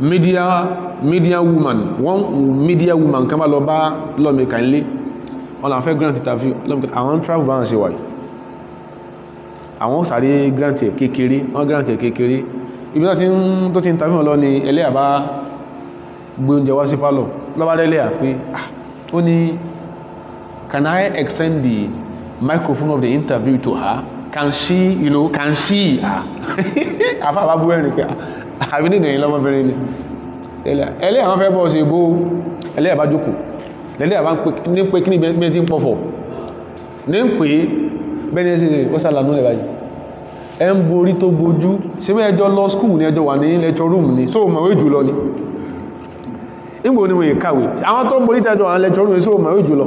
media woman kan bá lọ bá lọ́mẹ̀kà nílé wọ́n la fẹ́ grant interview àwọn travel bá ń ṣe wáyé àwọn sáré grant ẹ̀ kékeré wọ́n grant ẹ̀ kékeré ibi tó ti interview lọ ni ẹlẹ́yà bá gbé oúnjẹ wá sí pálọ̀ lọ́bá rẹ́lẹ́yà pé ó ní can I extend microphone of the interview to her. Can she, can she? Àfáà bú ẹ̀rìn pé àbí nínú ẹ̀yìn lọ́mọbìnrin ni. Ẹlẹ́ àwọn fẹ́ bọ́ sí ibó ẹlẹ́ àbá jókòó. Lẹ́lẹ́ àbá ní pé kí ní bẹ́ẹ̀ tí ń pọ̀fọ̀. Ní ń pè bẹ́ẹ̀ sí ó sàlànú lẹ̀ báyìí. Ẹ ń borí tó bojú. Ṣé bí ẹjọ́ lọ school ní ẹjọ́ wà ní lecture room ni? So mọ̀wé jùlọ ni. Ìgbò ni wọ́n yẹ káwé. Àwọn tó ń borí tẹ́jọ́ wà ní lecture room ni so mọ̀wé jùlọ.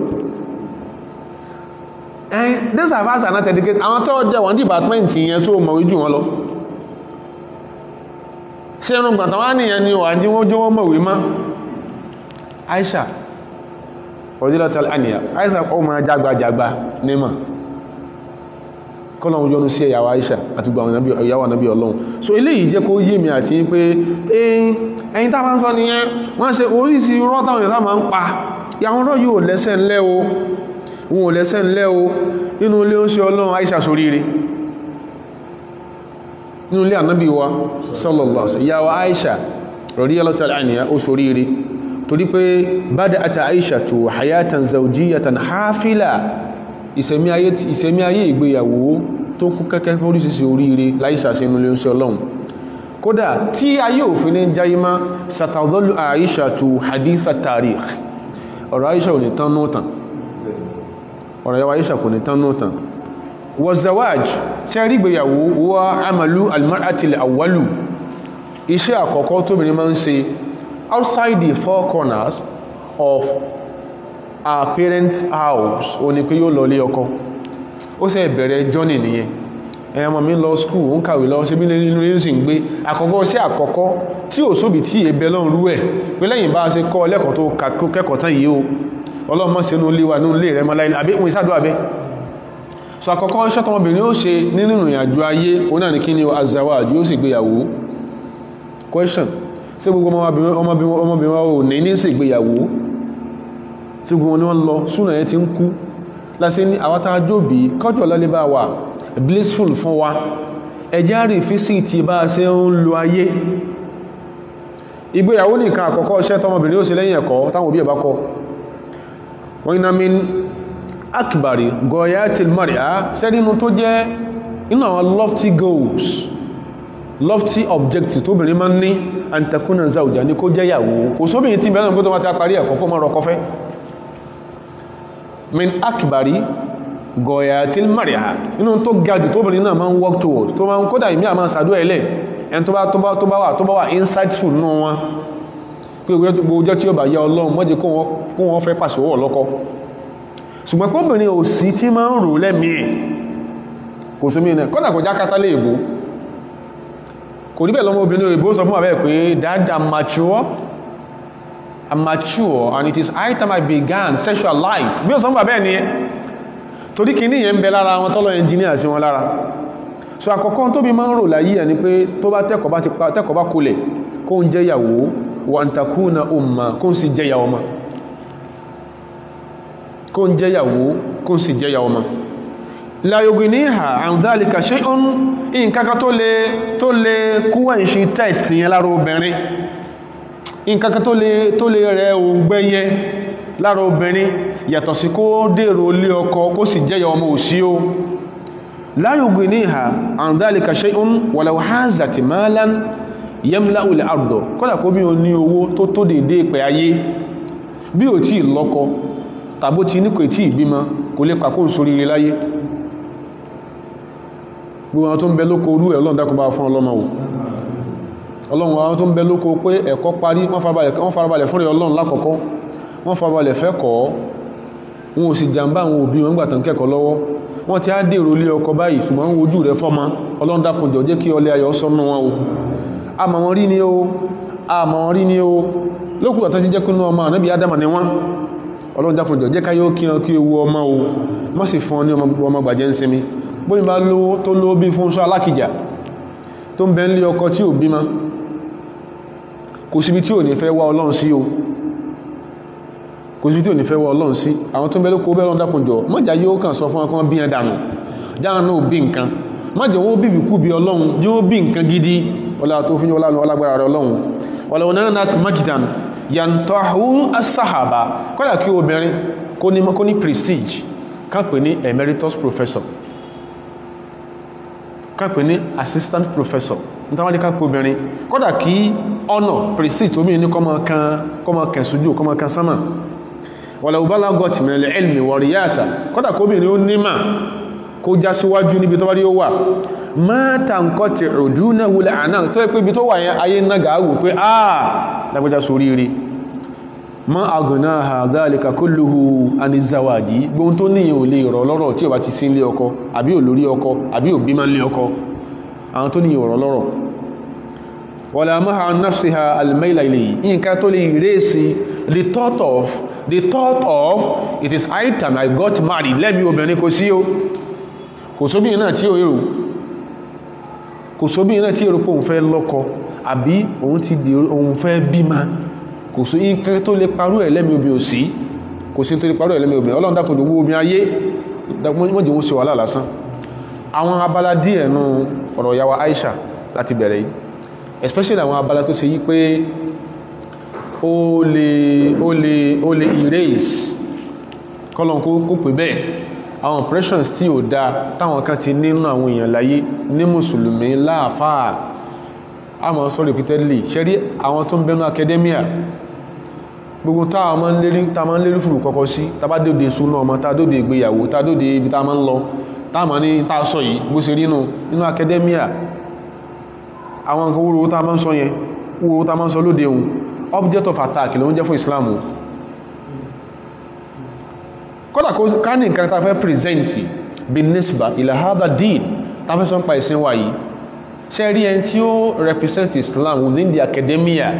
This advice are not educated. Àwọn tó jẹ́ wọ́n department yẹn so mọ̀wé jù wọn lọ. Ṣé ẹnu gbàtà wá nìyẹn ni wà ní wọ́n jọ wọ́n mọ̀wé mọ́? Aisha radiyallahu anha. Aisha ọmọ jagbajagba ní mọ̀. Kọ́lọ̀ ojú ọdún sí ẹ̀yàwó Aisha àti gbà ìyàwó Ànábì Ọlọ́run. So eléyìí jẹ́ kó yé mi àti pé ẹ̀yin tá bá ń sọ nìyẹn wọ́n ṣe oríṣi irọ́ táwọn èèyàn máa ń pa. Ìyàwó rọ́ yóò lẹ́sẹ̀ ńlẹ́ o. Wọn ò lẹ́sẹ̀ ńlẹ́ o. Nínú ilé ó ṣe Ọlọ́run Aisha soríire. Nínú ilé Ànábì wa sallallahu alaihi wasallam. Ìyàwó Aisha radiyallahu anha ó soríire. Torí pé bada'at Aishatu hayatan zawjiyatan hafila. Ìṣẹ̀mí ayé ìgbéyàwó tó kún kẹ́kẹ́ fún oríṣiríṣi oríire láìsà sí inú ilé oúnjẹ Ọlọ́run. Kódà tí ayé òfin ní jáyímá satadolu Aishatu haditha tarikh. Ọ̀rọ̀ Aisha ò ní tán nóòtàn. Ọ̀rọ̀ yàwó Aisha kò ní tán nóòtàn. Wa zawaj ṣe rí ìgbéyàwó wa amalu almar'atil awwalu. Iṣẹ́ àkọ́kọ́ tóbìnrin máa ń ṣe outside the four corners of our parents house ó ní pé yóò lọ lé ọkọ. Ó ṣe bẹ̀rẹ̀ journey nìyẹn. Ọmọ mi lọ school ó ń kàwé lọ ṣe bí nínú ilé sì ń gbé àkọ́kọ́ sí àkọ́kọ́ tí ò sóbì tí ẹbẹ lọ́n rú ẹ̀ pé lẹ́yìn bá ṣe kọ́ lẹ́kọ̀ọ́ tó kẹ́kọ̀ọ́ tán yìí o Ọlọ́run mọ́ sí inú ilé wa nínú ilé rẹ̀ mọ́ láìlẹ̀ àbí òun ìsádùn abẹ́. So àkọ́kọ́ iṣẹ́ tọmọbìnrin ó ṣe nínú ìrìn àjò ayé òun náà ní kí ni azawaj yóò sì gbéyàwó. Question: ṣé gbogbo ọmọbìnrin wa ò ní sí ìgbéyàwó? Tí gbogbo ni wọ́n lọ súnà yẹn ti ń kú láti ní àwátá jóbi kọjọ̀ lọ́lé bá wà blissful fún wa ẹjá rí físìtì bá ṣe ń lo ayé. Ìgbéyàwó nìkan àkọ́kọ́ iṣẹ́ tọmọbìnrin ó ṣe lẹ́yìn ẹ̀kọ́ táwọn òbí ẹ̀ bá kọ́. Wọ́n iná min akbari goyatil mar'a sẹ́rínú tó jẹ́ inú àwọn lofty goals lofty objectives tóbìnrin máa ń ní antakuna zawja ní kó jẹ́ ìyàwó. Kò sóbìnrin tí bẹ̀rẹ̀ pé tó máa ti parí ẹ̀kọ́ kó máa rọkọfẹ́. Min akbari goyatil mar'a inú tó gajù tóbìnrin náà máa ń work towards tó máa ń kódà ìmí àmà sàdó ẹlẹ́ ẹn tó bá wà insightful nínú wọn pé gbogbo ọjọ́ tí ó bá yá Ọlọ́run mọ́jẹ́ kó wọ́n fẹ́ pàṣẹ owó ọlọ́kọ́. Ṣùgbọ́n kóbìnrin ò sí tí máa ń rò lẹ́mìí kò sí mí náà kódà kò já kátà lé èbó kò rí bẹ́ẹ̀ lọ́mọ obìnrin èbó sọ fún àbẹ́ pé dad I'm mature and it is high time I began sexual life. Bí ó sọ fún àbẹ́ ni ẹ torí kì ní yẹn ń bẹ lára wọn tọ́lọ engineer sí wọn lára. So àkọ́kọ́ tó bí máa ń rò láyé ẹ̀ ni pé tó bá tẹ́kọ̀ọ́ bá kulẹ̀ kó ń jẹ́ ìyàwó wa an takuna umma kó ń sì jẹ́ ìyàwó ma kó ń jẹ́ ìyàwó kó ń sì jẹ́ ìyàwó ma. La yughniha an dhalika shay'un nǹkankan tó lè kúwà ń ṣe test yẹn lára obìnrin nǹkankan tó lè rẹ òǹgbẹ́yẹ lára obìnrin yàtọ̀ sí kó dèrò lé ọkọ kó sì jẹ́ ìyàwó ma ò sí o. La yughniha an dhalika shay'un walau hazat malan yamla'u al-ardu kódà kó bí o ní owó tó dédé pẹ̀ ayé bí o tí lọ́kọ tàbó ti ní kò tí ìbímọ kò lè pàkó sórí ilé láyé. Gbogbo àwọn tó ń bẹ lóko orú ẹ̀ Ọlọ́run dákun bá fún ọlọ́mọ o. Ọlọ́run àwọn tó ń bẹ lóko pé ẹ̀kọ́ parí wọ́n farabalẹ̀ fún Ọlọ́run lákọ̀ọ́kọ́ wọ́n farabalẹ̀ fẹ́ kọ́ wọn ò sì jàmbá àwọn òbí wọn gbàtàn kẹ́kọ̀ọ́ lọ́wọ́ wọ́n ti á dèrò lé ọkọ báyìí ṣùgbọ́n ń wojú rẹ̀ fọ́mọ Ọlọ́run dákun jọ̀ọ́ jẹ́ kí ọlẹ́ ayọ̀ sọ́nù wọn o. Àmọ́ wọn rí ní o lókùn àtàtí jẹ́ kínú ọmọ ànábì Ádámà ni wọ́n. Ọlọ́run dákun jọ̀ọ́ jẹ́ káyọ́ kí ewu ọmọ o má sì fún ọ ní ọmọ gbàjẹ́ ń sinmi bóyí bá lówó tó lówó bí fún ṣọ́ alákìjà tó ń bẹ ń lé ọkọ tí ò bímọ kò síbi tí ò ní fẹ́ wá Ọlọ́run sí o kò síbi tí ò ní fẹ́ wá Ọlọ́run sí. Àwọn tó ń bẹ lóko bẹ́ẹ̀ Ọlọ́run dákun jọ̀ọ́ mọ́jà yóò kàn sọ fún ọkàn bí ẹ dànù dáhùn náà bí nǹkan mọ́jà wọ́n bíbí kú bí Ọlọ́run yóò bí nǹkan gidi ọlá tó fi ní ọlágbára rẹ̀ Ọlọ́run. Walau nanat majdan yantahu as-sahaba kọ́lá kí obìnrin kó ní prestige ká pè ní emeritus professor, ká pè ní assistant professor, nítorí ká pè obìnrin kódà kí ọ̀nà prestige tó mìí ní kọmọ kẹsùjú kọmọ kan sánmà walau balagot min al-ilmi wa riyasa, kódà kó obìnrin ó nímà kó já síwájú níbi tó bá rí ó wà ma tanqati'u dunahu al-a'naq, tó yẹ pé ibi tó wà yẹn ayé náà gàáwò pé lágbàjá sórí rí ma aghnaha dhalika kulluhu ani zawaji, gbóhun tó níyàn ò lè rọ̀ lọ́rọ̀ tí ó bá ti sí ilé ọkọ àbí ò lórí ọkọ àbí ò bímọ ilé ọkọ, àwọn tó níyàn rọ̀ lọ́rọ̀ wala maha an nafsiha al-mayla ilayhi, nǹkan tó lè rèsì the thought of it is high time I got married, lẹ́mí obìnrin kò sí o, kò sóbìnrin náà tí ó èrò pé òun fẹ́ lọ́kọ àbí òun fẹ́ bímọ, kò sí nǹkan tó lè parú ẹ̀ lẹ́mí obìnrin ò sí, kò sí tó lè parú ẹ̀ lẹ́mí obìnrin. Ọlọ́run dákun gbogbo obìnrin ayé mọ́jẹ̀ wọ́n ṣe wà lálásán. Àwọn abala díẹ̀ nù ọ̀rọ̀ ìyá wa Aisha láti bẹ̀rẹ̀ yìí, especially àwọn abala tó ṣe yí pé ó lè erase kọ́lọ̀n kó pè bẹ́ẹ̀ àwọn impressions tí ò dáa táwọn kan ti nínú àwọn èèyàn láyé ní mùsùlùmí láàfáà. a máa sọ repeatedly ṣẹ́rí àwọn tó ń bẹnu academia gbogbo táwọn máa ń lérí fùrù kọ́kọ́ sí, tàbá dóde súnà ọmọ, tá dóde ìgbéyàwó, tá dóde ibi tá máa ń lọ, tá máa ní tá sọ yìí bó ṣe rí nínú academia, àwọn nǹkan wúrò tá máa ń sọ yẹn, wúrò tá máa ń sọ lóde ohun object of attack ló ń jẹ́ fún Islam. kódà ká ní nǹkan tá fẹ́ present bí nisba ila hadha din tá fẹ́ sọ ń pa ìsìn wa yìí, ṣe rí ẹni tí ó represent Islam within the academia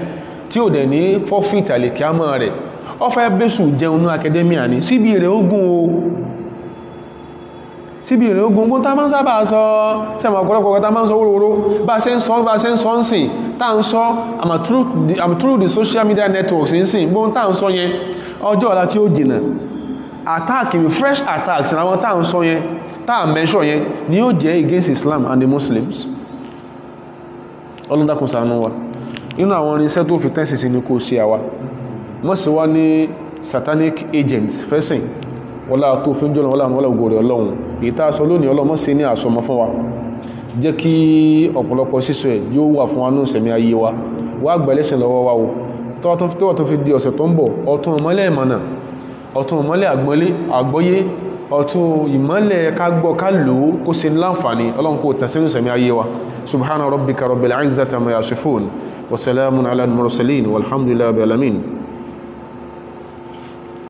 tí ó dẹ̀ ní forfeit àlèkíámọ̀ rẹ̀, ó fẹ́ bẹ́sù jẹun ní academia ní síbi rẹ̀ ogun tá máa ń sábà sọ sẹ́mọ̀ ọ̀pọ̀lọpọ̀ tá máa ń sọ wórówóró bá ṣe ń sọ ń sìn tá ń sọ I'm through the social media networks ń sìn gbóhun tá ń sọ yẹn ọjọ́ ọ̀la tí ó jìnà fresh attacks àwọn tá ń sọ yẹn tá ń mention yẹn ni ó jẹ́ against Islam and the Muslims. Ọlọ́run dákun ṣàánú wa, inú àwọn irinṣẹ́ tó fi tẹ́sì sí ní kò sí àwa mọ́ sí wá ní satanic agents fẹ́sìn wọ́lá tó fi ń jọ́nà wọ́lá ògòrè Ọlọ́run ìta sọ lónìí Ọlọ́run sí ní àsọmọ fún wa, jẹ́ kí ọ̀pọ̀lọpọ̀ sísọ ẹ̀ yóò wà fún wa ní ìsẹ̀mí ayé wa, wá gbẹ̀lẹ́sìn lọ́wọ́ wa o tọ́wọ́ tó fi di ọ̀sẹ̀ tó ń bọ̀, ọ̀tún ìmọ́lẹ̀ ìmọ̀nà, ọ̀tún ìmọ́lẹ̀ àgbọ́yé, ọ̀tún ìmọ́lẹ̀ ká gbọ́ ká lò ó kó ṣe láǹfààní. Ọlọ́run kó tẹ̀sínú ìsẹ̀mí ayé wa. Subhana rabbika rabbil izzati amma yasifun wa salamun ala al-mursalin walhamdulillahi rabbil alamin.